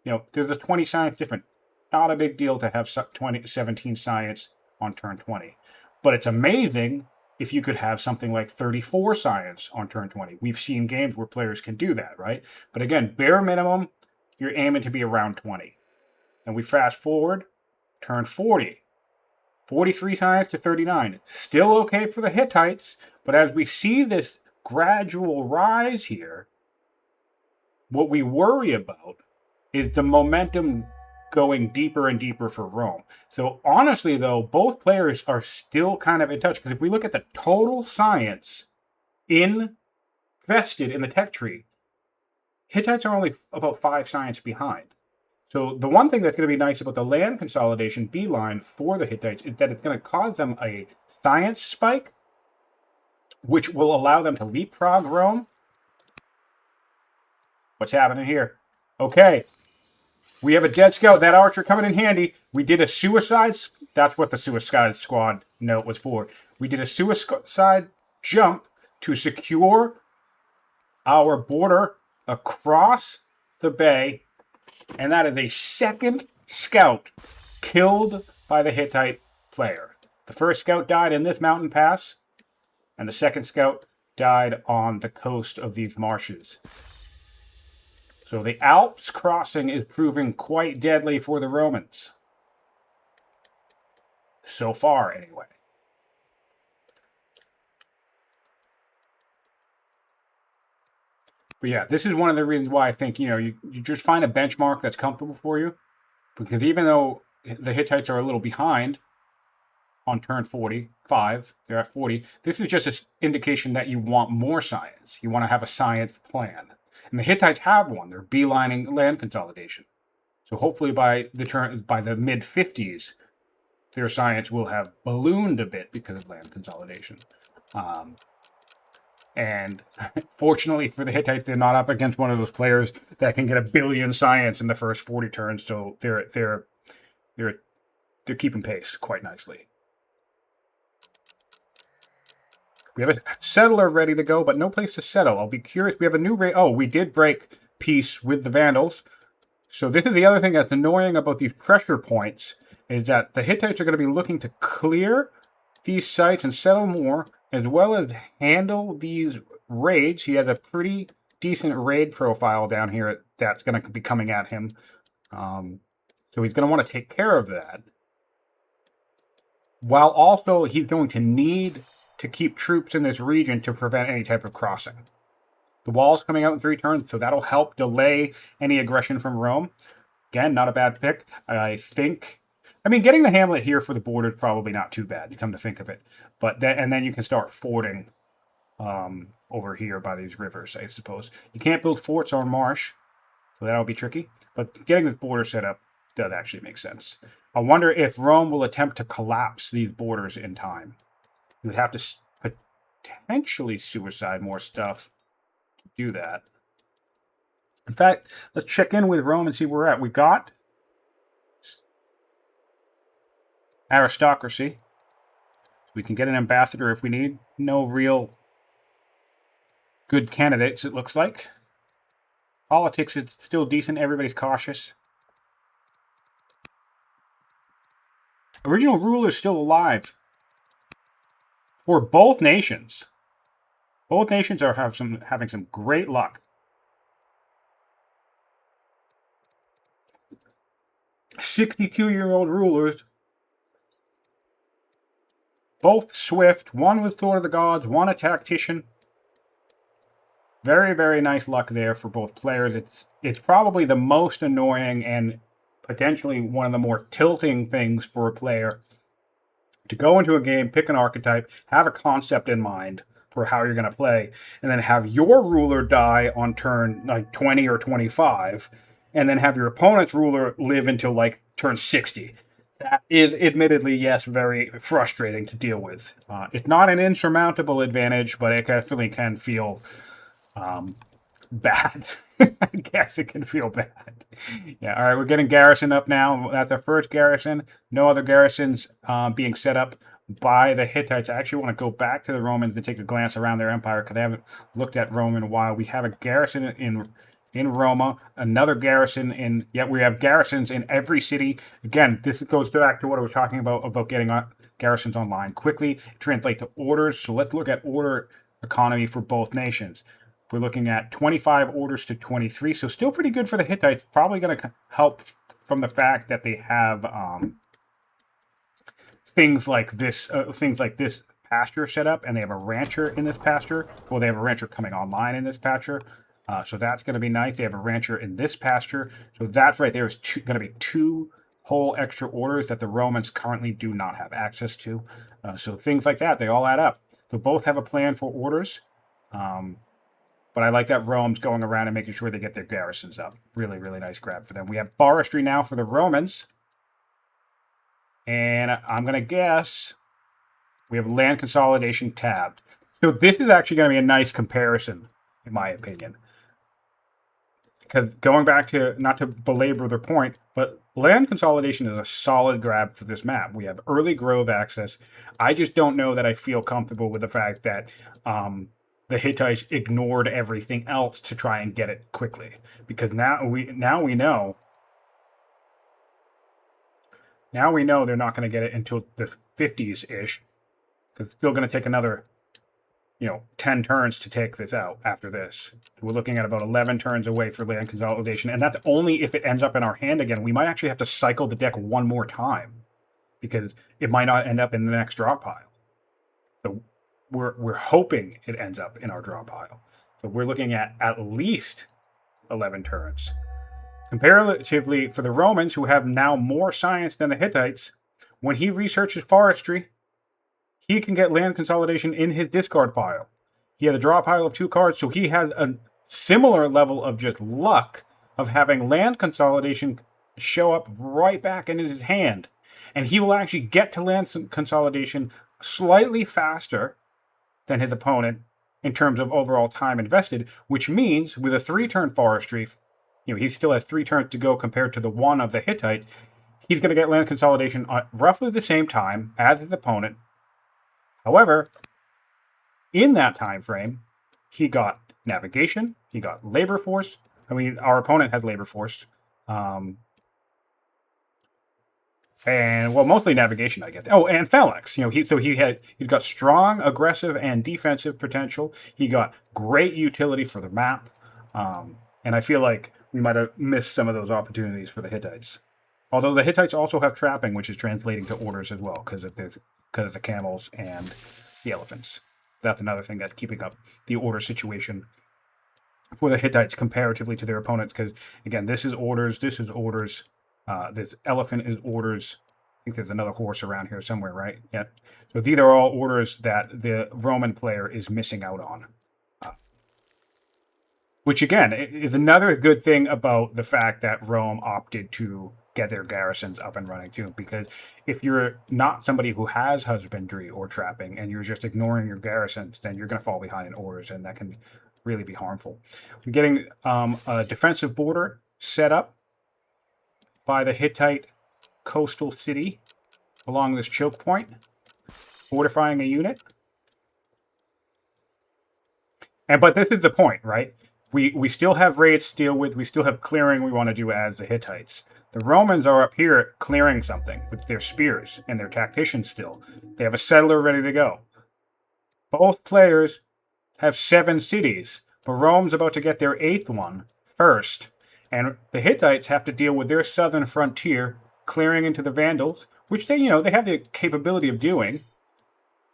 You know, there's a 20 science different. Not a big deal to have 17 science on turn 20. But it's amazing if you could have something like 34 science on turn 20. We've seen games where players can do that, right? But again, bare minimum, you're aiming to be around 20. And we fast forward, turn 40. 43 science to 39. Still okay for the Hittites, but as we see this gradual rise here, what we worry about is the momentum going deeper and deeper for Rome. So honestly, though, both players are still kind of in touch, because if we look at the total science invested in the tech tree, Hittites are only about 5 science behind. So the one thing that's going to be nice about the land consolidation beeline for the Hittites is that it's going to cause them a science spike, which will allow them to leapfrog Rome. What's happening here? Okay. We have a dead scout. That archer coming in handy. We did a suicide. That's what the suicide squad note was for. We did a suicide jump to secure our border across the bay. And that is a second scout killed by the Hittite player. The first scout died in this mountain pass, and the second scout died on the coast of these marshes. So the Alps crossing is proving quite deadly for the Romans. So far, anyway. But yeah, this is one of the reasons why I think, you just find a benchmark that's comfortable for you. Because even though the Hittites are a little behind on turn 45, they're at 40, this is just an indication that you want more science. You want to have a science plan. And the Hittites have one. They're beelining land consolidation. So hopefully by the mid-50s, their science will have ballooned a bit because of land consolidation. And fortunately for the Hittites, they're not up against one of those players that can get 1 billion science in the first 40 turns. So they're keeping pace quite nicely. We have a settler ready to go, but no place to settle. I'll be curious. We have a new raid. Oh, we did break peace with the Vandals. So this is the other thing that's annoying about these pressure points, is that the Hittites are going to be looking to clear these sites and settle more, as well as handle these raids. He has a pretty decent raid profile down here that's going to be coming at him. So he's going to want to take care of that. While also he's going to need to keep troops in this region to prevent any type of crossing. The wall's coming out in 3 turns, so that'll help delay any aggression from Rome. Again, not a bad pick. I think... getting the hamlet here for the border is probably not too bad, come to think of it. But then you can start fording over here by these rivers, I suppose. You can't build forts on marsh, so that'll be tricky. But getting this border set up does actually make sense. I wonder if Rome will attempt to collapse these borders in time. You would have to potentially suicide more stuff to do that. In fact, let's check in with Rome and see where we're at. We've got aristocracy. We can get an ambassador if we need. No real good candidates, it looks like. Politics is still decent. Everybody's cautious. Original ruler is still alive. for both nations. Both nations are having some great luck. 62-year-old rulers, both swift, one with Sword of the Gods, one a tactician. Very, very nice luck there for both players. It's probably the most annoying and potentially one of the more tilting things for a player to go into a game, pick an archetype, have a concept in mind for how you're going to play, and then have your ruler die on turn like 20 or 25, and then have your opponent's ruler live until like turn 60. That is admittedly, yes, very frustrating to deal with. It's not an insurmountable advantage, but it definitely can feel bad. I guess it can feel bad. Yeah, all right, we're getting garrison up now. That's our first garrison. No other garrisons being set up by the Hittites. I actually want to go back to the Romans and take a glance around their empire because I haven't looked at Rome in a while. We have a garrison in Roma, another garrison in, we have garrisons in every city. Again, this goes back to what I was talking about getting garrisons online quickly, translate to orders. So let's look at order economy for both nations. We're looking at 25 orders to 23, so still pretty good for the Hittites. Probably going to help from the fact that they have things like this pasture set up, and they have a rancher in this pasture. Well, they have a rancher coming online in this pasture. So that's going to be nice. They have a rancher in this pasture. So that's right there is going to be 2 whole extra orders that the Romans currently do not have access to. So things like that, they all add up. So both have a plan for orders. But I like that Rome's going around and making sure they get their garrisons up. Really, really nice grab for them. We have forestry now for the Romans. And I'm going to guess we have land consolidation tabbed. So this is actually going to be a nice comparison, in my opinion. Because going back to, not to belabor the point, but land consolidation is a solid grab for this map. We have early grove access. I just don't know that I feel comfortable with the fact that the Hittites ignored everything else to try and get it quickly. Because now we know they're not going to get it until the 50s-ish. Because it's still going to take another 10 turns to take this out after this. We're looking at about 11 turns away for land consolidation, and that's only if it ends up in our hand again. We might actually have to cycle the deck one more time because it might not end up in the next draw pile. So we're hoping it ends up in our draw pile. So we're looking at least 11 turns. Comparatively, for the Romans, who have now more science than the Hittites, when he researches forestry, he can get land consolidation in his discard pile. He had a draw pile of 2 cards, so he has a similar level of just luck of having land consolidation show up right back in his hand. And he will actually get to land consolidation slightly faster than his opponent in terms of overall time invested, which means with a 3-turn forestry, he still has 3 turns to go compared to the 1 of the Hittite. He's going to get land consolidation at roughly the same time as his opponent. However, in that time frame, he got navigation, he got labor force. I mean, our opponent has labor force. And mostly navigation, I guess. Oh, and phalanx. He's got strong, aggressive, and defensive potential. He got great utility for the map. And I feel like we might have missed some of those opportunities for the Hittites. Although the Hittites also have trapping, which is translating to orders as well, because of the camels and the elephants. That's another thing that's keeping up the order situation for the Hittites comparatively to their opponents. Because again, this is orders. This elephant is orders. I think there's another horse around here somewhere, right? Yeah. So these are all orders that the Roman player is missing out on. Which again is another good thing about the fact that Rome opted to get their garrisons up and running too, because if you're not somebody who has husbandry or trapping and you're just ignoring your garrisons, then you're going to fall behind in orders, and that can really be harmful. We're getting a defensive border set up by the Hittite coastal city along this choke point, fortifying a unit. But this is the point, right? We still have raids to deal with. We still have clearing we want to do as the Hittites. The Romans are up here clearing something with their spears and their tacticians still. They have a settler ready to go. Both players have 7 cities, but Rome's about to get their 8th one first, and the Hittites have to deal with their southern frontier, clearing into the Vandals, which they have the capability of doing.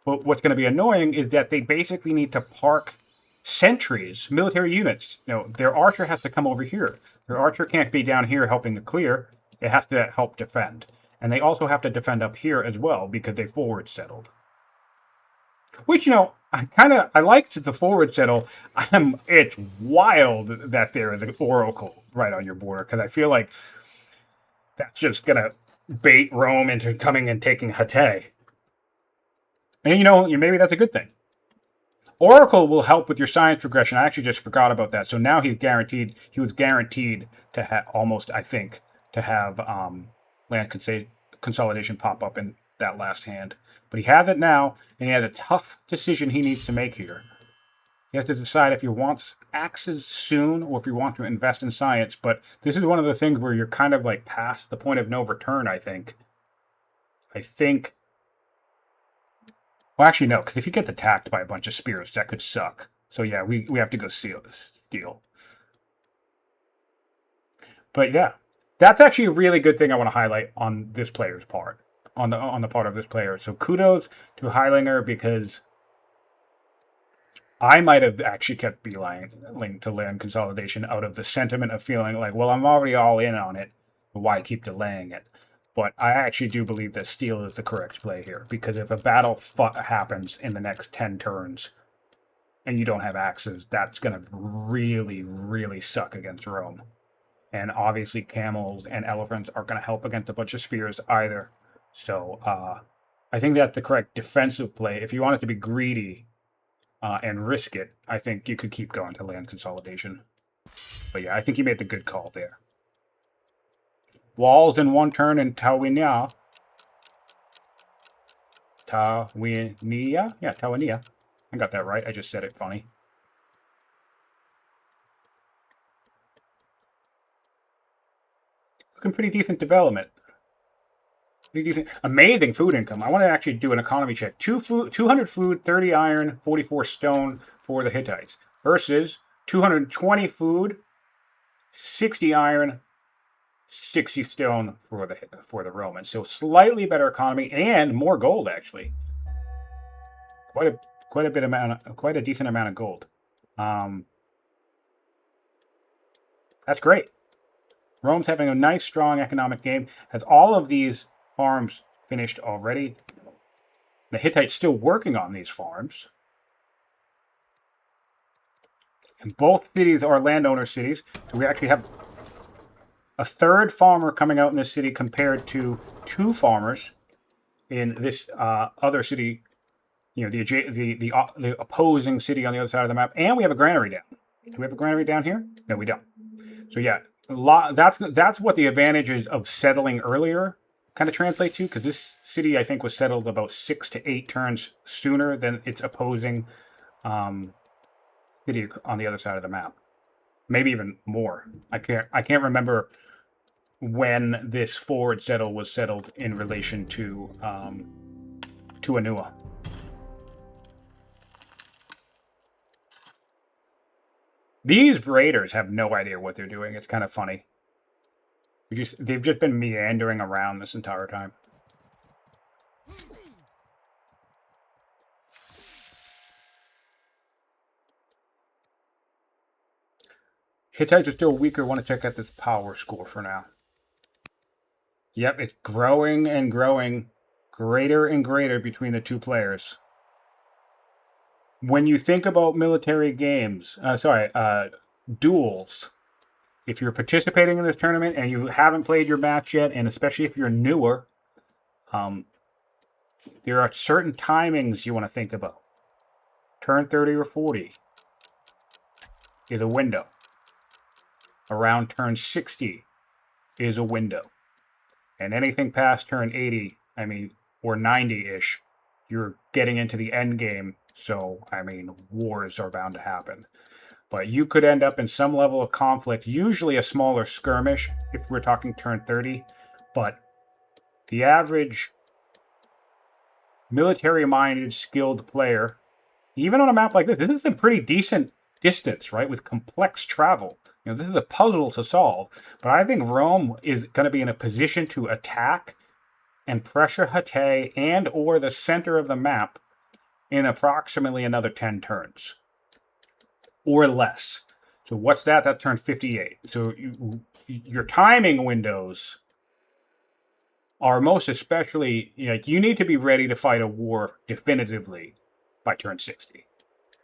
But what's going to be annoying is that they basically need to park sentries, military units. Their archer has to come over here. Their archer can't be down here helping to clear. It has to help defend. And they also have to defend up here as well because they forward settled. Which, I liked the forward settle. It's wild that there is an oracle right on your border because I feel like that's just going to bait Rome into coming and taking Hatay. And maybe that's a good thing. Oracle will help with your science progression. I actually just forgot about that. So now he was guaranteed to have almost, I think, to have land consolidation pop up in that last hand. But he has it now, and he has a tough decision he needs to make here. He has to decide if he wants axes soon or if he wants to invest in science. But this is one of the things where you're kind of like past the point of no return, I think. Well, actually, no, because if you get attacked by a bunch of spirits, that could suck. So yeah, we have to go steal. But yeah, that's actually a really good thing I want to highlight on this player's part, on the part of this player. So kudos to Heitlinger, because I might have actually kept beeline to land consolidation out of the sentiment of feeling like, well, I'm already all in on it. Why keep delaying it? But I actually do believe that steal is the correct play here, because if a battle happens in the next 10 turns and you don't have axes, that's going to really, really suck against Rome. And obviously camels and elephants aren't going to help against a bunch of spears either. So I think that's the correct defensive play. If you want it to be greedy and risk it, I think you could keep going to land consolidation. But yeah, I think you made the good call there. Walls in 1 turn in Tawinia. Yeah, Tawinia. I got that right. I just said it funny. Looking pretty decent development. Pretty decent. Amazing food income. I want to actually do an economy check. 200 food, 30 iron, 44 stone for the Hittites. Versus 220 food, 60 iron, 60 stone for the Romans. So slightly better economy and more gold, actually. Quite a decent amount of gold. That's great. Rome's having a nice, strong economic game. Has all of these farms finished already? The Hittites still working on these farms. And both cities are landowner cities. So we actually have a 3rd farmer coming out in this city compared to 2 farmers in this other city, the opposing city on the other side of the map. And we have a granary down. Do we have a granary down here? No, we don't. So yeah, that's what the advantages of settling earlier kind of translate to, because this city, I think, was settled about 6 to 8 turns sooner than its opposing city on the other side of the map. Maybe even more. I can't remember when this forward settle was settled in relation to Anua. These raiders have no idea what they're doing. It's kind of funny. They've just been meandering around this entire time. Hittites are still weaker. Want to check out this power score for now. Yep, it's growing and growing. Greater and greater between the 2 players. When you think about military games, duels, if you're participating in this tournament and you haven't played your match yet, and especially if you're newer, there are certain timings you want to think about. Turn 30 or 40 is a window. Around turn 60 is a window. And anything past turn 80, or 90-ish, you're getting into the end game. So, wars are bound to happen. But you could end up in some level of conflict, usually a smaller skirmish, if we're talking turn 30. But the average military-minded, skilled player even on a map like this is a pretty decent distance, right? With complex travel. You know, this is a puzzle to solve. But I think Rome is going to be in a position to attack and pressure Hatay and or the center of the map in approximately another 10 turns. Or less. So what's that? That turns 58. So your timing windows are most especially, you need to be ready to fight a war definitively by turn 60.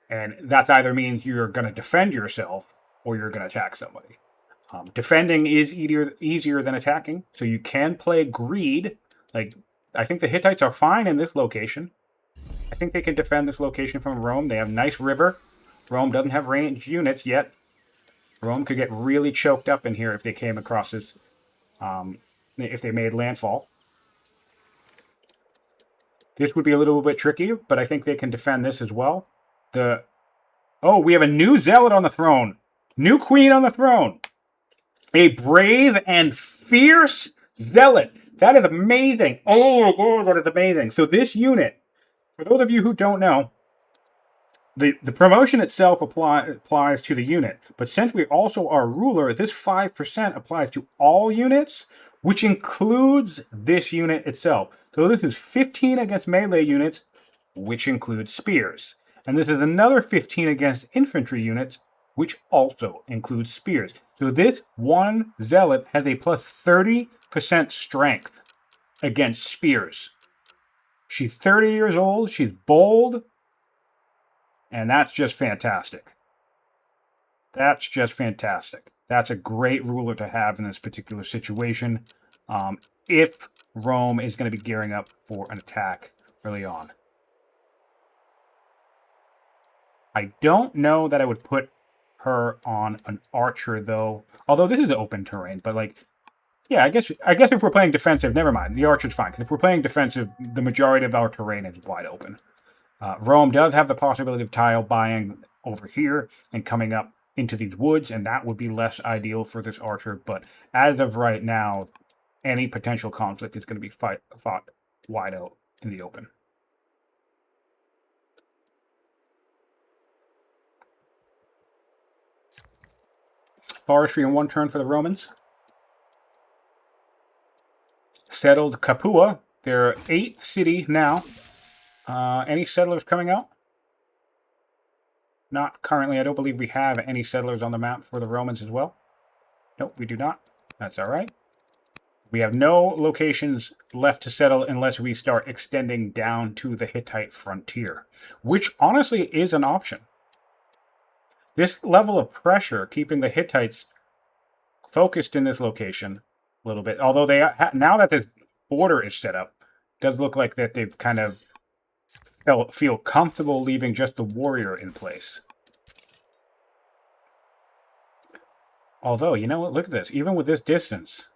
And that either means you're going to defend yourself or you're going to attack somebody. Defending is easier than attacking, so you can play greed. Like, I think the Hittites are fine in this location. I think they can defend this location from Rome. They have a nice river. Rome doesn't have ranged units yet. Rome could get really choked up in here if they came across this, if they made landfall. This would be a little bit tricky, but I think they can defend this as well. Oh, we have a new zealot on the throne. New queen on the throne. A brave and fierce zealot. That is amazing. Oh my god, that is amazing. So this unit, for those of you who don't know, the promotion itself applies to the unit. But since we also are ruler, this 5% applies to all units, which includes this unit itself. So this is 15 against melee units, which includes spears. And this is another 15 against infantry units, which also includes spears. So this one zealot has a plus 30% strength against spears. She's 30 years old, she's bold, and that's just fantastic. That's just fantastic. That's a great ruler to have in this particular situation if Rome is going to be gearing up for an attack early on. I don't know that I would put her on an archer, though. Although this is open terrain, but like, yeah, I guess if we're playing defensive, never mind. The archer's fine, because if we're playing defensive, the majority of our terrain is wide open. Rome does have the possibility of tile buying over here and coming up into these woods, and that would be less ideal for this archer. But as of right now, any potential conflict is going to be fought wide out in the open. Forestry in one turn for the Romans. Settled Capua, their 8th city now. Any settlers coming out? Not currently. I don't believe we have any settlers on the map for the Romans as well. Nope, we do not. That's all right. We have no locations left to settle unless we start extending down to the Hittite frontier, which honestly is an option. This level of pressure, keeping the Hittites focused in this location a little bit, although they now that this border is set up, does look like that they've kind of feel comfortable leaving just the warrior in place. Although, you know what? Look at this. Even with this distance,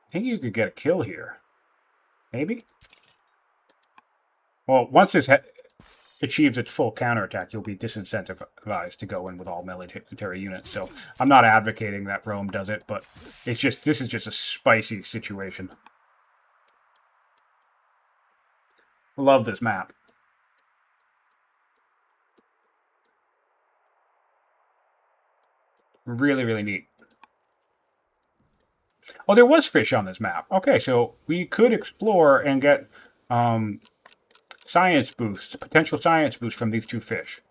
I think you could get a kill here. Maybe? Well, once this achieves its full counterattack, you'll be disincentivized to go in with all military units. So I'm not advocating that Rome does it, but it's just this is just a spicy situation. Love this map. Really, really neat. Oh, there was fish on this map. Okay, so we could explore and get science boosts, potential science boosts from these two fish,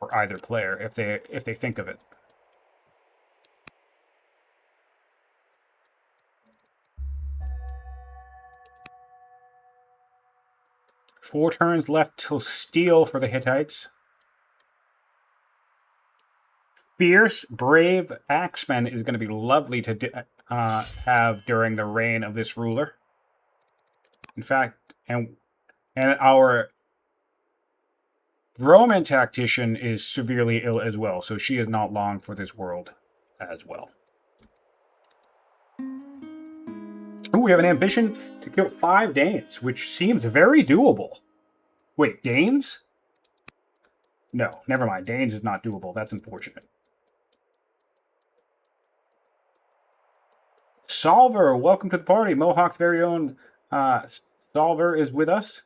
or either player if they think of it. Four turns left till steal for the Hittites. Fierce, brave axemen is going to be lovely to have during the reign of this ruler. In fact, and our Roman tactician is severely ill as well, so she is not long for this world as well. Ooh, we have an ambition to kill 5 Danes, which seems very doable. Wait, Danes? No, never mind. Danes is not doable. That's unfortunate. Solver, welcome to the party. Mohawk's very own Solver is with us.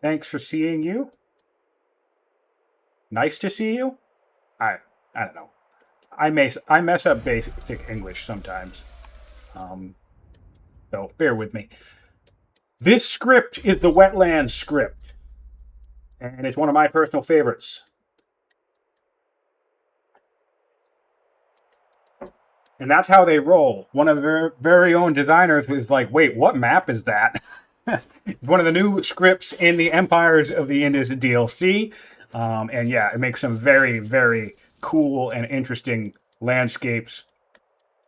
Thanks for seeing you. Nice to see you? I don't know. I mess up basic English sometimes. So bear with me. This script is the Wetlands script, and it's one of my personal favorites. And that's how they roll. One of their very own designers was like, wait, what map is that? It's one of the new scripts in the Empires of the Indus DLC. And yeah, it makes some very, very cool and interesting landscapes.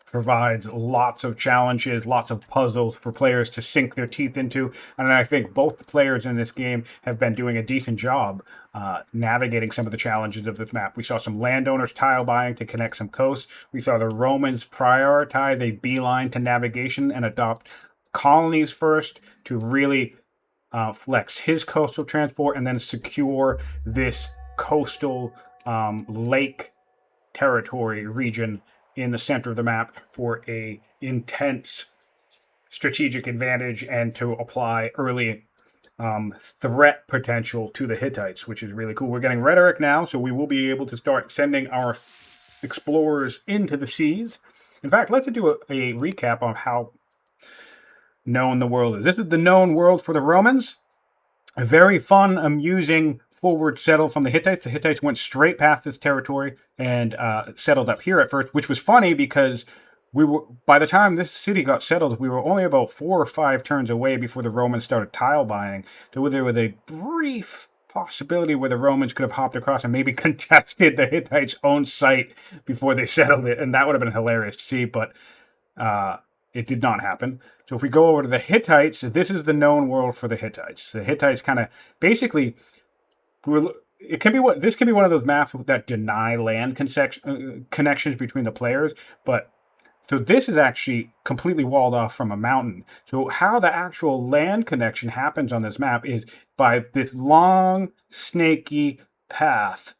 Provides lots of challenges, lots of puzzles for players to sink their teeth into. And I think both the players in this game have been doing a decent job navigating some of the challenges of this map. We saw some landowners tile buying to connect some coasts. We saw the Romans prioritize a beeline to navigation and adopt colonies first to really flex his coastal transport and then secure this coastal lake territory region in the center of the map for a intense strategic advantage and to apply early threat potential to the Hittites, which is really cool. We're getting rhetoric now, so we will be able to start sending our explorers into the seas. In fact, let's do a recap on how known the world is. This is the known world for the Romans. A very fun, amusing forward settle from the Hittites. The Hittites went straight past this territory and settled up here at first, which was funny because by the time this city got settled, we were only about 4 or 5 turns away before the Romans started tile buying. So there was a brief possibility where the Romans could have hopped across and maybe contested the Hittites' own site before they settled it, and that would have been hilarious to see, but it did not happen. So if we go over to the Hittites, this is the known world for the Hittites. The Hittites kind of basically... This can be one of those maps that deny land connections between the players, but so this is actually completely walled off from a mountain. So how the actual land connection happens on this map is by this long, snaky path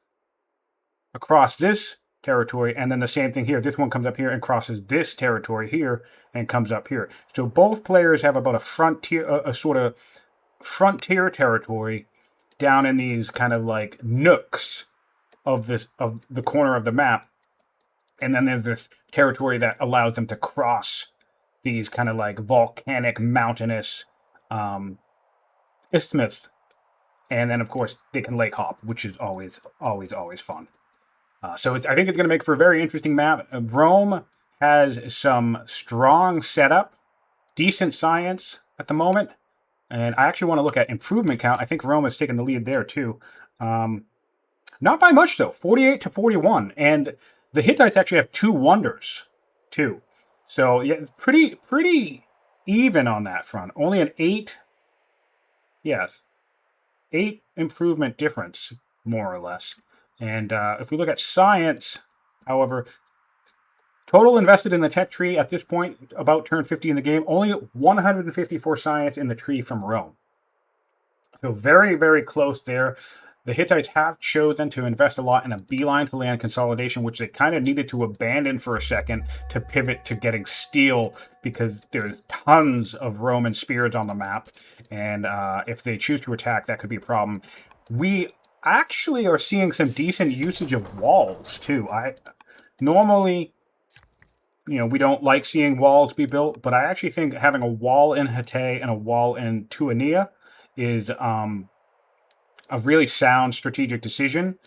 across this territory, and then the same thing here. This one comes up here and crosses this territory here and comes up here. So both players have about a sort of frontier territory down in these kind of like nooks of the corner of the map, and then there's this territory that allows them to cross these kind of like volcanic, mountainous isthmus, and then of course they can lake hop, which is always fun. So I think it's going to make for a very interesting map. Rome has some strong setup, decent science at the moment. And I actually want to look at improvement count. I think Rome has taken the lead there, too. Not by much, though. 48 to 41. And the Hittites actually have 2 wonders, too. So, yeah, pretty even on that front. Only an 8 improvement difference, more or less. And if we look at science, however... Total invested in the tech tree at this point, about turn 50 in the game, only 154 science in the tree from Rome. So very, very close there. The Hittites have chosen to invest a lot in a beeline to land consolidation, which they kind of needed to abandon for a second to pivot to getting steel because there's tons of Roman spears on the map. And if they choose to attack, that could be a problem. We actually are seeing some decent usage of walls, too. Normally... we don't like seeing walls be built, but I actually think having a wall in Hittite and a wall in Tuania is a really sound strategic decision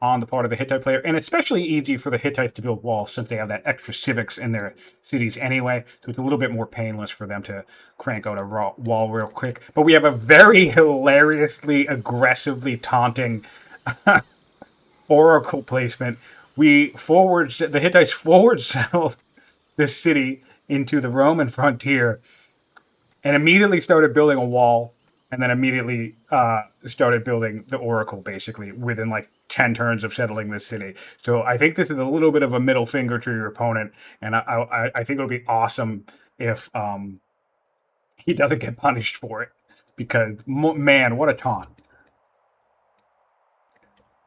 on the part of the Hittite player, and especially easy for the Hittites to build walls since they have that extra civics in their cities anyway, so it's a little bit more painless for them to crank out a wall real quick. But we have a very hilariously, aggressively taunting oracle placement. The Hittites forward settled this city into the Roman frontier and immediately started building a wall and then immediately started building the oracle basically within like 10 turns of settling this city. So I think this is a little bit of a middle finger to your opponent, and I think it'll be awesome if he doesn't get punished for it because, man, what a taunt.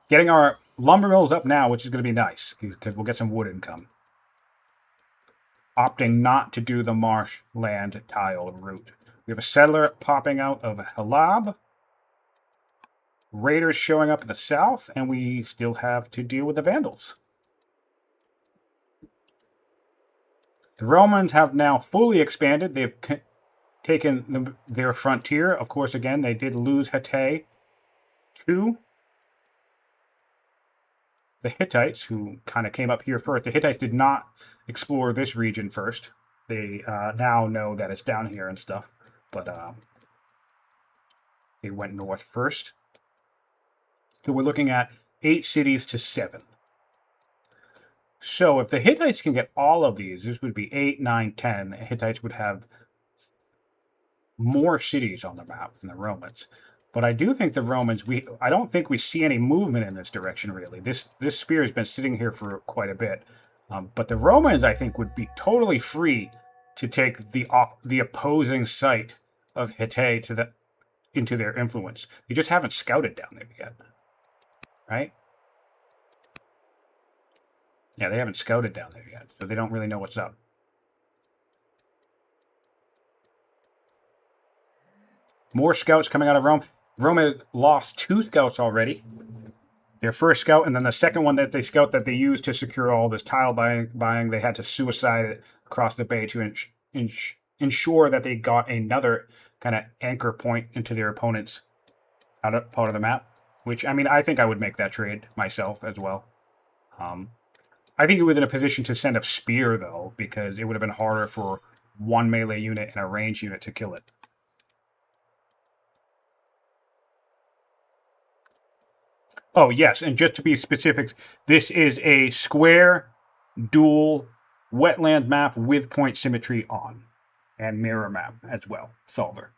Getting our lumber mills up now, which is going to be nice because we'll get some wood income. Opting not to do the marshland tile route. We have a settler popping out of Halab. Raiders showing up in the south, and we still have to deal with the Vandals. The Romans have now fully expanded. They've taken their frontier. Of course, again, they did lose Hatay to the Hittites, who kind of came up here first. The Hittites did not explore this region first. They now know that it's down here and stuff, but they went north first. So we're looking at 8 cities to 7. So if the Hittites can get all of these, this would be 8, 9, 10. The Hittites would have more cities on the map than the Romans. But I do think the Romans, I don't think we see any movement in this direction, really. This spear has been sitting here for quite a bit. But the Romans, I think, would be totally free to take the opposing site of Hittite into their influence. They just haven't scouted down there yet. Right? Yeah, they haven't scouted down there yet, so they don't really know what's up. More scouts coming out of Rome. Rome had lost 2 scouts already. Their first scout, and then the second one that they used to secure all this tile buying, they had to suicide it across the bay to ensure that they got another kind of anchor point into their opponent's part of the map. Which, I mean, I think I would make that trade myself as well. I think it was in a position to send a spear, though, because it would have been harder for one melee unit and a ranged unit to kill it. Oh, yes, and just to be specific, this is a square, dual, wetlands map with point symmetry on. And mirror map as well, solver.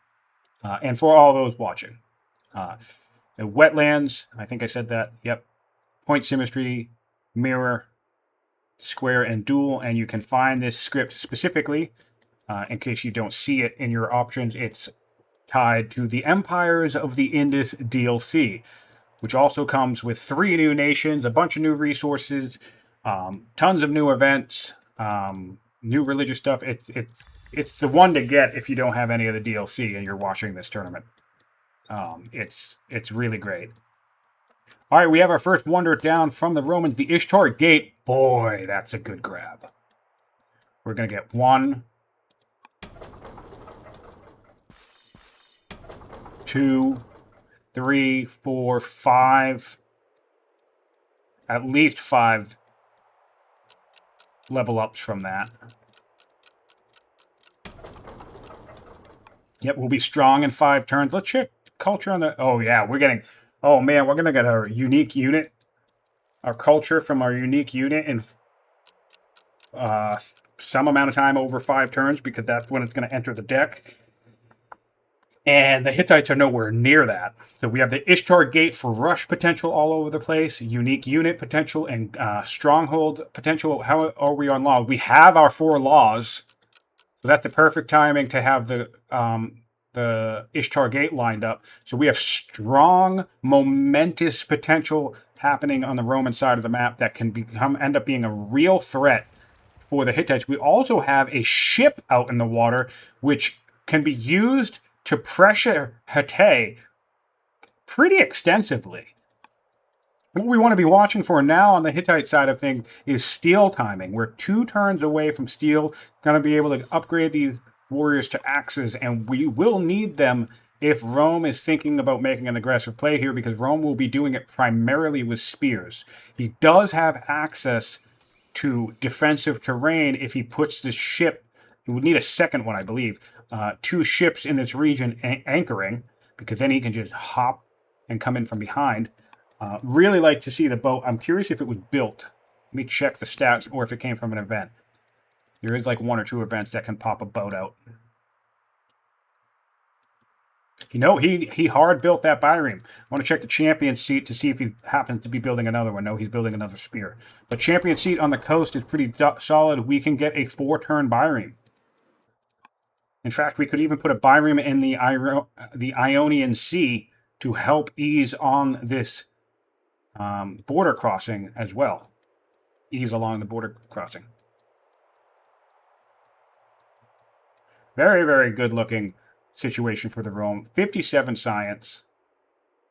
And for all those watching. The wetlands, I think I said that, yep. Point symmetry, mirror, square, and dual, and you can find this script specifically, in case you don't see it in your options. It's tied to the Empires of the Indus DLC, which also comes with 3 new nations, a bunch of new resources, tons of new events, new religious stuff. It's the one to get if you don't have any of the DLC and you're watching this tournament. It's really great. All right, we have our first wonder down from the Romans, the Ishtar Gate. Boy, that's a good grab. We're going to get 1, 2, 3, 4, 5. At least 5 level ups from that. Yep, we'll be strong in 5 turns. Let's check culture on the... Oh, yeah, we're getting... Oh, man, we're going to get our unique unit, our culture from our unique unit in some amount of time over 5 turns, because that's when it's going to enter the deck. And the Hittites are nowhere near that. So we have the Ishtar Gate for rush potential all over the place, unique unit potential, and stronghold potential. How are we on laws? We have our 4 laws. So that's the perfect timing to have the Ishtar Gate lined up. So we have strong, momentous potential happening on the Roman side of the map that can end up being a real threat for the Hittites. We also have a ship out in the water, which can be used to pressure Hatay pretty extensively. What we want to be watching for now on the Hittite side of things is steel timing. We're 2 turns away from steel, going to be able to upgrade these warriors to axes, and we will need them if Rome is thinking about making an aggressive play here, because Rome will be doing it primarily with spears. He does have access to defensive terrain if he puts this ship, he would need a second one, I believe, 2 ships in this region anchoring, because then he can just hop and come in from behind. Really like to see the boat. I'm curious if it was built. Let me check the stats, or if it came from an event. There is like 1 or 2 events that can pop a boat out. You know, he hard built that bireme. I want to check the champion seat to see if he happens to be building another one. No, he's building another spear. But champion seat on the coast is pretty solid. We can get a 4-turn bireme. In fact, we could even put a bireme in the Ionian Sea to help ease on this border crossing as well. Ease along the border crossing. Very, very good looking situation for the Rome. 57 science.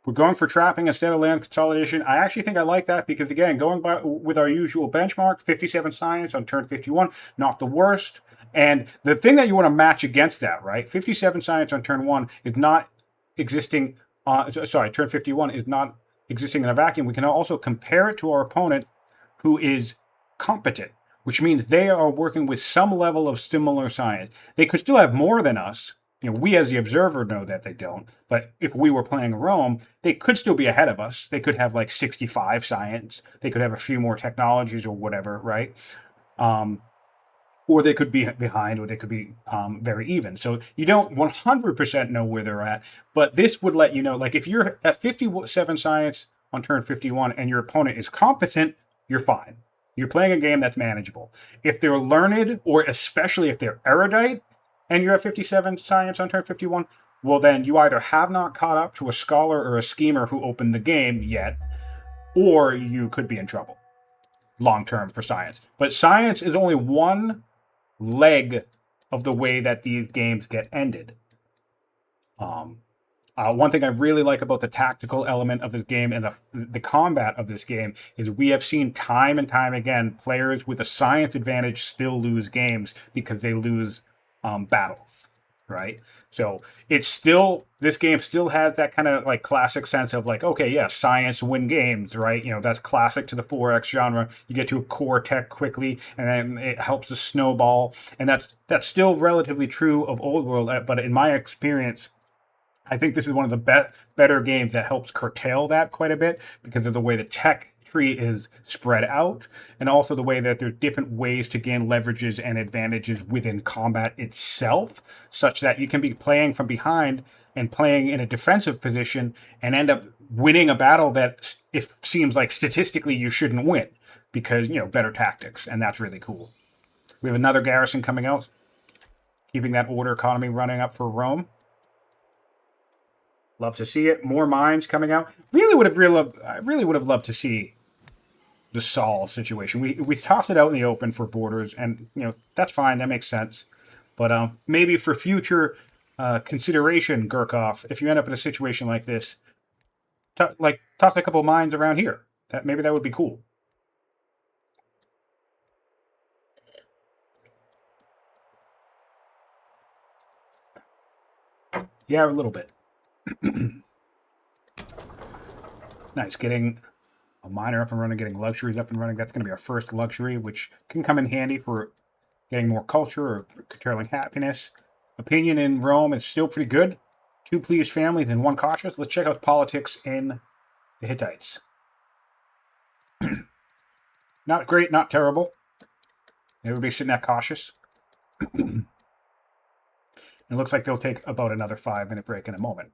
We're going for trapping instead of land consolidation. I actually think I like that because, again, going by with our usual benchmark, 57 science on turn 51, not the worst. And the thing that you want to match against that, right? 57 science on turn 1 is not existing. Turn 51 is not existing in a vacuum. We can also compare it to our opponent who is competent, which means they are working with some level of similar science. They could still have more than us. We as the observer know that they don't. But if we were playing Rome, they could still be ahead of us. They could have like 65 science. They could have a few more technologies or whatever, right? Or they could be behind, or they could be very even. So you don't 100% know where they're at. But this would let you know, like if you're at 57 science on turn 51 and your opponent is competent, you're fine. You're playing a game that's manageable. If they're learned, or especially if they're erudite, and you're at 57 science on turn 51, well then you either have not caught up to a scholar or a schemer who opened the game yet, or you could be in trouble long term for science. But science is only one leg of the way that these games get ended. One thing I really like about the tactical element of this game and the combat of this game is we have seen time and time again players with a science advantage still lose games because they lose battles, right? So it's still, this game still has that kind of like classic sense of like, okay, yeah, science win games, right? That's classic to the 4X genre. You get to a core tech quickly, and then it helps to snowball, and that's still relatively true of Old World. But in my experience, I think this is one of the better games that helps curtail that quite a bit because of the way the tech tree is spread out, and also the way that there's different ways to gain leverages and advantages within combat itself, such that you can be playing from behind and playing in a defensive position and end up winning a battle that it seems like statistically you shouldn't win because, better tactics, and that's really cool. We have another garrison coming out, keeping that order economy running up for Rome. Love to see it. More mines coming out. I really would have loved to see the Saul situation. We tossed it out in the open for borders, and that's fine. That makes sense. But maybe for future consideration, Gurkov, if you end up in a situation like this, toss a couple mines around here. Maybe that would be cool. Yeah, a little bit. Nice, getting a miner up and running, getting luxuries up and running. That's going to be our first luxury, which can come in handy for getting more culture or curtailing happiness. Opinion in Rome is still pretty good. 2 pleased families and 1 cautious. Let's check out politics in the Hittites. Not great, not terrible. Everybody's sitting at cautious. It looks like they'll take about another 5-minute break in a moment.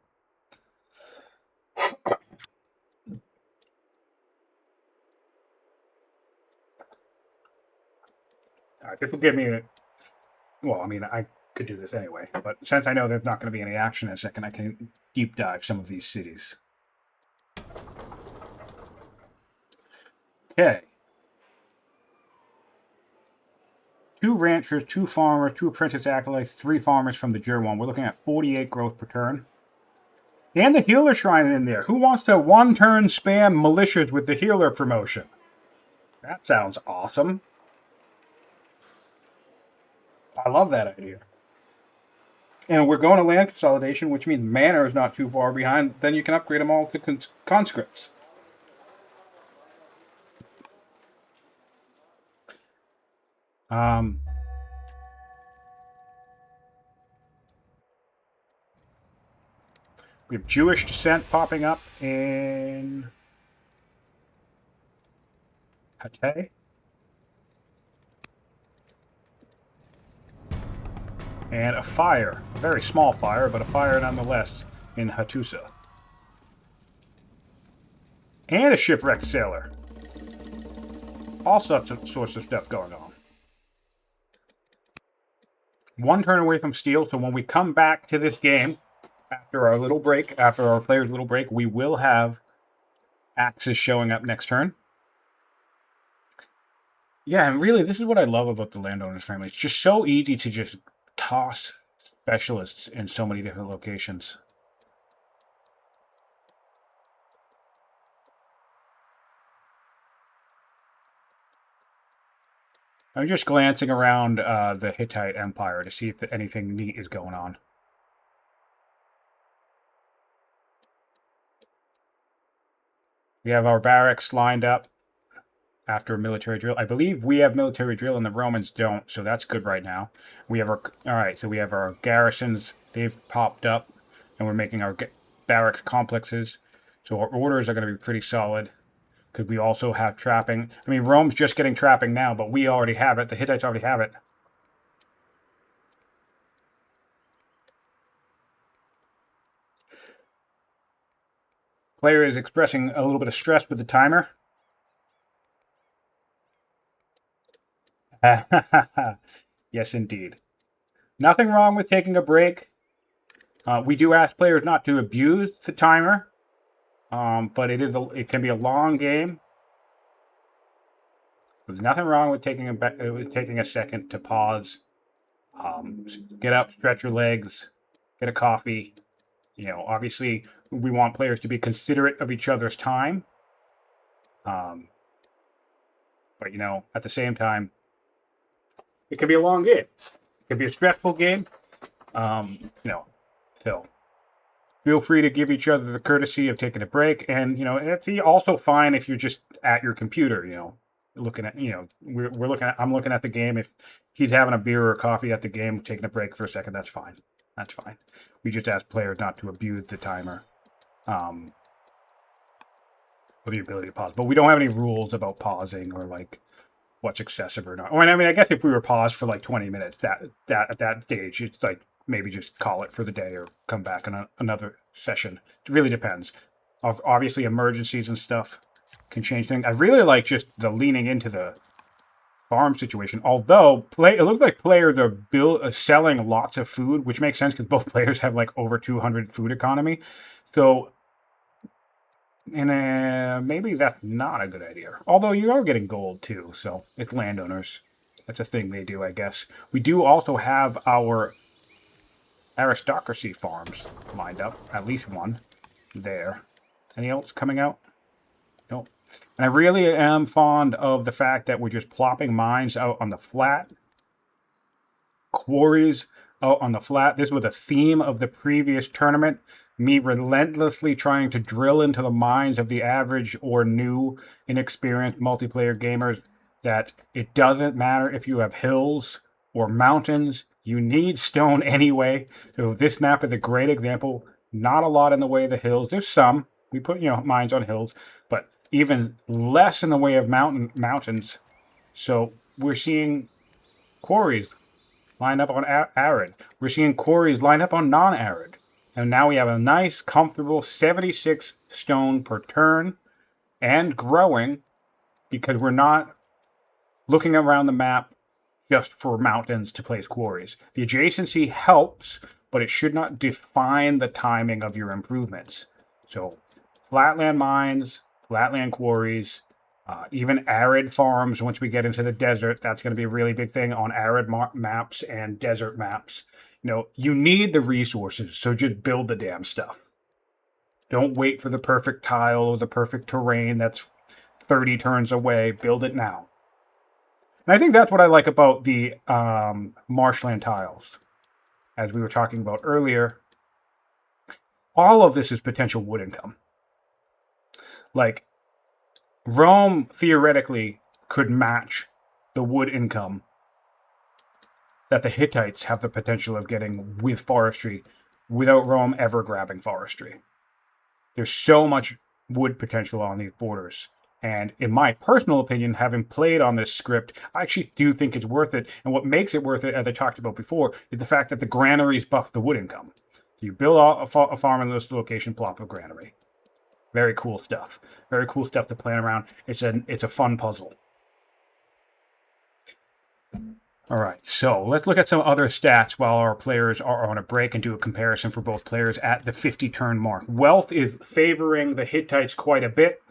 All right, this will give me I could do this anyway, but since I know there's not going to be any action in a second, I can deep dive some of these cities. Okay. 2 ranchers, 2 farmers, 2 apprentice acolytes, 3 farmers from the Jerwan. We're looking at 48 growth per turn. And the healer shrine in there. Who wants to 1-turn spam militias with the healer promotion? That sounds awesome. I love that idea. And we're going to land consolidation, which means mana is not too far behind. Then you can upgrade them all to conscripts. We have Jewish descent popping up in Hatay. And a fire, a very small fire, but a fire nonetheless, in Hattusa. And a shipwrecked sailor. All sorts of stuff going on. 1 turn away from steel, so when we come back to this game, after our player's little break, we will have axes showing up next turn. Yeah, and really, this is what I love about the Landowners family. It's just so easy to just toss specialists in so many different locations. I'm just glancing around the Hittite Empire to see if anything neat is going on. We have our barracks lined up after a military drill. I believe we have military drill and the Romans don't, so that's good right now. We have our, all right, so we have our garrisons. They've popped up, and we're making our barrack complexes. So our orders are going to be pretty solid, because we also have trapping. I mean, Rome's just getting trapping now, but we already have it. The Hittites already have it. Player is expressing a little bit of stress with the timer. Yes, indeed. Nothing wrong with taking a break. We do ask players not to abuse the timer, but it can be a long game. There's nothing wrong with taking a second to pause, get up, stretch your legs, get a coffee. You know, obviously, we want players to be considerate of each other's time. But, you know, at the same time, it can be a long game. It can be a stressful game. You know, so feel free to give each other the courtesy of taking a break. And, you know, it's also fine if you're just at your computer, you know, looking at, you know, I'm looking at the game. If he's having a beer or a coffee at the game, taking a break for a second, that's fine. That's fine. We just ask players not to abuse the timer with the ability to pause. But we don't have any rules about pausing or like what's excessive or not. I mean, I guess if we were paused for like 20 minutes, that at that stage, it's like maybe just call it for the day or come back on another session. It really depends. Obviously, emergencies and stuff can change things. I really like just the leaning into the farm situation. Although it looks like players are selling lots of food, which makes sense because both players have like over 200 food economy. So, and maybe that's not a good idea. Although you are getting gold too, so it's landowners. That's a thing they do, I guess. We do also have our aristocracy farms lined up. At least one there. Any else coming out? Nope. And I really am fond of the fact that we're just plopping mines out on the flat. Quarries out on the flat. This was a theme of the previous tournament. Me relentlessly trying to drill into the minds of the average or new, inexperienced multiplayer gamers that it doesn't matter if you have hills or mountains. You need stone anyway. So this map is a great example. Not a lot in the way of the hills. There's some. We put, you know, mines on hills, but even less in the way of mountains. So we're seeing quarries line up on arid. We're seeing quarries line up on non-arid. And now we have a nice, comfortable 76 stone per turn and growing because we're not looking around the map just for mountains to place quarries. The adjacency helps, but it should not define the timing of your improvements. So flatland mines, flatland quarries, even arid farms. Once we get into the desert, that's going to be a really big thing on arid maps and desert maps. You know, you need the resources, so just build the damn stuff. Don't wait for the perfect tile or the perfect terrain that's 30 turns away. Build it now. And I think that's what I like about the marshland tiles. As we were talking about earlier, all of this is potential wood income. Like, Rome theoretically could match the wood income that the Hittites have the potential of getting with forestry without Rome ever grabbing forestry. There's so much wood potential on these borders. And in my personal opinion, having played on this script, I actually do think it's worth it. And what makes it worth it, as I talked about before, is the fact that the granaries buff the wood income. You build a farm in this location, plop a granary. Very cool stuff. Very cool stuff to plan around. It's a fun puzzle. All right, so let's look at some other stats while our players are on a break and do a comparison for both players at the 50-turn mark. Wealth is favoring the Hittites quite a bit.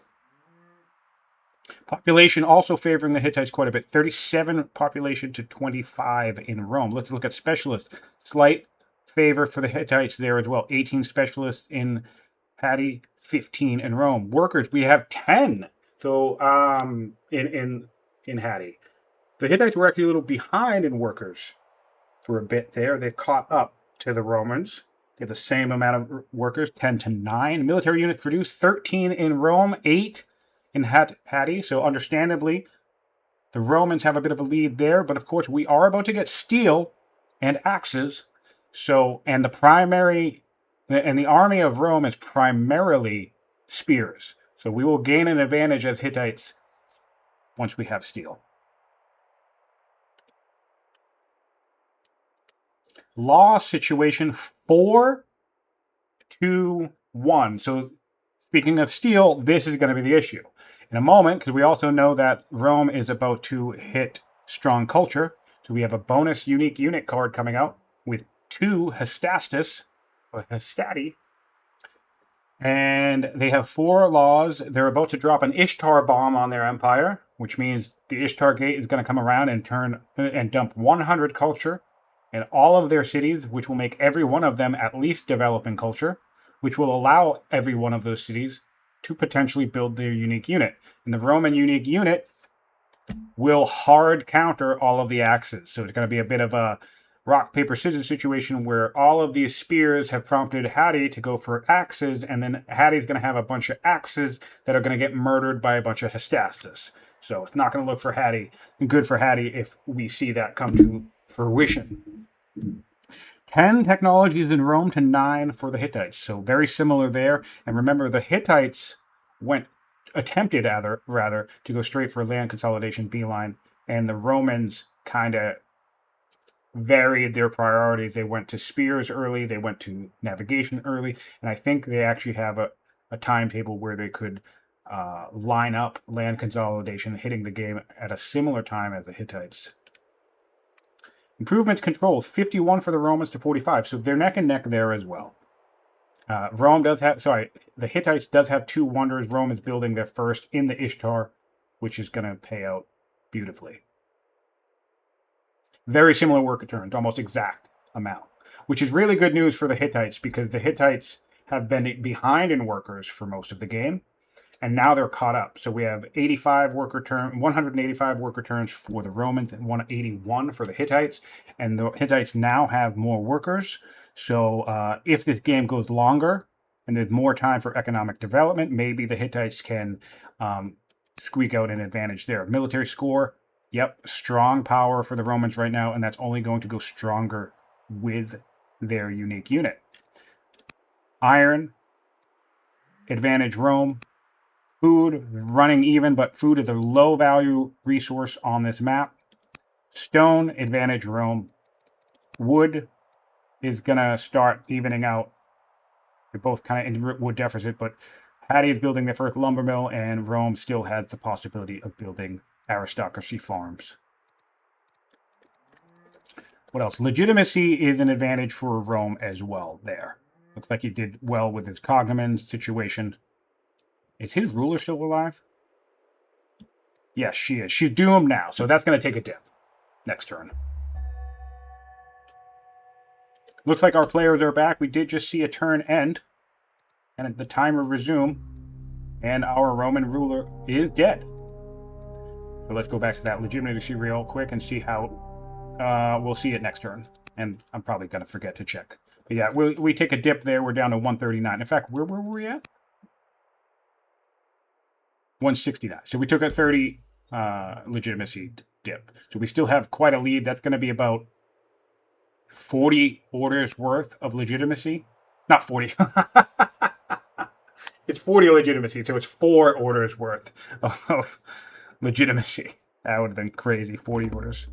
Population also favoring the Hittites quite a bit. 37 population to 25 in Rome. Let's look at specialists. Slight favor for the Hittites there as well. 18 specialists in Hattie, 15 in Rome. Workers, we have 10. So in Hattie. The Hittites were actually a little behind in workers for a bit there. They've caught up to the Romans. They have the same amount of workers, 10 to 9. Military units produced 13 in Rome, 8 in Hattie. So understandably, the Romans have a bit of a lead there. But of course, we are about to get steel and axes. So, and the army of Rome is primarily spears. So we will gain an advantage as Hittites once we have steel. Law situation 4-1. So speaking of steel, this is going to be the issue in a moment, because we also know that Rome is about to hit strong culture. So we have a bonus unique unit card coming out with 2 Hestastus, or Hastati. And they have 4 laws. They're about to drop an Ishtar bomb on their empire, which means the Ishtar Gate is going to come around and dump 100 culture in all of their cities, which will make every one of them at least develop in culture, which will allow every one of those cities to potentially build their unique unit. And the Roman unique unit will hard counter all of the axes. So it's going to be a bit of a rock, paper, scissors situation where all of these spears have prompted Hattie to go for axes, and then Hattie's going to have a bunch of axes that are going to get murdered by a bunch of Hestastus. So it's not going to look good for Hattie if we see that come to fruition. 10 technologies in Rome to 9 for the Hittites. So very similar there. And remember, the Hittites attempted rather to go straight for land consolidation beeline, and the Romans kind of varied their priorities. They went to spears early, they went to navigation early, and I think they actually have a timetable where they could line up land consolidation, hitting the game at a similar time as the Hittites. Improvements controls, 51 for the Romans to 45, so they're neck and neck there as well. The Hittites does have 2 wonders. Rome is building their first in the Ishtar, which is going to pay out beautifully. Very similar worker turns, almost exact amount, which is really good news for the Hittites, because the Hittites have been behind in workers for most of the game, and now they're caught up. So we have 185 worker turns for the Romans and 181 for the Hittites, and the Hittites now have more workers. So if this game goes longer and there's more time for economic development, maybe the Hittites can squeak out an advantage there. Military score, yep, strong power for the Romans right now, and that's only going to go stronger with their unique unit. Iron, advantage Rome. Food, running even, but food is a low value resource on this map. Stone, advantage Rome. Wood is going to start evening out. They're both kind of in wood deficit, but Hattie is building their first lumber mill, and Rome still has the possibility of building aristocracy farms. What else? Legitimacy is an advantage for Rome as well there. Looks like he did well with his cognomen situation. Is his ruler still alive? Yes, she is. She's doomed now, so that's going to take a dip next turn. Looks like our players are back. We did just see a turn end, and the timer resume, and our Roman ruler is dead. So let's go back to that legitimacy real quick and see how we'll see it next turn. And I'm probably going to forget to check. But yeah, we take a dip there. We're down to 139. In fact, where were we at? 169. So we took a 30 legitimacy dip. So we still have quite a lead. That's going to be about 40 orders worth of legitimacy. Not 40. It's 40 legitimacy, so it's 4 orders worth of legitimacy. That would have been crazy, 40 orders.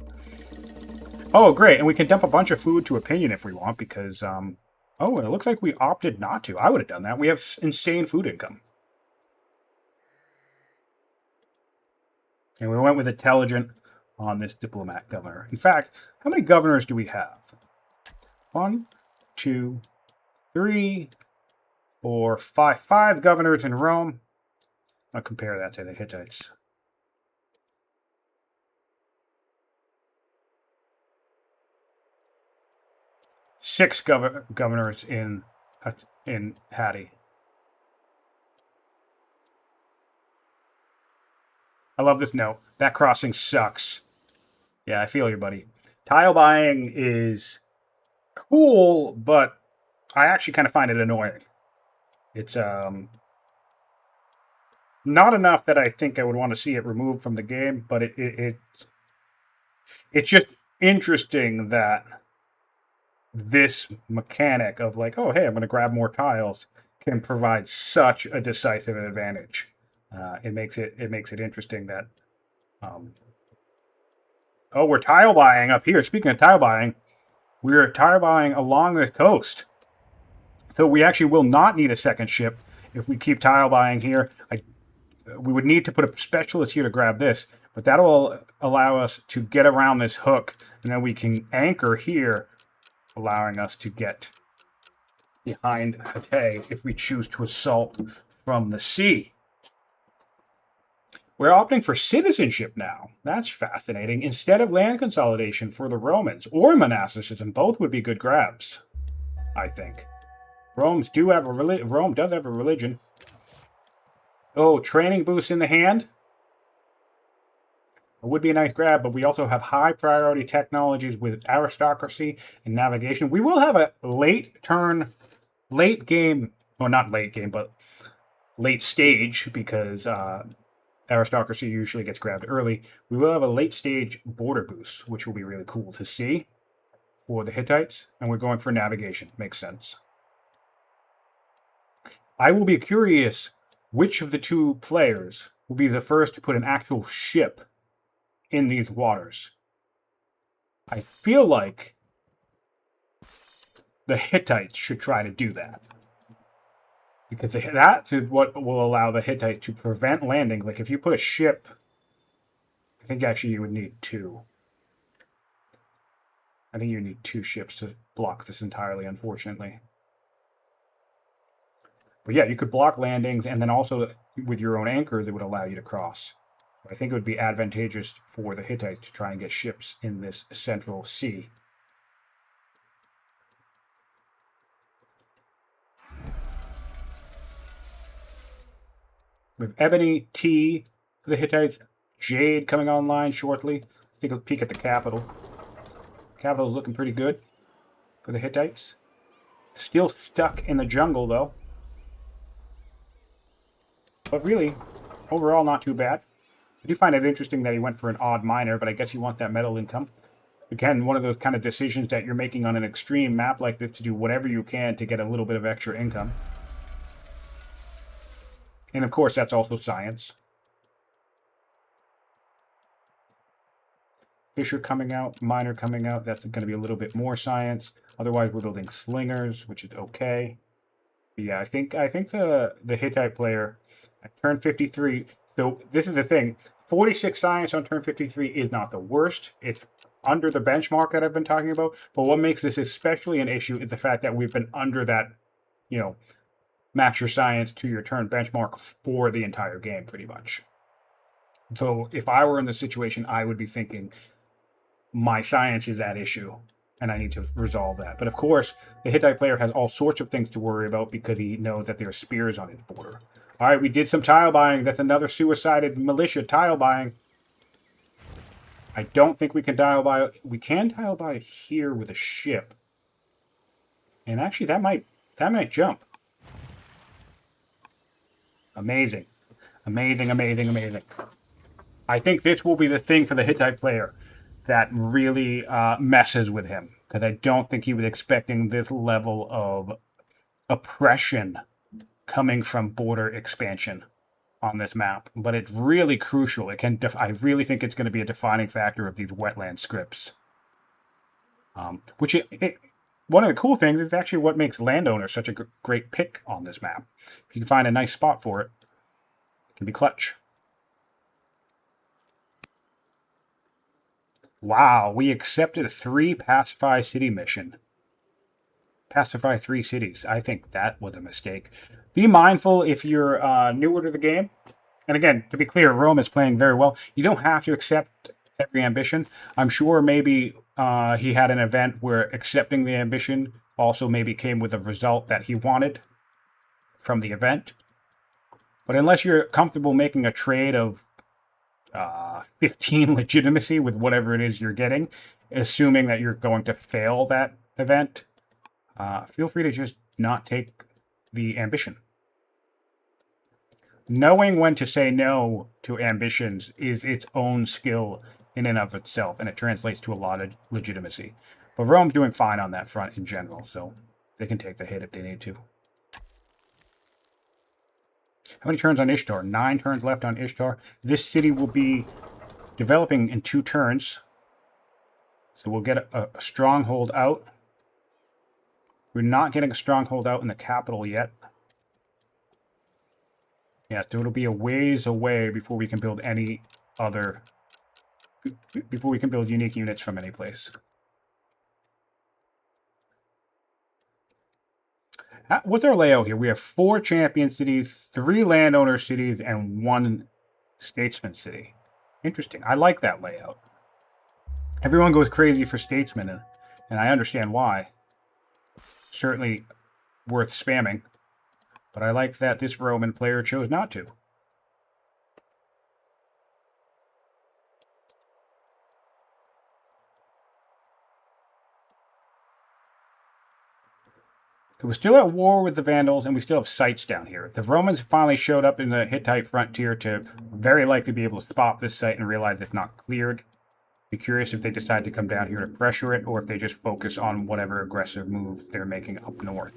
Oh, great, and we can dump a bunch of food to opinion if we want, because, oh, it looks like we opted not to. I would have done that. We have insane food income. And we went with intelligent on this diplomat governor. In fact, how many governors do we have? 1, 2, 3, 4, 5. 5 governors in Rome. I'll compare that to the Hittites. Six governors in Hattie. I love this note. That crossing sucks. Yeah, I feel you, buddy. Tile buying is cool, but I actually kind of find it annoying. It's not enough that I think I would want to see it removed from the game, but it's just interesting that this mechanic of like, oh hey, I'm going to grab more tiles can provide such a decisive advantage. It makes it interesting that oh, we're tile buying up here. Speaking of tile buying, we're tile buying along the coast. So we actually will not need a second ship if we keep tile buying here. We would need to put a specialist here to grab this, but that'll allow us to get around this hook, and then we can anchor here, allowing us to get behind Hatay if we choose to assault from the sea. We're opting for citizenship now. That's fascinating. Instead of land consolidation for the Romans or monasticism, both would be good grabs, I think. Rome does have a religion. Oh, training boost in the hand. It would be a nice grab, but we also have high priority technologies with aristocracy and navigation. We will have a late game, well, not late game, but late stage, because aristocracy usually gets grabbed early. We will have a late stage border boost, which will be really cool to see for the Hittites, and we're going for navigation. Makes sense. I will be curious which of the two players will be the first to put an actual ship in these waters. I feel like the Hittites should try to do that, because that is what will allow the Hittites to prevent landing. Like if you put a ship, I think actually you would need two. I think you need two ships to block this entirely, unfortunately. But yeah, you could block landings, and then also with your own anchors, it would allow you to cross. I think it would be advantageous for the Hittites to try and get ships in this central sea. With Ebony, T for the Hittites, Jade coming online shortly. Take a peek at the capital. Capital's looking pretty good for the Hittites. Still stuck in the jungle, though. But really, overall, not too bad. I do find it interesting that he went for an odd miner, but I guess you want that metal income. Again, one of those kind of decisions that you're making on an extreme map like this to do whatever you can to get a little bit of extra income. And of course, that's also science. Fisher coming out, miner coming out, that's going to be a little bit more science. Otherwise, we're building slingers, which is okay. But yeah, I think the Hittite player at turn 53. So this is the thing. 46 science on turn 53 is not the worst. It's under the benchmark that I've been talking about. But what makes this especially an issue is the fact that we've been under that, match your science to your turn benchmark for the entire game, pretty much. So if I were in the situation, I would be thinking my science is at issue, and I need to resolve that. But of course, the Hittite player has all sorts of things to worry about because he knows that there are spears on his border. All right, we did some tile buying. That's another suicided militia tile buying. I don't think we can tile buy. We can tile buy here with a ship. And actually, that might jump. Amazing. Amazing, amazing, amazing. I think this will be the thing for the Hittite player that really messes with him, because I don't think he was expecting this level of oppression coming from border expansion on this map. But it's really crucial. It can. I really think it's going to be a defining factor of these wetland scripts. One of the cool things is actually what makes landowners such a great pick on this map. If you can find a nice spot for it, it can be clutch. Wow, we accepted a 3 pacify city mission. Pacify 3 cities. I think that was a mistake. Be mindful if you're newer to the game. And again, to be clear, Rome is playing very well. You don't have to accept every ambition. I'm sure maybe he had an event where accepting the ambition also maybe came with a result that he wanted from the event. But unless you're comfortable making a trade of 15 legitimacy with whatever it is you're getting, assuming that you're going to fail that event. Feel free to just not take the ambition. Knowing when to say no to ambitions is its own skill in and of itself, and it translates to a lot of legitimacy. But Rome's doing fine on that front in general, so they can take the hit if they need to. How many turns on Ishtar? 9 turns left on Ishtar. This city will be developing in 2 turns. So we'll get a stronghold out. We're not getting a stronghold out in the capital yet. Yeah, so it'll be a ways away before we can build any other... before we can build unique units from any place. What's our layout here? We have 4 champion cities, 3 landowner cities, and 1 statesman city. Interesting. I like that layout. Everyone goes crazy for statesmen, and I understand why. Certainly worth spamming. But I like that this Roman player chose not to. So we're still at war with the Vandals, and we still have sites down here. The Romans finally showed up in the Hittite frontier to very likely be able to spot this site and realize it's not cleared. Be curious if they decide to come down here to pressure it, or if they just focus on whatever aggressive move they're making up north.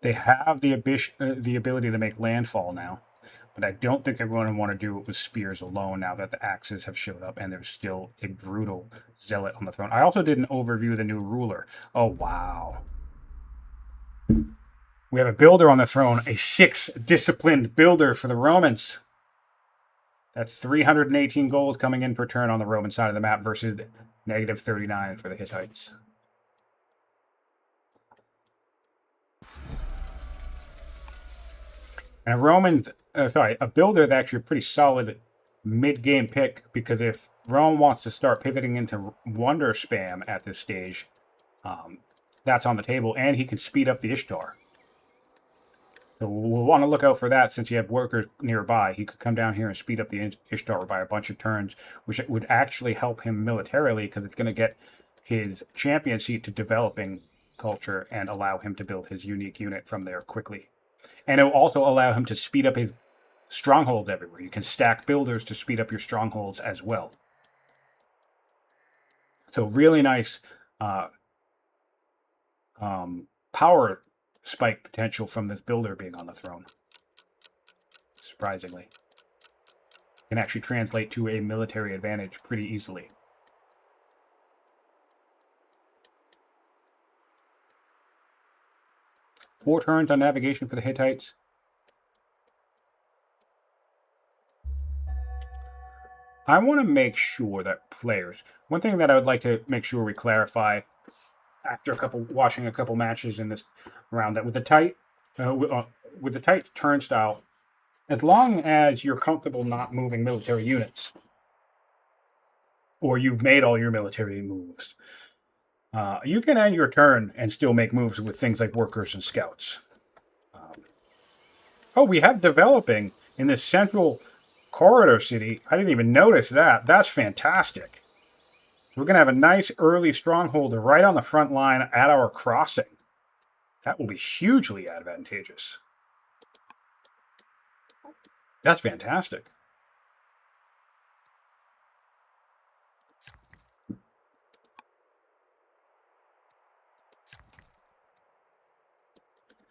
They have the ability to make landfall now, but I don't think they're going to want to do it with spears alone now that the axes have showed up and there's still a brutal zealot on the throne. I also did an overview of the new ruler. Oh, wow. We have a builder on the throne, a 6 disciplined builder for the Romans. That's 318 gold coming in per turn on the Roman side of the map versus negative 39 for the Hittites. And a builder that's actually a pretty solid mid-game pick, because if Rome wants to start pivoting into wonder spam at this stage, that's on the table, and he can speed up the Ishtar. So we'll want to look out for that since you have workers nearby. He could come down here and speed up the Ishtar by a bunch of turns, which would actually help him militarily, because it's going to get his championcy to developing culture and allow him to build his unique unit from there quickly. And it will also allow him to speed up his strongholds everywhere. You can stack builders to speed up your strongholds as well. So really nice power spike potential from this builder being on the throne. Surprisingly. Can actually translate to a military advantage pretty easily. Four turns on navigation for the Hittites. I want to make sure that players... One thing that I would like to make sure we clarify after watching a couple matches in this round, that with the tight turn style, as long as you're comfortable not moving military units, or you've made all your military moves, you can end your turn and still make moves with things like workers and scouts. Oh, we have developing in this central corridor city. I didn't even notice that. That's fantastic. So we're going to have a nice early stronghold right on the front line at our crossing. That will be hugely advantageous. That's fantastic.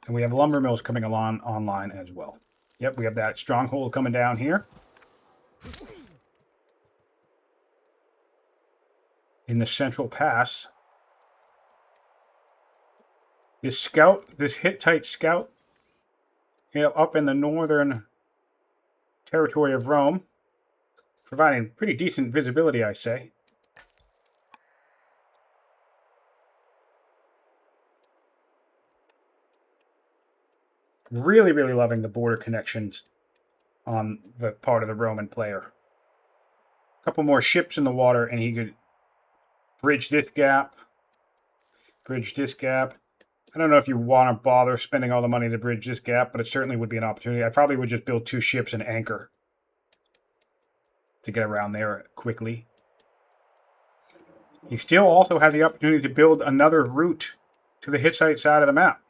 And we have lumber mills coming along online as well. Yep, we have that stronghold coming down here. In the central pass. This Hittite scout, up in the northern territory of Rome, providing pretty decent visibility, I say. Really, really loving the border connections on the part of the Roman player. A couple more ships in the water, and he could bridge this gap, I don't know if you want to bother spending all the money to bridge this gap, but it certainly would be an opportunity. I probably would just build 2 ships and anchor to get around there quickly. You still also have the opportunity to build another route to the Hittite side of the map.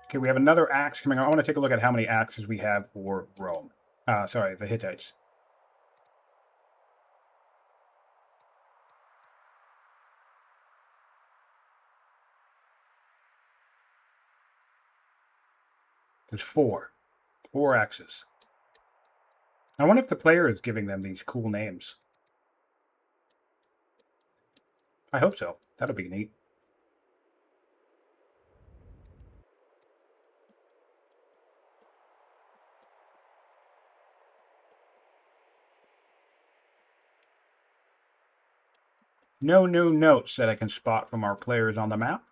Okay, we have another axe coming on. I want to take a look at how many axes we have for Rome. Sorry, the Hittites. There's 4. 4 axes. I wonder if the player is giving them these cool names. I hope so. That'll be neat. No new notes that I can spot from our players on the map.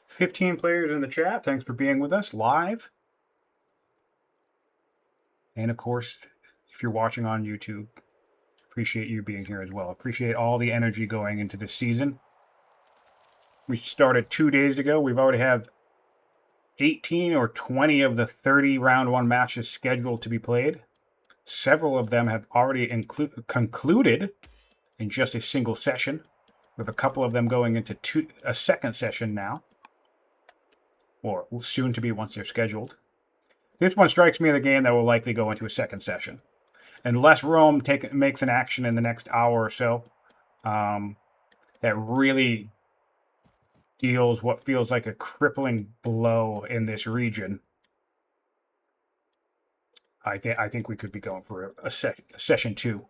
"15 players in the chat. Thanks for being with us live. And of course, if you're watching on YouTube, appreciate you being here as well. Appreciate all the energy going into this season. We started 2 days ago. We've already have 18 or 20 of the 30 round 1 matches scheduled to be played. Several of them have already concluded in just a single session, with a couple of them going into a second session now, or soon to be once they're scheduled. This one strikes me as a game that will likely go into a second session, unless Rome makes an action in the next hour or so that really deals what feels like a crippling blow in this region. I think we could be going for a session 2.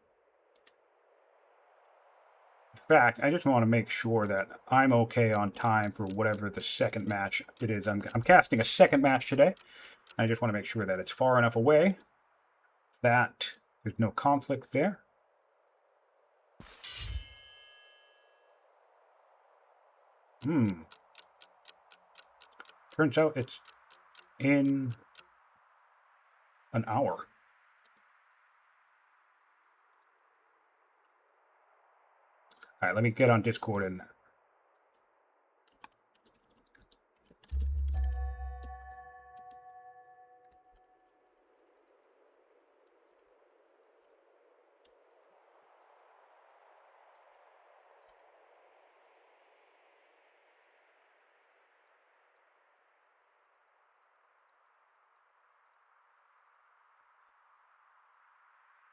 In fact, I just want to make sure that I'm okay on time for whatever the second match it is. I'm casting a second match today. I just want to make sure that it's far enough away that there's no conflict there. Turns out it's in an hour. All right, let me get on Discord and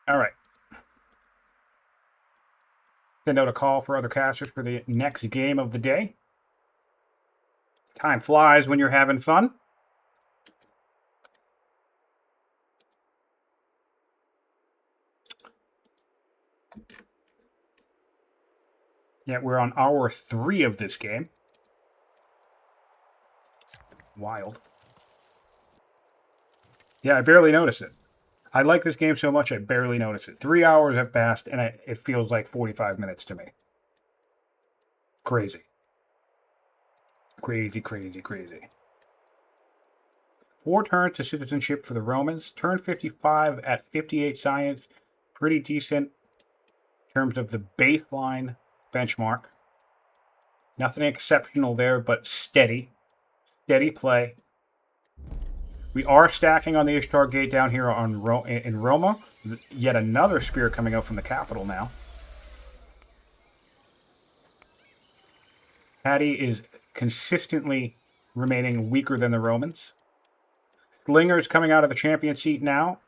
all right. Send out a call for other casters for the next game of the day. Time flies when you're having fun. Yeah, we're on hour 3 of this game. Wild. Yeah, I barely notice it. I like this game so much, I barely notice it. 3 hours have passed, and it feels like 45 minutes to me. Crazy. Crazy, crazy, crazy. 4 turns to citizenship for the Romans. Turn 55 at 58 science. Pretty decent in terms of the baseline benchmark. Nothing exceptional there, but steady. Steady play. We are stacking on the Ishtar Gate down here in Roma. Yet another spear coming out from the capital now. Hattie is consistently remaining weaker than the Romans. Slingers coming out of the champion seat now,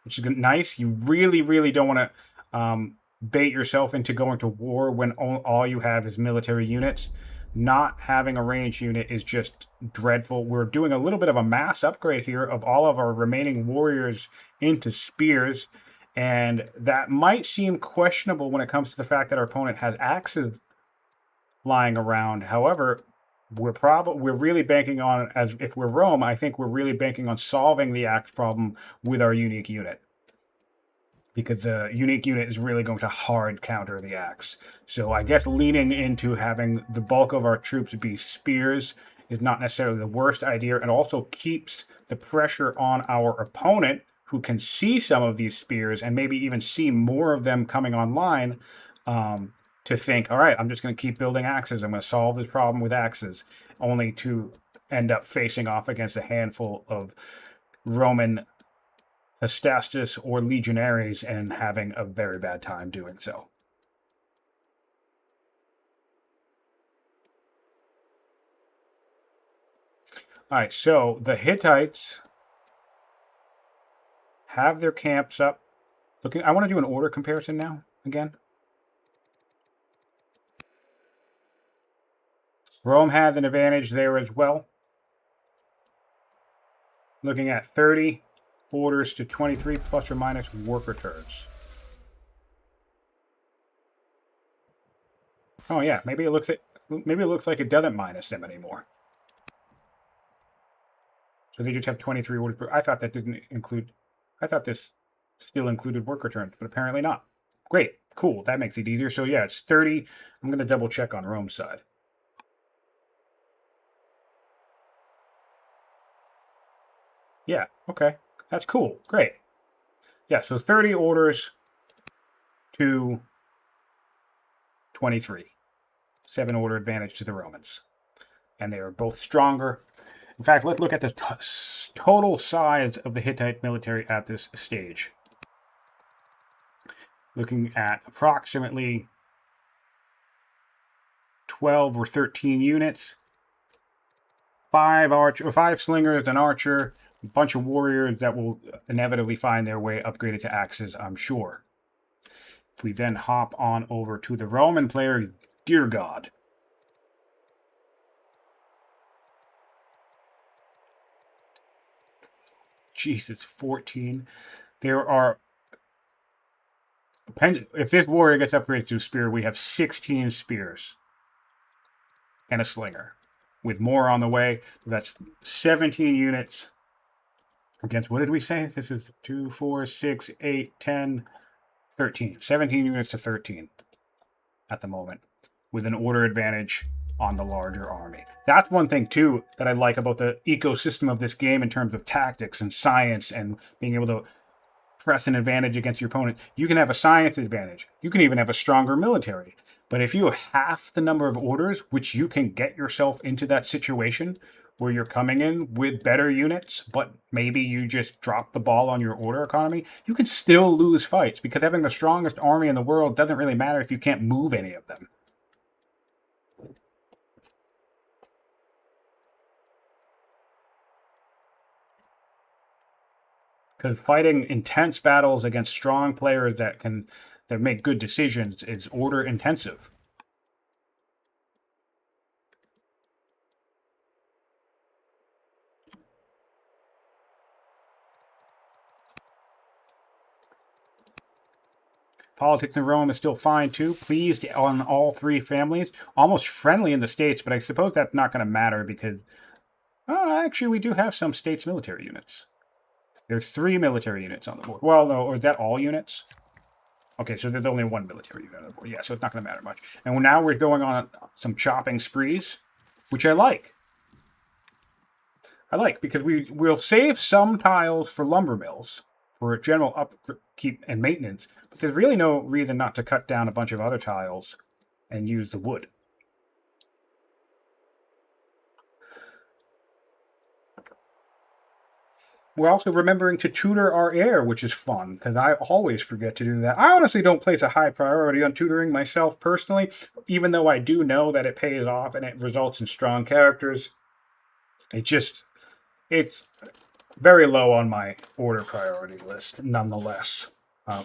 which is nice. You really, really don't want to bait yourself into going to war when all you have is military units. Not having a ranged unit is just dreadful. We're doing a little bit of a mass upgrade here of all of our remaining warriors into spears, and that might seem questionable when it comes to the fact that our opponent has axes lying around. However, we're really banking on, as if we're Rome, I think we're really banking on solving the axe problem with our unique unit. because the unique unit is really going to hard counter the axe. So I guess leaning into having the bulk of our troops be spears is not necessarily the worst idea. It also keeps the pressure on our opponent, who can see some of these spears and maybe even see more of them coming online, to think, all right, I'm just going to keep building axes. I'm going to solve this problem with axes, only to end up facing off against a handful of Roman Hestastus or legionaries and having a very bad time doing so. All right, so the Hittites have their camps up. Looking, I want to do an order comparison now again. Rome has an advantage there as well. Looking at 30 orders to 23 plus or minus worker turns. Oh yeah, maybe it looks like it doesn't minus them anymore. So they just have 23 orders per. I thought that didn't include. I thought this still included worker turns, but apparently not. Great, cool. That makes it easier. So yeah, it's 30. I'm going to double check on Rome's side. Yeah, okay. That's cool. Great. Yeah, so 30 orders to 23. 7 order advantage to the Romans. And they are both stronger. In fact, let's look at the total size of the Hittite military at this stage. Looking at approximately 12 or 13 units. 5 slingers, an archer, a bunch of warriors that will inevitably find their way upgraded to axes, I'm sure. If we then hop on over to the Roman player, dear God. Jesus, 14. There are... If this warrior gets upgraded to a spear, we have 16 spears. And a slinger. With more on the way, that's 17 units. Against, what did we say? This is 2, 4, 6, 8, 10, 13. 17 units to 13 at the moment, with an order advantage on the larger army. That's one thing, too, that I like about the ecosystem of this game in terms of tactics and science and being able to press an advantage against your opponent. You can have a science advantage. You can even have a stronger military. But if you have half the number of orders, which you can get yourself into that situation where you're coming in with better units, but maybe you just drop the ball on your order economy, you can still lose fights, because having the strongest army in the world doesn't really matter if you can't move any of them. Because fighting intense battles against strong players that make good decisions is order intensive. Politics in Rome is still fine, too. Pleased on all 3 families. Almost friendly in the states, but I suppose that's not going to matter because... actually, we do have some states' military units. There's 3 military units on the board. Well, no, or is that all units? Okay, so there's only 1 military unit on the board. Yeah, so it's not going to matter much. And now we're going on some chopping sprees, which I like. Because we'll save some tiles for lumber mills, for general upkeep and maintenance, but there's really no reason not to cut down a bunch of other tiles and use the wood. We're also remembering to tutor our heir, which is fun, because I always forget to do that. I honestly don't place a high priority on tutoring myself personally, even though I do know that it pays off and it results in strong characters. It's very low on my order priority list, nonetheless.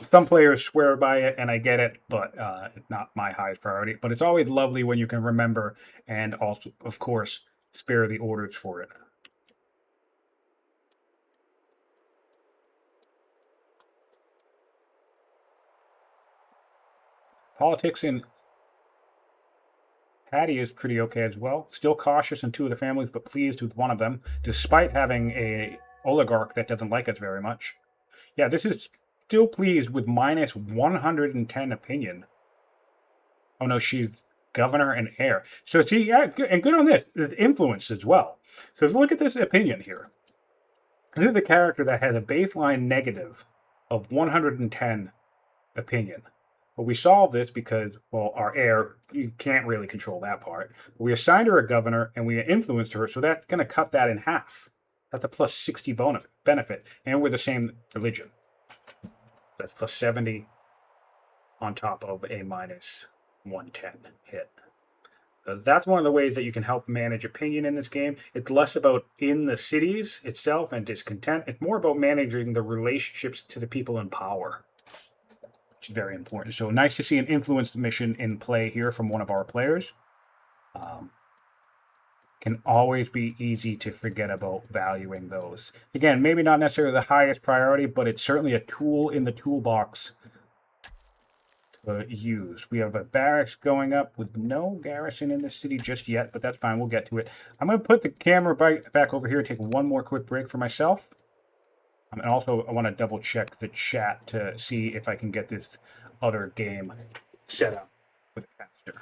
Some players swear by it, and I get it, but it's not my highest priority. But it's always lovely when you can remember and also, of course, spare the orders for it. Politics in Hattie is pretty okay as well. Still cautious in 2 of the families, but pleased with 1 of them, despite having a oligarch that doesn't like us very much. Yeah, this is still pleased with minus 110 opinion. Oh no, she's governor and heir. So see, yeah, and good on this. There's influence as well. So let's look at this opinion here. This is the character that has a baseline negative of 110 opinion. But we solved this because, well, our heir, you can't really control that part. But we assigned her a governor and we influenced her, so that's going to cut that in half. That's a plus 60 benefit, and we're the same religion. That's plus 70 on top of a minus 110 hit. That's one of the ways that you can help manage opinion in this game. It's less about in the cities itself and discontent. It's more about managing the relationships to the people in power, which is very important. So nice to see an influence mission in play here from one of our players. Can always be easy to forget about valuing those. Again, maybe not necessarily the highest priority, but it's certainly a tool in the toolbox to use. We have a barracks going up with no garrison in the city just yet, but that's fine. We'll get to it. I'm going to put the camera back over here, take one more quick break for myself. And also, I want to double check the chat to see if I can get this other game set up with faster.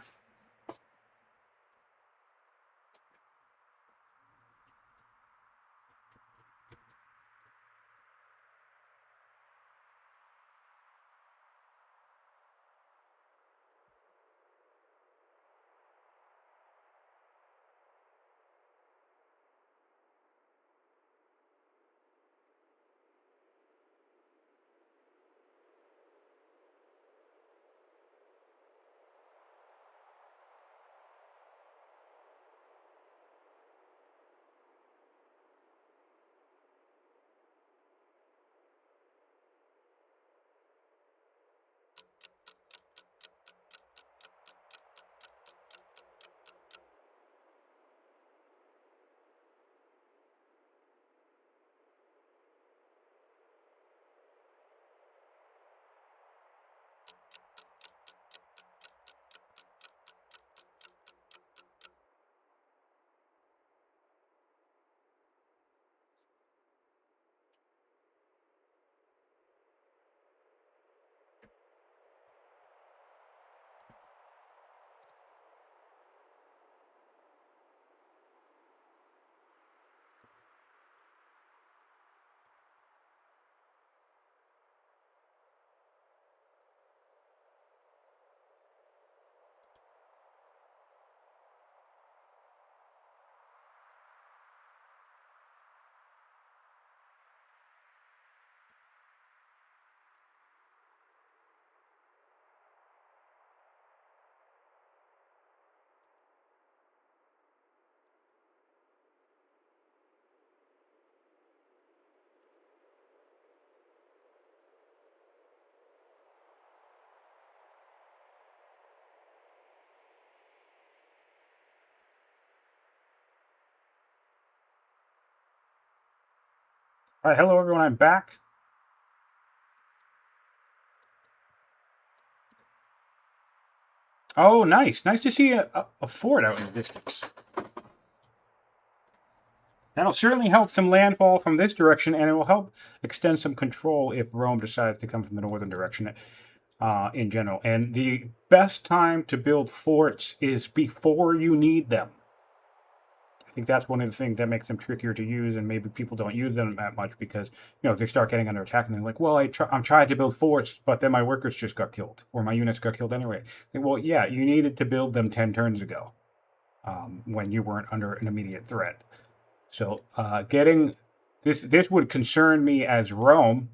All right, hello everyone, I'm back. Oh, nice. Nice to see a fort out in the distance. That'll certainly help some landfall from this direction, and it will help extend some control if Rome decides to come from the northern direction in general. And the best time to build forts is before you need them. I think that's one of the things that makes them trickier to use, and maybe people don't use them that much because, you know, they start getting under attack and they're like, well, I'm trying to build forts, but then my workers just got killed, or my units got killed anyway. Well, yeah, you needed to build them 10 turns ago when you weren't under an immediate threat. So getting this would concern me as Rome,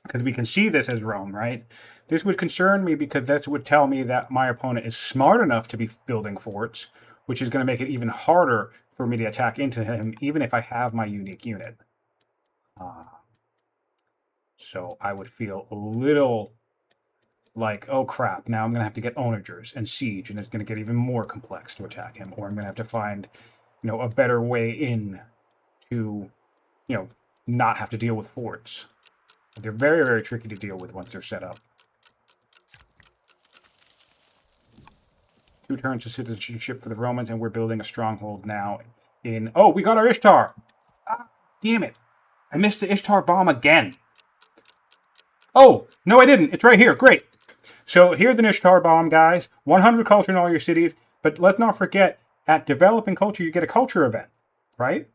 because we can see this as Rome, right? This would concern me because this would tell me that my opponent is smart enough to be building forts, which is going to make it even harder for me to attack into him, even if I have my unique unit. So I would feel a little like, oh crap, now I'm going to have to get onagers and siege, and it's going to get even more complex to attack him, or I'm going to have to find, you know, a better way in to, you know, not have to deal with forts. They're very, very tricky to deal with once they're set up. 2 turns of citizenship for the Romans, and we're building a stronghold now in... Oh, we got our Ishtar! Ah, damn it. I missed the Ishtar bomb again. Oh, no I didn't. It's right here. Great. So here's the Ishtar Bomb, guys. 100 culture in all your cities. But let's not forget, at developing culture, you get a culture event, right?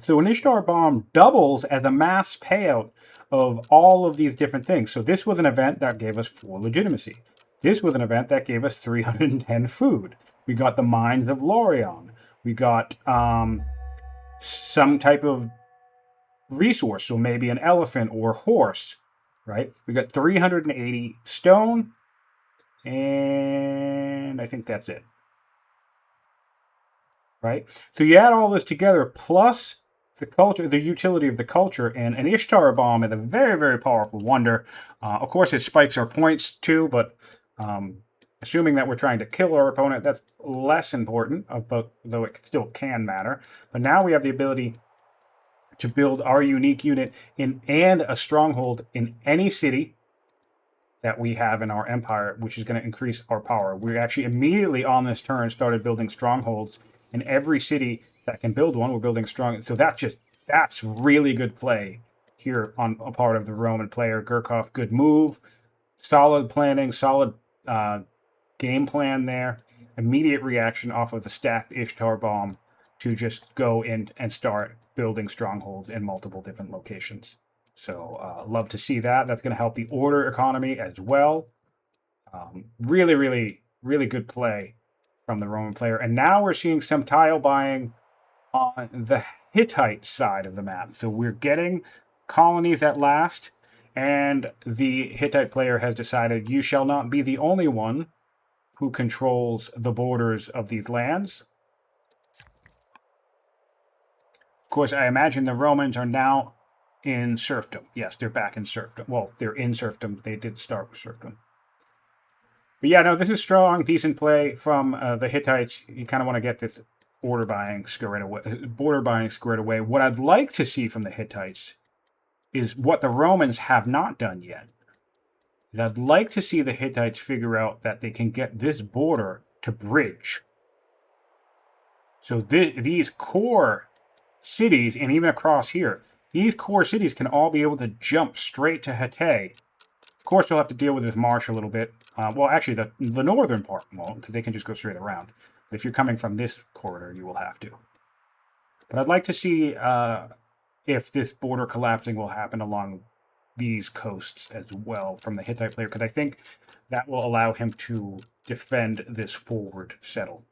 So an Ishtar Bomb doubles as a mass payout of all of these different things. So this was an event that gave us 4 legitimacy. This was an event that gave us 310 food. We got the Mines of Lorion. We got some type of resource, so maybe an elephant or horse, right? We got 380 stone, and I think that's it, right? So you add all this together, plus the culture, the utility of the culture, and an Ishtar Bomb is a very, very powerful wonder. Of course, it spikes our points too, but assuming that we're trying to kill our opponent, that's less important, but though it still can matter. But now we have the ability to build our unique unit and a stronghold in any city that we have in our empire, which is going to increase our power. We actually immediately on this turn started building strongholds in every city that can build one. We're building strong. So that's really good play here on a part of the Roman player. Gurkov, good move, solid planning, solid game plan there. Immediate reaction off of the stacked Ishtar Bomb to just go in and start building strongholds in multiple different locations. So love to see that. That's going to help the order economy as well. Really, really, really good play from the Roman player. And now we're seeing some tile buying on the Hittite side of the map. So we're getting colonies at last. And the Hittite player has decided, you shall not be the only one who controls the borders of these lands. Of course, I imagine the Romans are now in serfdom. Yes, they're back in serfdom. Well, they're in serfdom. They did start with serfdom. But yeah, no, this is strong, decent play from the Hittites. You kind of want to get this border buying squared away. What I'd like to see from the Hittites is what the Romans have not done yet. I'd like to see the Hittites figure out that they can get this border to bridge. So these core cities, and even across here, these core cities can all be able to jump straight to Hittite. Of course, they'll have to deal with this marsh a little bit. Well, actually, the northern part won't, because they can just go straight around. But if you're coming from this corridor, you will have to. But I'd like to see if this border collapsing will happen along these coasts as well from the Hittite player, because I think that will allow him to defend this forward settle.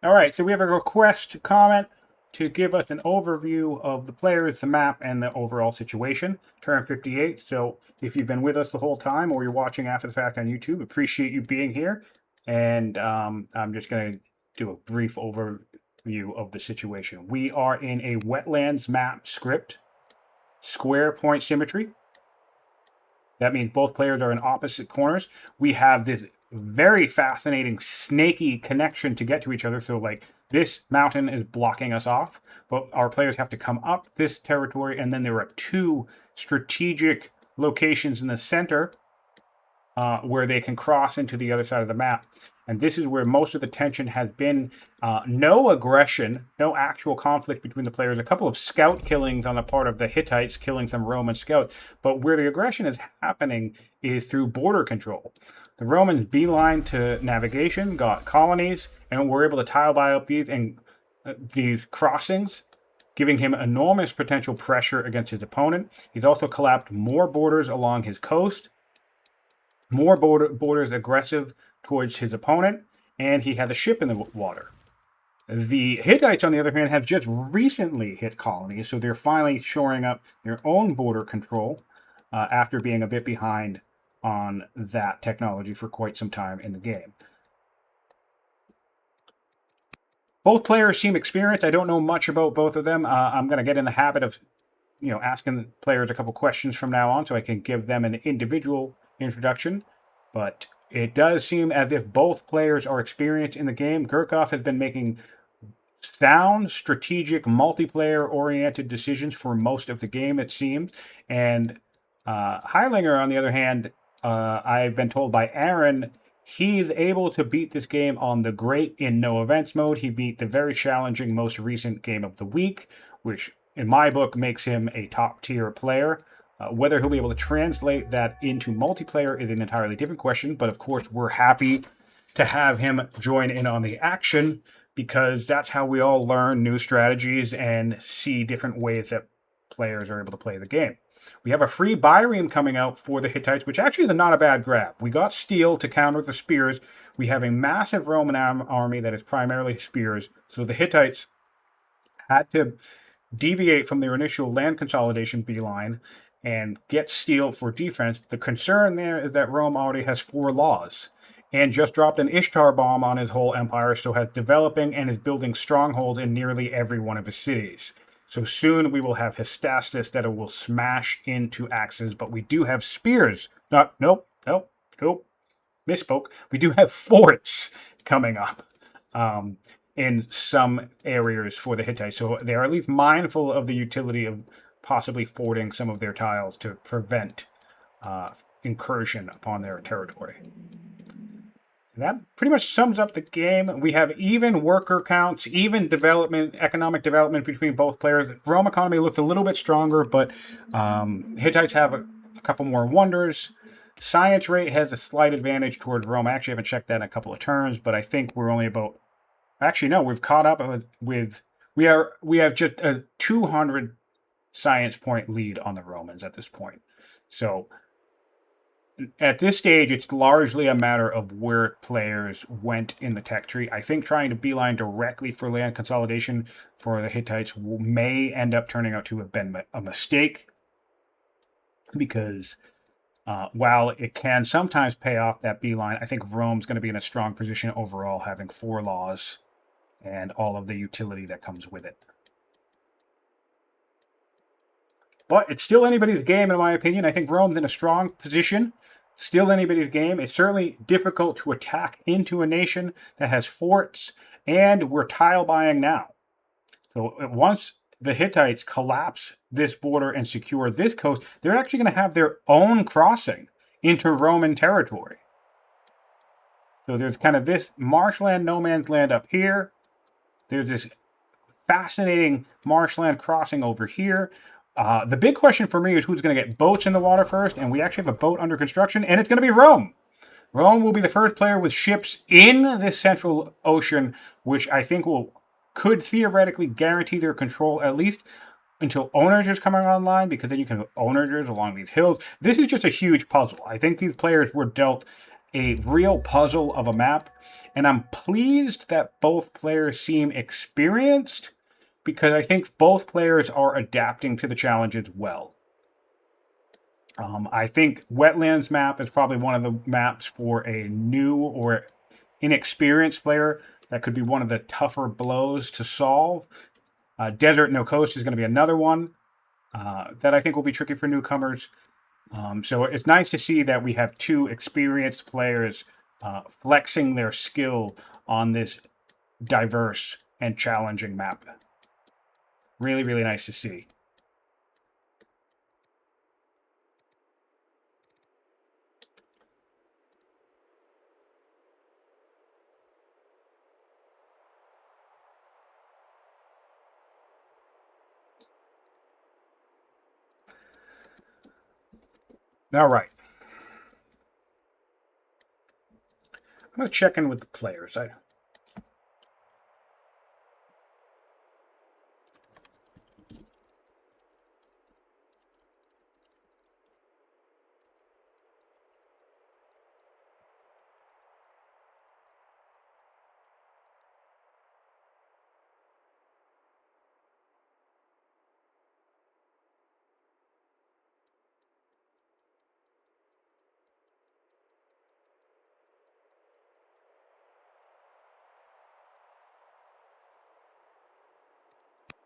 All right, so we have a request comment to give us an overview of the players, the map, and the overall situation. Turn 58. So if you've been with us the whole time or you're watching after the fact on YouTube, appreciate you being here. And I'm just going to do a brief overview of the situation. We are in a wetlands map script, square point symmetry. That means both players are in opposite corners. We have this very fascinating snaky connection to get to each other. So like this mountain is blocking us off, but our players have to come up this territory, and then there are 2 strategic locations in the center where they can cross into the other side of the map. And this is where most of the tension has been. No aggression, no actual conflict between the players. A couple of scout killings on the part of the Hittites, killing some Roman scouts. But where the aggression is happening is through border control. The Romans beeline to navigation, got colonies, and were able to tile buy up these crossings, giving him enormous potential pressure against his opponent. He's also collapsed more borders along his coast, more borders aggressive towards his opponent, and he has a ship in the water. The Hittites, on the other hand, have just recently hit colonies, so they're finally shoring up their own border control after being a bit behind on that technology for quite some time in the game. Both players seem experienced. I don't know much about both of them. I'm going to get in the habit of asking players a couple questions from now on so I can give them an individual introduction. But it does seem as if both players are experienced in the game. Gurkov has been making sound, strategic, multiplayer-oriented decisions for most of the game, it seems. And Heitlinger, on the other hand, I've been told by Aaron, he's able to beat this game on the great in no events mode. He beat the very challenging most recent game of the week, which in my book makes him a top-tier player. Whether he'll be able to translate that into multiplayer is an entirely different question, but of course we're happy to have him join in on the action, because that's how we all learn new strategies and see different ways that players are able to play the game. We have a free Byreme coming out for the Hittites, which actually is not a bad grab. We got steel to counter the spears. We have a massive Roman army that is primarily spears, so the Hittites had to deviate from their initial land consolidation beeline and get steel for defense. The concern there is that Rome already has 4 laws and just dropped an Ishtar bomb on his whole empire, so has developing and is building strongholds in nearly every one of his cities. So soon we will have Hystastus that will smash into axes, but we do have spears. Nope, misspoke. We do have forts coming up in some areas for the Hittites, so they're at least mindful of the utility of possibly forting some of their tiles to prevent incursion upon their territory. That pretty much sums up the game. We have even worker counts, even economic development between both players. Rome economy looks a little bit stronger, but Hittites have a couple more wonders. Science rate has a slight advantage towards Rome. I actually haven't checked that in a couple of turns, but I think we're only about... Actually, no, we've caught up with we have just a 200 science point lead on the Romans at this point. So at this stage, it's largely a matter of where players went in the tech tree. I think trying to beeline directly for land consolidation for the Hittites may end up turning out to have been a mistake, because while it can sometimes pay off that beeline, I think Rome's going to be in a strong position overall, having 4 laws and all of the utility that comes with it. But it's still anybody's game, in my opinion. I think Rome's in a strong position. Still anybody's game. It's certainly difficult to attack into a nation that has forts, and we're tile buying now. So once the Hittites collapse this border and secure this coast, they're actually going to have their own crossing into Roman territory. So there's kind of this marshland, no man's land up here. There's this fascinating marshland crossing over here. The big question for me is who's going to get boats in the water first, and we actually have a boat under construction, and it's going to be Rome. Rome will be the first player with ships in this central ocean, which I think could theoretically guarantee their control, at least until ownagers coming online, because then you can have ownagers along these hills. This is just a huge puzzle. I think these players were dealt a real puzzle of a map, and I'm pleased that both players seem experienced, because I think both players are adapting to the challenges well. I think Wetlands map is probably one of the maps for a new or inexperienced player that could be one of the tougher blows to solve. Desert No Coast is going to be another one that I think will be tricky for newcomers. So it's nice to see that we have 2 experienced players flexing their skill on this diverse and challenging map. Really, really nice to see. All right. I'm going to check in with the players.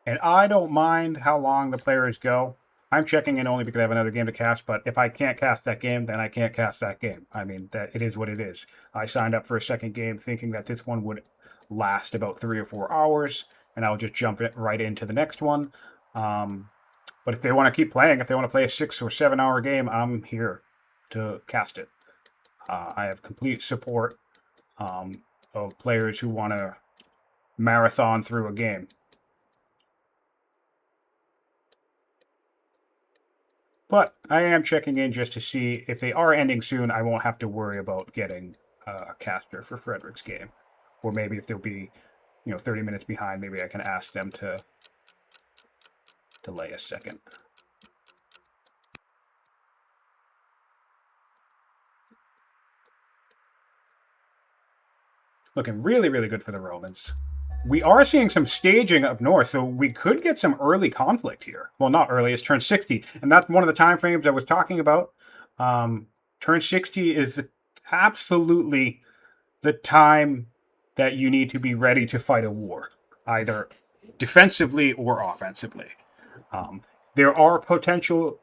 And I don't mind how long the players go. I'm checking in only because I have another game to cast, but if I can't cast that game, then I can't cast that game. I mean, that it is what it is. I signed up for a second game thinking that this one would last about 3 or 4 hours, and I'll just jump it right into the next one. But if they want to keep playing, if they want to play a 6 or 7 hour game, I'm here to cast it. I have complete support of players who want to marathon through a game. But I am checking in just to see if they are ending soon, I won't have to worry about getting a caster for Frederick's game. Or maybe if they'll be, 30 minutes behind, maybe I can ask them to delay a second. Looking really, really good for the Romans. We are seeing some staging up north, so we could get some early conflict here. Well, not early, it's turn 60. And that's one of the time frames I was talking about. Turn 60 is absolutely the time that you need to be ready to fight a war, either defensively or offensively. There are potential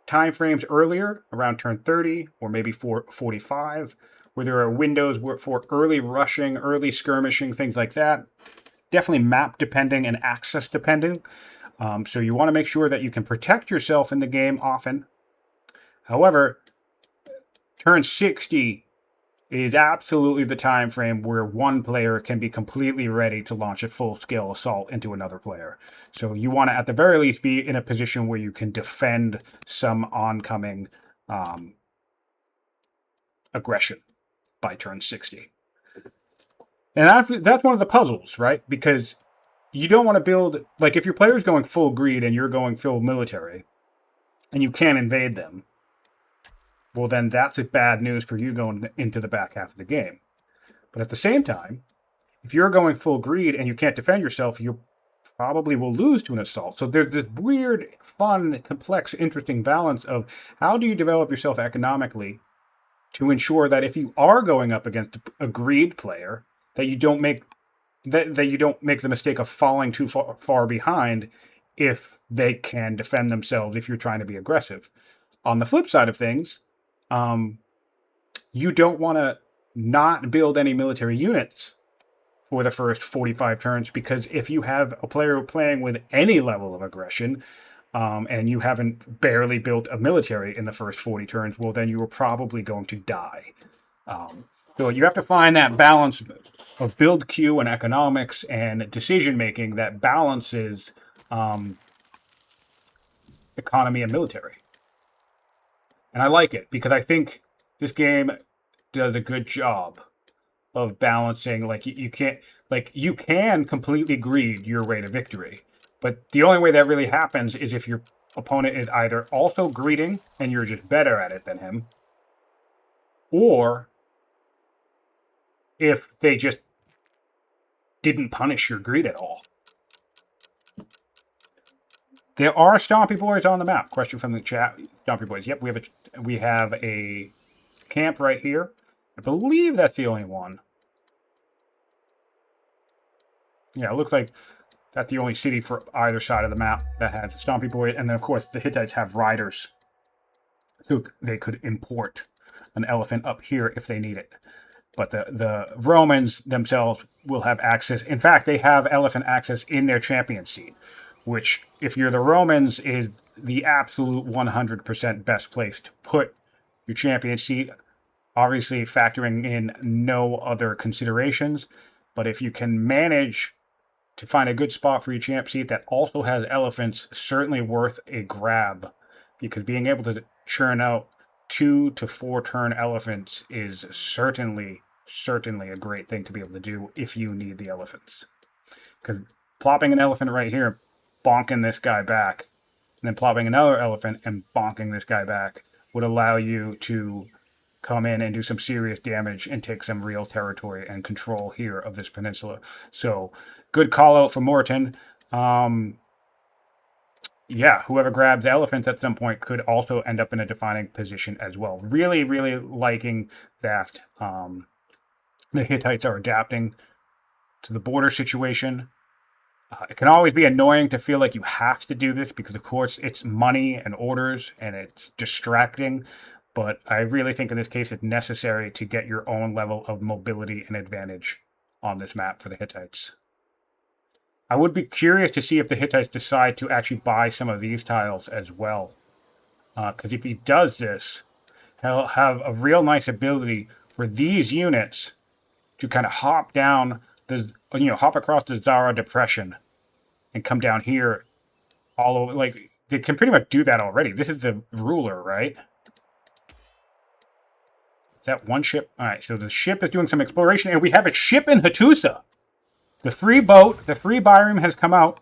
time frames earlier, around turn 30 or maybe 45, where there are windows for early rushing, early skirmishing, things like that. Definitely map depending and access depending. So you want to make sure that you can protect yourself in the game often. However, turn 60 is absolutely the time frame where one player can be completely ready to launch a full-scale assault into another player. So you want to, at the very least, be in a position where you can defend some oncoming aggression by turn 60. And that's one of the puzzles, right? Because you don't want to build, like if your player's going full greed and you're going full military, and you can't invade them, well then that's bad news for you going into the back half of the game. But at the same time, if you're going full greed and you can't defend yourself, you probably will lose to an assault. So there's this weird, fun, complex, interesting balance of how do you develop yourself economically to ensure that if you are going up against a greed player, that you don't make the mistake of falling too far behind if they can defend themselves if you're trying to be aggressive. On the flip side of things, you don't want to not build any military units for the first 45 turns, because if you have a player playing with any level of aggression, and you haven't barely built a military in the first 40 turns, well, then you are probably going to die. So you have to find that balance of build queue and economics and decision-making that balances economy and military. And I like it because I think this game does a good job of balancing. Like you can completely greed your way to victory, but the only way that really happens is if your opponent is either also greeding and you're just better at it than him, or if they just didn't punish your greed at all. There are Stompy Boys on the map. Question from the chat. Stompy Boys. Yep, we have a camp right here. I believe that's the only one. Yeah, it looks like that's the only city for either side of the map that has Stompy Boy. And then, of course, the Hittites have riders, so they could import an elephant up here if they need it. But the Romans themselves will have access. In fact, they have elephant access in their champion seat, which, if you're the Romans, is the absolute 100% best place to put your champion seat, obviously factoring in no other considerations. But if you can manage to find a good spot for your champ seat that also has elephants, certainly worth a grab, because being able to churn out 2 to 4 turn elephants is certainly a great thing to be able to do if you need the elephants. Because plopping an elephant right here, bonking this guy back, and then plopping another elephant and bonking this guy back would allow you to come in and do some serious damage and take some real territory and control here of this peninsula. So, good call out for Morton. Yeah, whoever grabs elephants at some point could also end up in a defining position as well. Really, really liking that the Hittites are adapting to the border situation It can always be annoying to feel like you have to do this because, of course, it's money and orders and it's distracting. But I really think in this case it's necessary to get your own level of mobility and advantage on this map for the Hittites. I would be curious to see if the Hittites decide to actually buy some of these tiles as well. Because if he does this, he'll have a real nice ability for these units to kind of hop down the, hop across the Zara Depression and come down here all over. Like, they can pretty much do that already. This is the ruler, right? Is that one ship? All right, so the ship is doing some exploration, and we have a ship in Hattusa. The free boat, the free bireme has come out.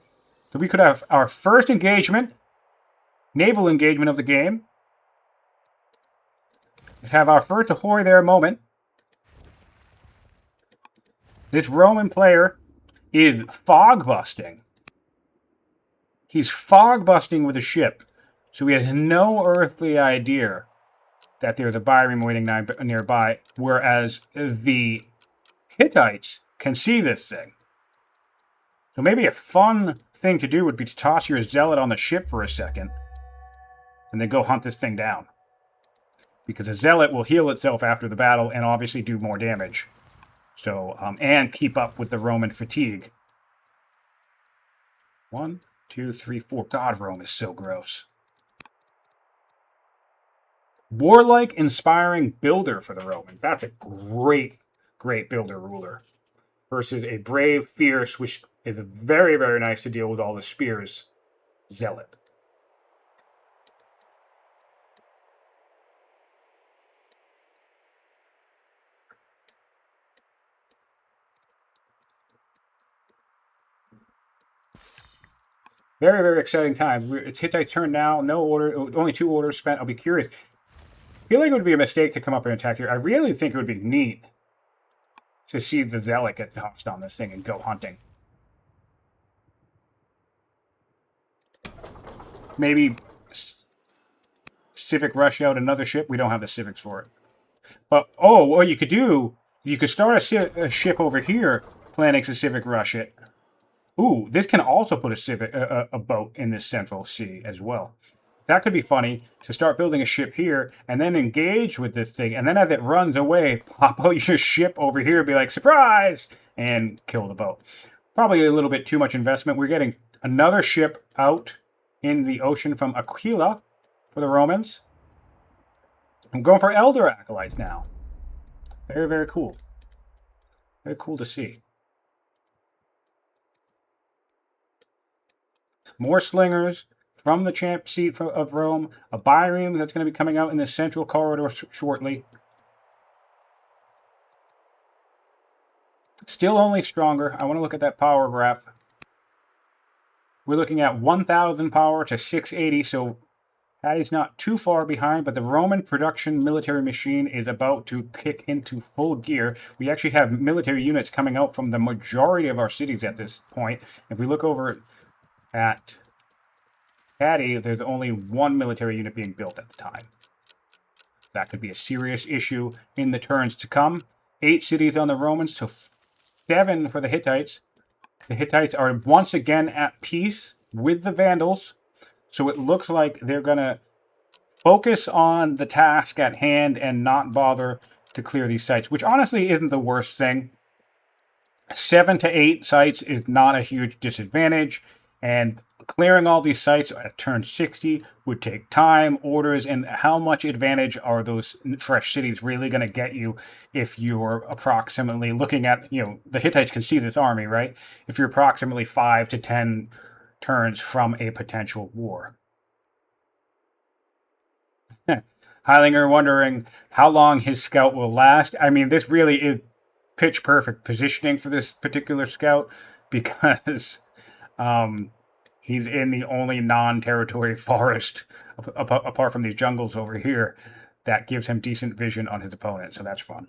So we could have our first engagement, naval engagement of the game. Let's have our first ahoy there moment. This Roman player is fog busting. He's fog busting with a ship. So he has no earthly idea that there's a bireme waiting nearby, whereas the Hittites can see this thing. So maybe a fun thing to do would be to toss your zealot on the ship for a second and then go hunt this thing down. Because a zealot will heal itself after the battle and obviously do more damage. So, and keep up with the Roman fatigue. 1, 2, 3, 4. God, Rome is so gross. Warlike, inspiring builder for the Romans. That's a great, great builder ruler. Versus a brave, fierce, which is very, very nice to deal with all the spears, zealot. Very, very exciting time. It's Hittite's turn now. No order, only 2 orders spent. I'll be curious. I feel like it would be a mistake to come up and attack here. I really think it would be neat to see the zealot get tossed on this thing and go hunting. Maybe Civic rush out another ship. We don't have the civics for it. But, oh, what you could do, you could start a ship over here, planning to civic rush it. Ooh, this can also put a boat in this central sea as well. That could be funny, to start building a ship here, and then engage with this thing, and then as it runs away, pop out your ship over here, be like, surprise! And kill the boat. Probably a little bit too much investment. We're getting another ship out in the ocean from Aquila for the Romans. I'm going for Elder Acolytes now. Very, very cool. Very cool to see. More slingers from the champ seat of Rome. A bireme that's going to be coming out in the central corridor shortly. Still only stronger. I want to look at that power graph. We're looking at 1,000 power to 680, so that is not too far behind, but the Roman production military machine is about to kick into full gear. We actually have military units coming out from the majority of our cities at this point. If we look over at Patty, there's only 1 military unit being built at the time. That could be a serious issue in the turns to come. 8 cities on the Romans to 7 for the Hittites. The Hittites are once again at peace with the Vandals. So it looks like they're going to focus on the task at hand and not bother to clear these sites, which honestly isn't the worst thing. 7 to 8 sites is not a huge disadvantage, and clearing all these sites at turn 60 would take time, orders, and how much advantage are those fresh cities really going to get you if you're approximately looking at, the Hittites can see this army, right? If you're approximately 5 to 10 turns from a potential war. Heitlinger wondering how long his scout will last. I mean, this really is pitch perfect positioning for this particular scout because he's in the only non-territory forest apart from these jungles over here that gives him decent vision on his opponent, so that's fun.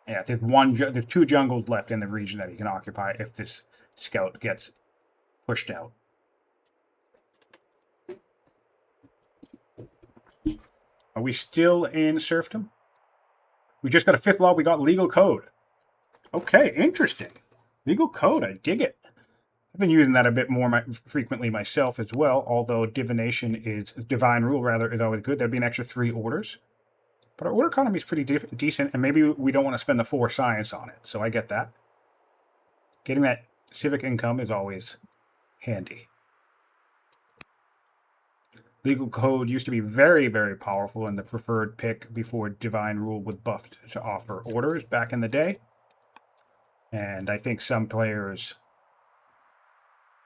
Yeah, there's 2 jungles left in the region that he can occupy if this scout gets pushed out. Are we still in serfdom? We just got a 5th law. We got legal code. Okay, interesting. Legal code, I dig it. I've been using that a bit more frequently myself as well, although divine rule rather, is always good. There'd be an extra 3 orders. But our order economy is pretty decent, and maybe we don't want to spend the 4 science on it, so I get that. Getting that civic income is always handy. Legal code used to be very, very powerful and the preferred pick before divine rule was buffed to offer orders back in the day. And I think some players,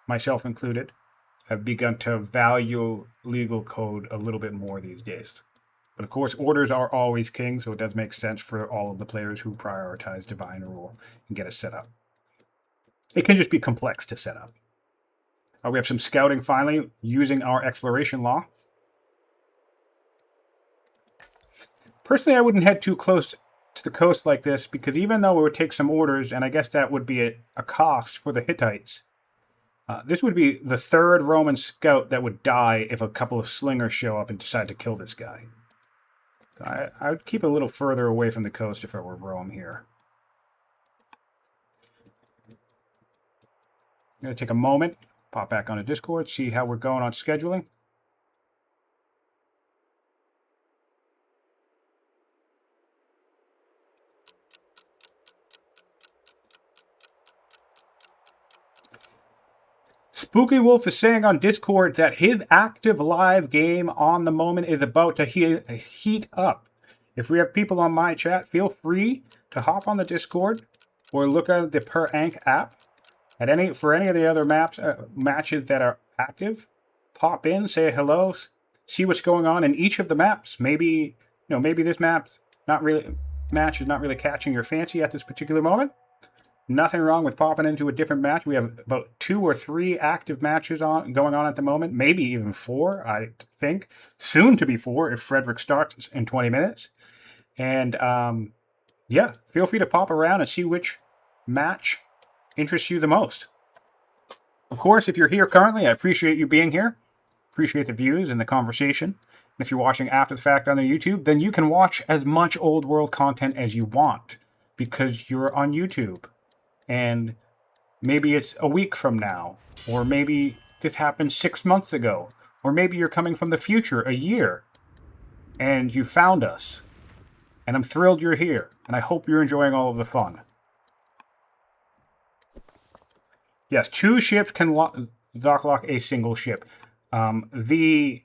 myself included, have begun to value legal code a little bit more these days. But of course, orders are always king, so it does make sense for all of the players who prioritize divine rule and get it set up. It can just be complex to set up. We have some scouting finally using our exploration law. Personally, I wouldn't head too close to the coast like this because even though it would take some orders, and I guess that would be a cost for the Hittites, this would be the 3rd Roman scout that would die if a couple of slingers show up and decide to kill this guy. I would keep a little further away from the coast if I were Rome here. I'm going to take a moment, pop back onto Discord, see how we're going on scheduling. Spooky Wolf is saying on Discord that his active live game on the moment is about to heat up. If we have people on my chat, feel free to hop on the Discord or look at the Per Ank app. For any of the other matches that are active, pop in, say hello, see what's going on in each of the maps. Maybe this match is not really catching your fancy at this particular moment. Nothing wrong with popping into a different match. We have about 2 or 3 active matches going on at the moment, maybe even 4, I think. Soon to be 4 if Frederick starts in 20 minutes. And yeah, feel free to pop around and see which match interests you the most. Of course, if you're here currently, I appreciate you being here. Appreciate the views and the conversation. And if you're watching after the fact on the YouTube, then you can watch as much old world content as you want because you're on YouTube. And maybe it's a week from now, or maybe this happened 6 months ago, or maybe you're coming from the future, a year, and you found us. And I'm thrilled you're here, and I hope you're enjoying all of the fun. Yes, 2 ships can docklock a single ship. The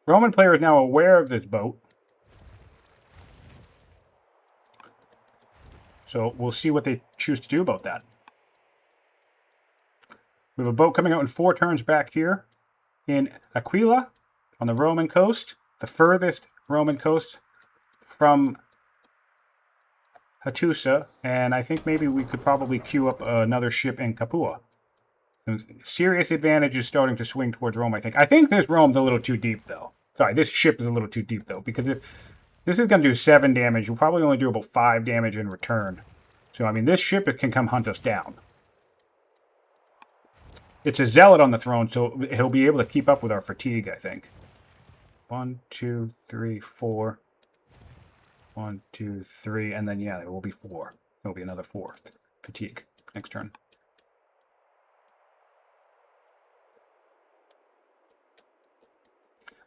Roman player is now aware of this boat. So we'll see what they choose to do about that. We have a boat coming out in 4 turns back here in Aquila on the Roman coast, the furthest Roman coast from Hattusa, and I think maybe we could probably queue up another ship in Capua. Serious advantage is starting to swing towards Rome, I think. I think this Rome's a little too deep, though. Sorry, this ship is a little too deep, though, because if this is going to do 7 damage, we'll probably only do about 5 damage in return. So, I mean, this ship can come hunt us down. It's a zealot on the throne, so he'll be able to keep up with our fatigue, I think. 1, 2, 3, 4. 1, 2, 3, and then, yeah, it will be 4. It will be another 4th fatigue next turn.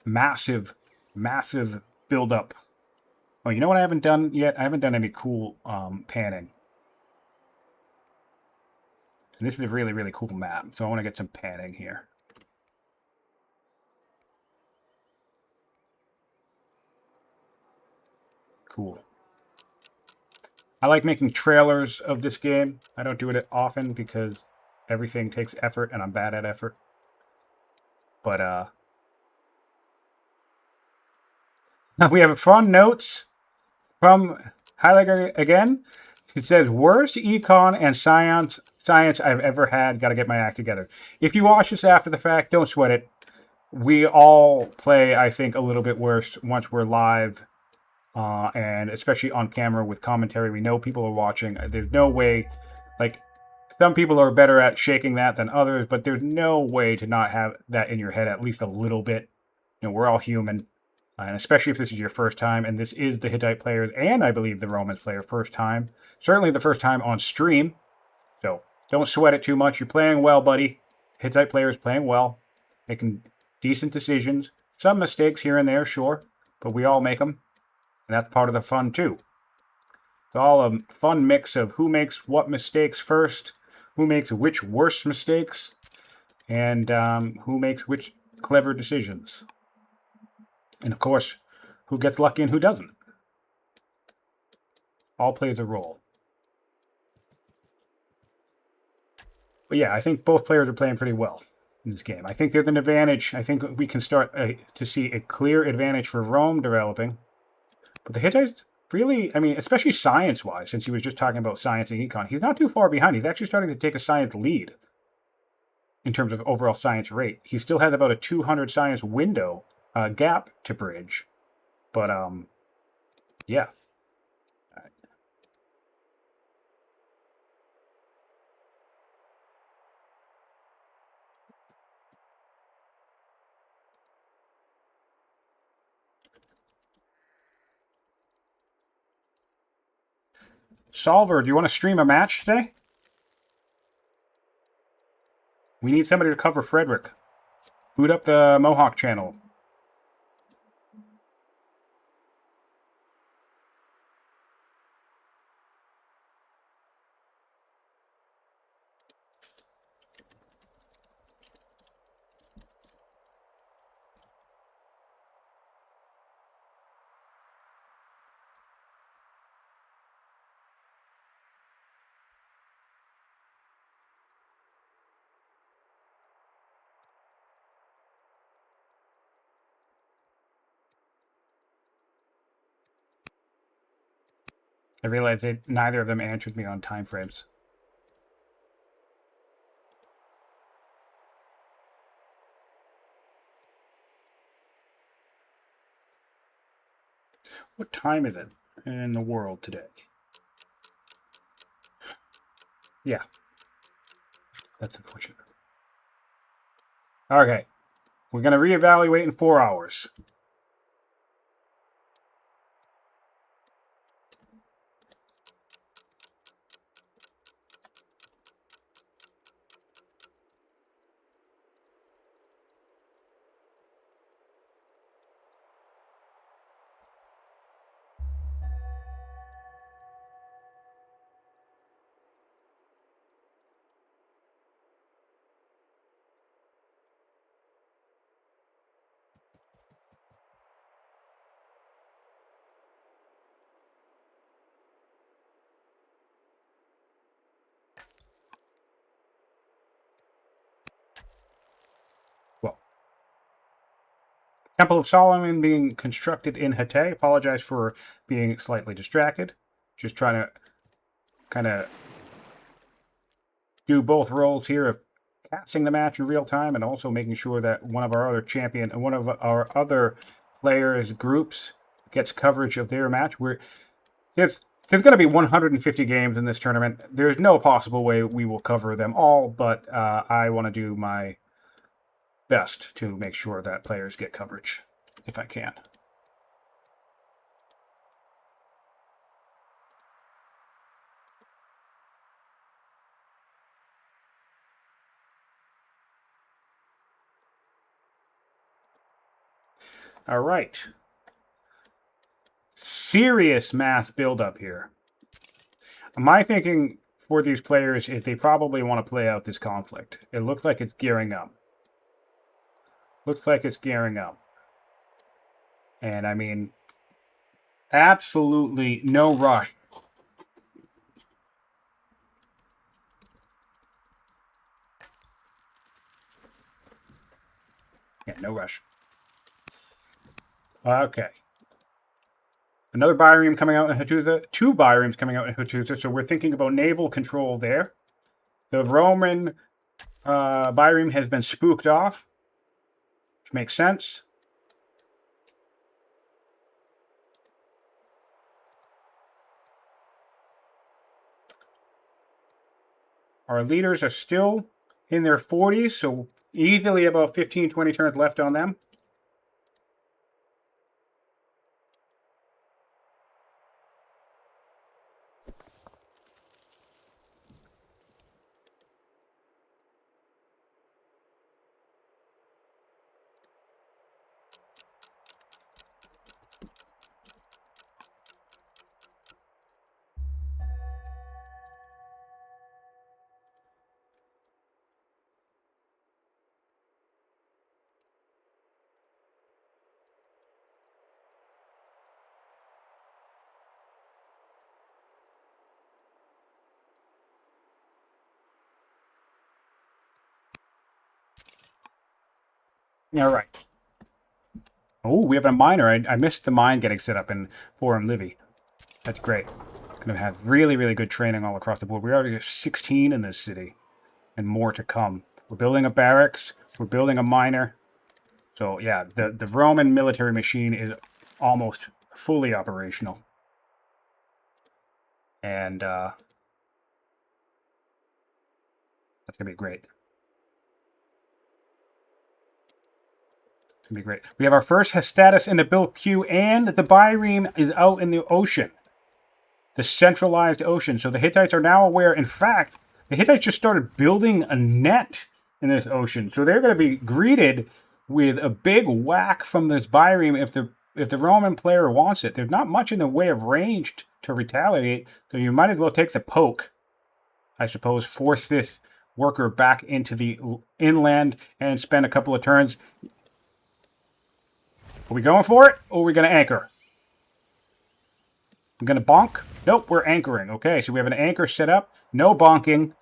Massive, massive build-up. Oh, you know what I haven't done yet? I haven't done any cool panning. And this is a really, really cool map, so I want to get some panning here. Cool. I like making trailers of this game. I don't do it often because everything takes effort and I'm bad at effort. But we have fun notes from heitlinger again. It says, worst econ and science I've ever had. Got to get my act together. If you watch this after the fact, don't sweat it. We all play, I think, a little bit worse once we're live. And especially on camera with commentary. We know people are watching. There's no way, like, some people are better at shaking that than others, but there's no way to not have that in your head at least a little bit. You know, we're all human. And especially if this is your first time, and this is the Hittite players and I believe the Romans player first time. Certainly the first time on stream. So don't sweat it too much. You're playing well, buddy. Hittite players playing well. Making decent decisions. Some mistakes here and there, sure. But we all make them. And that's part of the fun, too. It's all a fun mix of who makes what mistakes first, who makes which worse mistakes, and who makes which clever decisions. And, of course, who gets lucky and who doesn't. All plays a role. But yeah, I think both players are playing pretty well in this game. I think there's an advantage. I think we can start to see a clear advantage for Rome developing. But the Hittites really, I mean, especially science-wise, since he was just talking about science and econ, he's not too far behind. He's actually starting to take a science lead in terms of overall science rate. He still has about a 200 science window gap to bridge. But, yeah. Solver, do you want to stream a match today? We need somebody to cover Frederick. Boot up the Mohawk channel. I realized that neither of them answered me on time frames. What time is it in the world today? Yeah. That's unfortunate. Okay. We're going to reevaluate in 4 hours. Well, Temple of Solomon being constructed in Hittite. Apologize for being slightly distracted. Just trying to kind of do both roles here of casting the match in real time and also making sure that one of our other players' groups gets coverage of their match. There's going to be 150 games in this tournament. There's no possible way we will cover them all, but I want to do my best to make sure that players get coverage if I can. All right. Serious math buildup here. My thinking for these players is they probably want to play out this conflict. It looks like it's gearing up. Looks like it's gearing up. And I mean, absolutely no rush. Yeah, no rush. Okay. Another bireme coming out in Hattusa. 2 biremes coming out in Hattusa. So we're thinking about naval control there. The Roman bireme has been spooked off, which makes sense. Our leaders are still in their 40s, so easily about 15, 20 turns left on them. All right. Oh, we have a miner. I missed the mine getting set up in Forum Livy. That's great. Going to have really, really good training all across the board. We already have 16 in this city, and more to come. We're building a barracks. We're building a miner. So yeah, the Roman military machine is almost fully operational. And that's going to be great. It's going to be great. We have our first status in the build queue, and the Byreme is out in the ocean. The centralized ocean. So the Hittites are now aware. In fact, the Hittites just started building a net in this ocean. So they're going to be greeted with a big whack from this Byreme if the Roman player wants it. There's not much in the way of range to retaliate, so you might as well take the poke, I suppose, force this worker back into the inland and spend a couple of turns. Are we going for it, or are we going to anchor? I'm going to bonk? Nope, we're anchoring. Okay, so we have an anchor set up. No bonking.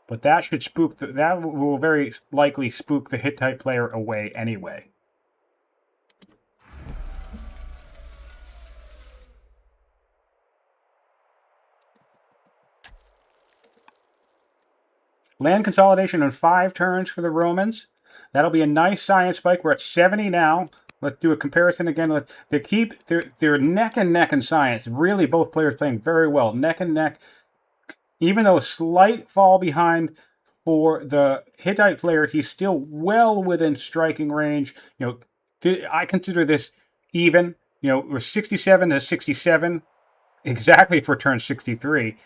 But that should spook... that will very likely spook the Hittite player away anyway. Land consolidation in 5 turns for the Romans. That'll be a nice science spike. We're at 70 now. Let's do a comparison again. They keep they're neck and neck in science. Really, both players playing very well, neck and neck. Even though a slight fall behind for the Hittite player, he's still well within striking range. You know, I consider this even. You know, we're 67 to 67, exactly for turn 63.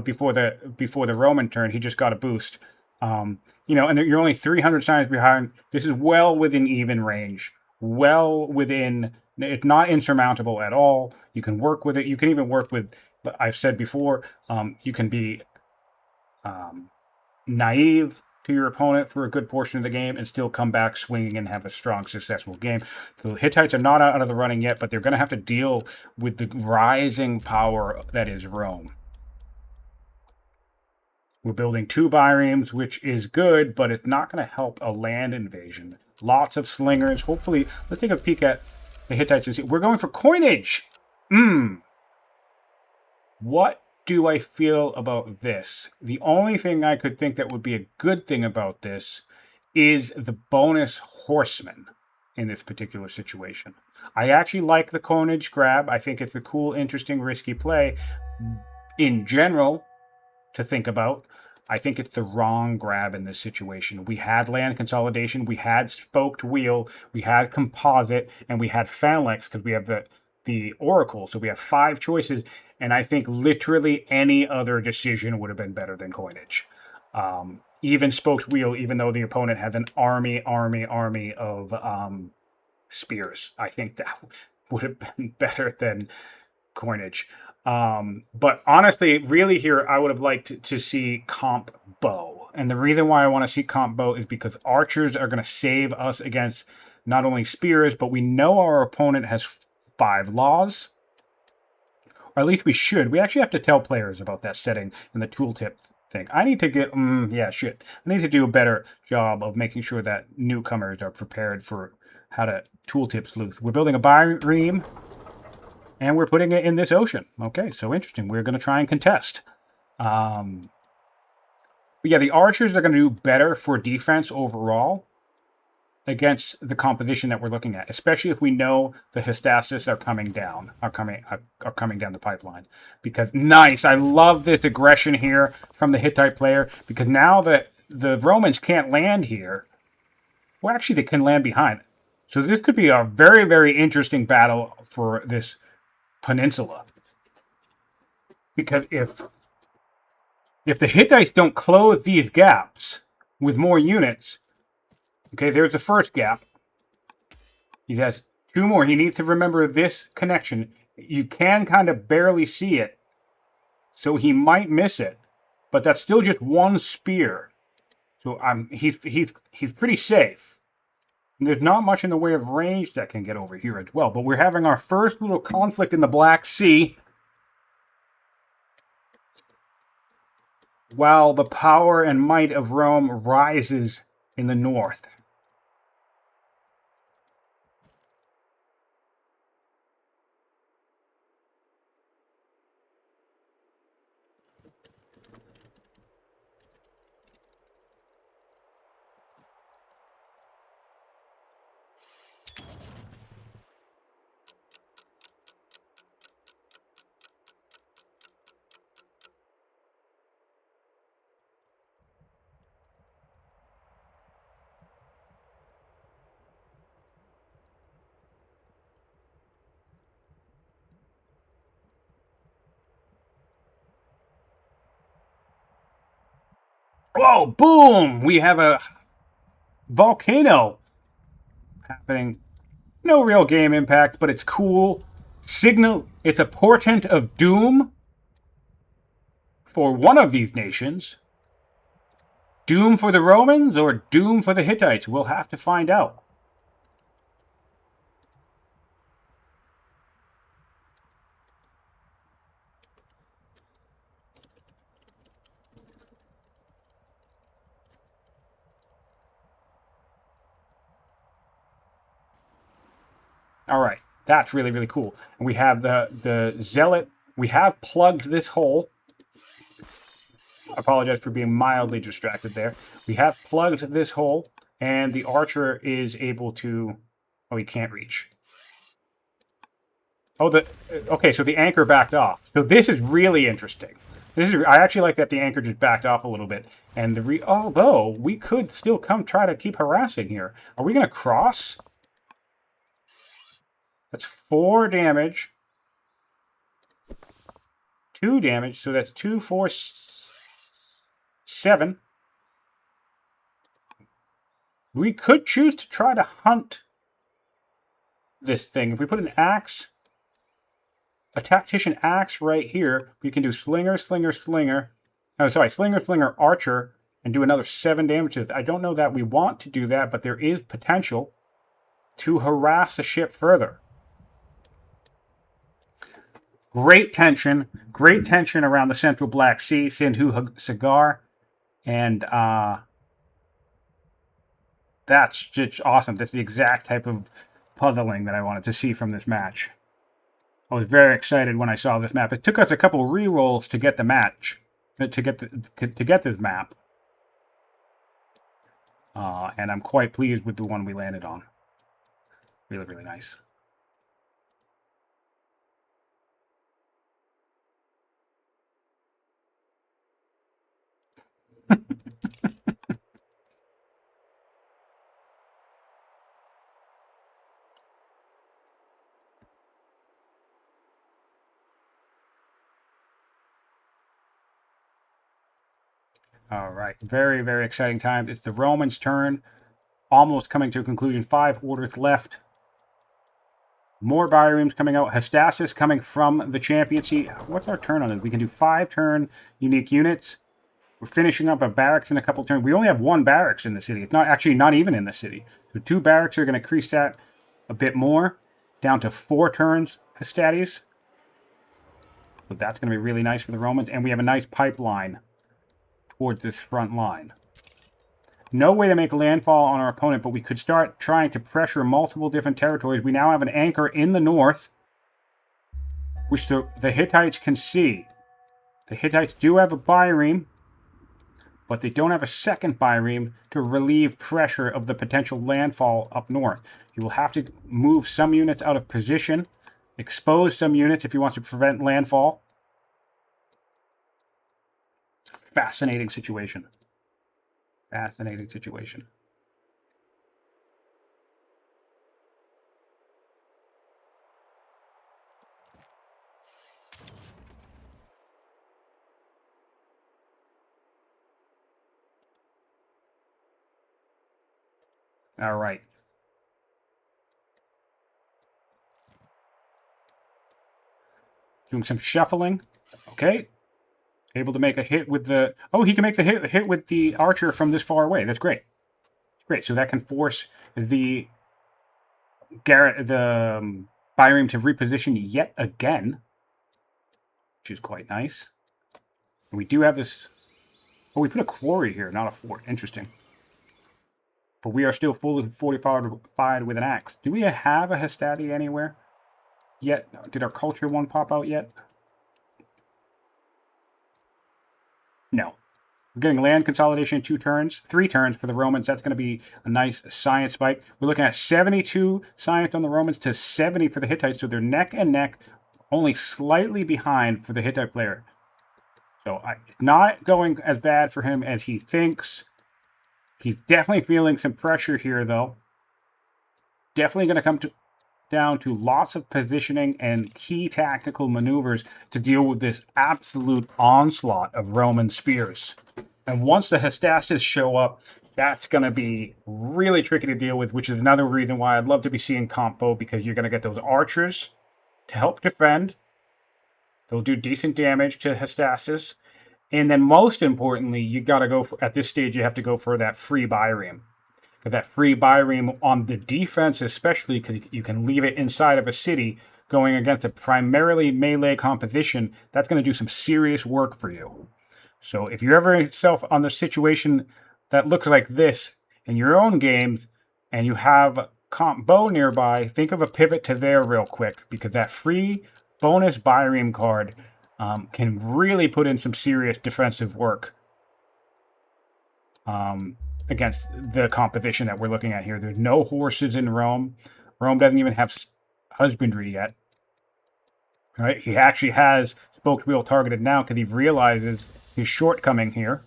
Before the Roman turn, he just got a boost. You know, and you're only 300 signs behind. This is well within even range. Well within, it's not insurmountable at all. You can work with it. You can even work with, I've said before, you can be naive to your opponent for a good portion of the game and still come back swinging and have a strong, successful game. So the Hittites are not out of the running yet, but they're going to have to deal with the rising power that is Rome. We're building 2 Byremes, which is good, but it's not going to help a land invasion. Lots of slingers. Hopefully, let's take a peek at the Hittites and see. We're going for coinage. What do I feel about this? The only thing I could think that would be a good thing about this is the bonus horseman in this particular situation. I actually like the coinage grab. I think it's a cool, interesting, risky play. In general, to think about, I think it's the wrong grab in this situation. We had land consolidation, we had spoked wheel, we had composite, and we had phalanx because we have the oracle. So we have 5 choices, and I think literally any other decision would have been better than coinage. Even spoked wheel, even though the opponent has an army of spears, I think that would have been better than coinage. But honestly, really here, I would have liked to see comp bow. And the reason why I want to see comp bow is because archers are going to save us against not only spears, but we know our opponent has 5 laws. Or at least we should. We actually have to tell players about that setting in the tooltip thing. I need to get, I need to do a better job of making sure that newcomers are prepared for how to tooltip sleuth. We're building a Byreme. And we're putting it in this ocean. Okay, so interesting. We're going to try and contest. But yeah, the archers are going to do better for defense overall against the composition that we're looking at, especially if we know the Hystasis are coming down the pipeline. Because nice, I love this aggression here from the Hittite player. Because now that the Romans can't land here, well, actually they can land behind it. So this could be a very, very interesting battle for this peninsula, because if the Hittites don't close these gaps with more units, okay, there's the first gap. He has 2 more. He needs to remember this connection. You can kind of barely see it, so he might miss it, but that's still just 1 spear. So he's pretty safe. There's not much in the way of range that can get over here as well. But we're having our first little conflict in the Black Sea, while the power and might of Rome rises in the north. Whoa, boom! We have a volcano happening. No real game impact, but it's cool. Signal, it's a portent of doom for one of these nations. Doom for the Romans or doom for the Hittites? We'll have to find out. All right, that's really, really cool. And we have the zealot. We have plugged this hole. I apologize for being mildly distracted there. We have plugged this hole, and the archer is able to... Oh, he can't reach. Oh, okay, so the anchor backed off. So this is really interesting. I actually like that the anchor just backed off a little bit. And although we could still try to keep harassing here. Are we going to cross? That's 4 damage. 2 damage, so that's 2, 4, 7. We could choose to try to hunt this thing. If we put an axe, a tactician axe right here, we can do slinger, slinger, slinger. Oh, sorry, slinger, slinger, archer, and do another 7 damage. I don't know that we want to do that, but there is potential to harass the ship further. Great tension around the central Black Sea, Sindhu Cigar, and that's just awesome. That's the exact type of puzzling that I wanted to see from this match. I was very excited when I saw this map. It took us a couple re-rolls to get the match, to get this map, and I'm quite pleased with the one we landed on. Really, really nice. All right, very, very exciting time. It's the Romans' turn, almost coming to a conclusion. 5 orders left. More biremes coming out. Hastasis coming from the championcy. What's our turn on it? We can do 5 turn unique units. We're finishing up a barracks in a couple turns. We only have 1 barracks in the city. It's not even in the city. So 2 barracks are going to increase that a bit more, down to 4 turns, Hastatis. So that's going to be really nice for the Romans. And we have a nice pipeline towards this front line. No way to make landfall on our opponent, but we could start trying to pressure multiple different territories. We now have an anchor in the north, which the Hittites can see. The Hittites do have a bireme, but they don't have a second bireme to relieve pressure of the potential landfall up north. You will have to move some units out of position, expose some units if you want to prevent landfall. Fascinating situation. Fascinating situation. All right. Doing some shuffling. Okay. Able to make a hit with the... Oh, he can make the hit with the archer from this far away. That's great. Great. So that can force the bireme to reposition yet again, which is quite nice. And we do have this... Oh, we put a quarry here, not a fort. Interesting. But we are still fully fortified with an axe. Do we have a Hastati anywhere yet? Did our culture one pop out yet? No. We're getting land consolidation in 2 turns, 3 turns for the Romans. That's going to be a nice science spike. We're looking at 72 science on the Romans to 70 for the Hittites. So they're neck and neck, only slightly behind for the Hittite player. So not going as bad for him as he thinks. He's definitely feeling some pressure here, though. Definitely going to come down to lots of positioning and key tactical maneuvers to deal with this absolute onslaught of Roman spears. And once the Hestasis show up, that's going to be really tricky to deal with, which is another reason why I'd love to be seeing combo, because you're going to get those archers to help defend. They'll do decent damage to Hestasis. And then most importantly, you got to go for, at this stage, you have to go for that free Byreme. Because that free Byreme on the defense, especially because you can leave it inside of a city going against a primarily melee composition, that's going to do some serious work for you. So if you're ever yourself on the situation that looks like this in your own games and you have Comp Bow nearby, think of a pivot to there real quick, because that free bonus Byreme card can really put in some serious defensive work against the composition that we're looking at here. There's no horses in Rome. Rome doesn't even have husbandry yet. Right? He actually has spoked wheel targeted now because he realizes his shortcoming here.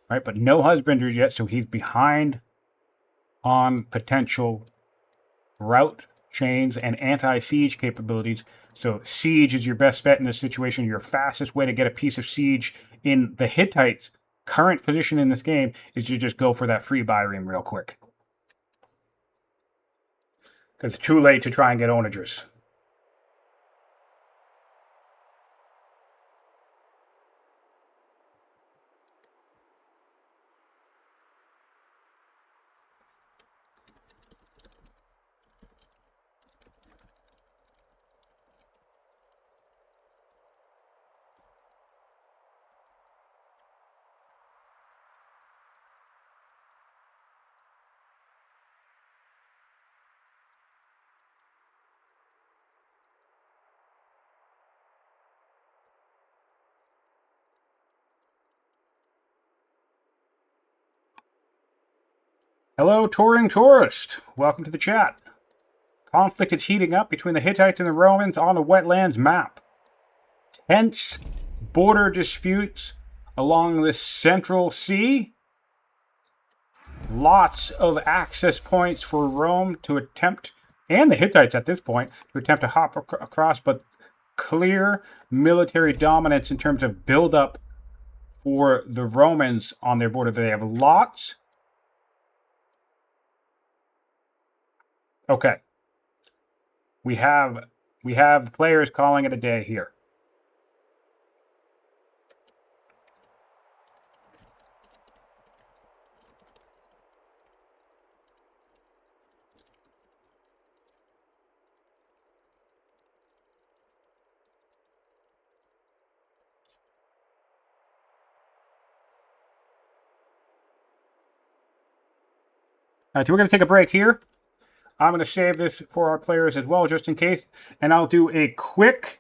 Right? But no husbandry yet, so he's behind on potential route chains and anti-siege capabilities. So siege is your best bet in this situation. Your fastest way to get a piece of siege in the Hittites' current position in this game is to just go for that free Byreme real quick. Because it's too late to try and get onagers. Hello, touring tourist. Welcome to the chat. Conflict is heating up between the Hittites and the Romans on the wetlands map. Tense border disputes along the Central Sea. Lots of access points for Rome to attempt, and the Hittites at this point, to attempt to hop across, but clear military dominance in terms of build-up for the Romans on their border. They have lots. Okay. We have players calling it a day here. All right, so we're going to take a break here. I'm going to save this for our players as well, just in case. And I'll do a quick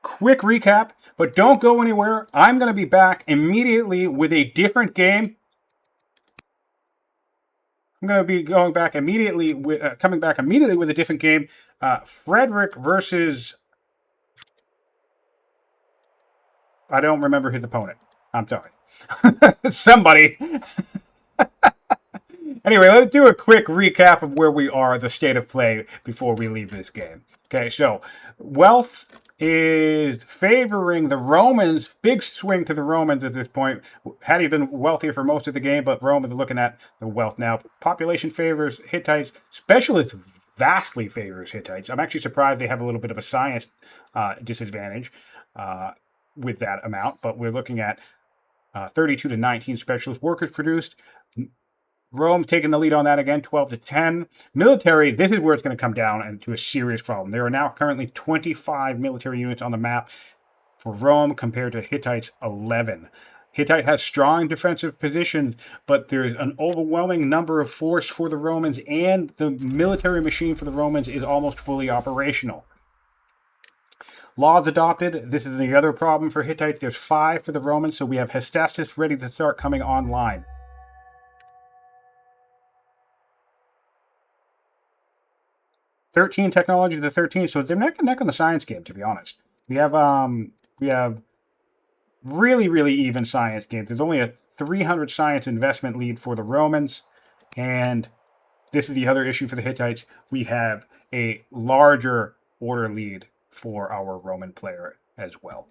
recap, but don't go anywhere. I'm going to be back immediately with a different game. I'm going to be going back immediately with, coming back immediately with a different game. Frederick versus... I don't remember his opponent. I'm sorry. Somebody... Anyway, let's do a quick recap of where we are, the state of play, before we leave this game. Okay, so wealth is favoring the Romans. Big swing to the Romans at this point. Had he been wealthier for most of the game, but Rome is looking at the wealth now. Population favors Hittites. Specialist vastly favors Hittites. I'm actually surprised they have a little bit of a science disadvantage with that amount, but we're looking at 32 to 19 specialist workers produced. Rome's taking the lead on that again, 12 to 10. Military, this is where it's going to come down into a serious problem. There are now currently 25 military units on the map for Rome compared to Hittites' 11. Hittite has strong defensive positions, but there's an overwhelming number of force for the Romans, and the military machine for the Romans is almost fully operational. Laws adopted. This is the other problem for Hittites. There's 5 for the Romans, so we have Hestasis ready to start coming online. Technology to 13, so they're neck and neck on the science game, to be honest. We have really even science games. There's only a 300 science investment lead for the Romans, and this is the other issue for the Hittites. We have a larger order lead for our Roman player as well.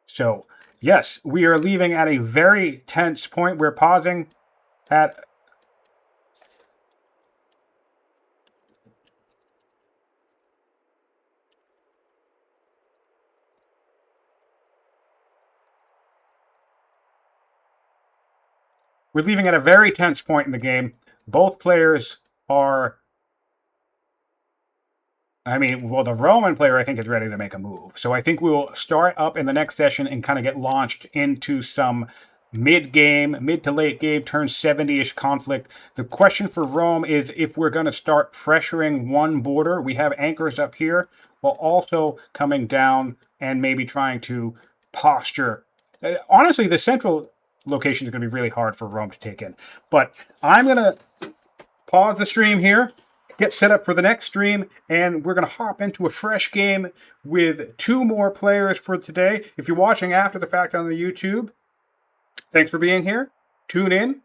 So Yes, we are leaving at a very tense point. We're pausing at... We're leaving at a very tense point in the game. Both players are... I mean, well, the Roman player, I think, is ready to make a move. So I think we will start up in the next session and kind of get launched into some mid-game, mid to late game, turn 70-ish conflict. The question for Rome is if we're going to start pressuring one border. We have anchors up here, while also coming down and maybe trying to posture. Honestly, the central location is going to be really hard for Rome to take in. But I'm going to pause the stream here, get set up for the next stream, and we're going to hop into a fresh game with 2 more players for today. If you're watching after the fact on the YouTube, thanks for being here. Tune in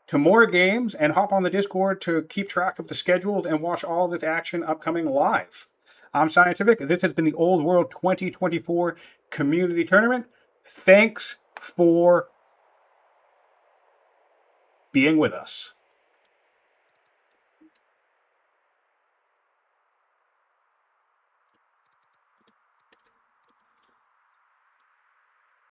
to more games and hop on the Discord to keep track of the schedules and watch all this action upcoming live. I'm Scientific. This has been the Old World 2024 Community Tournament. Thanks for being with us.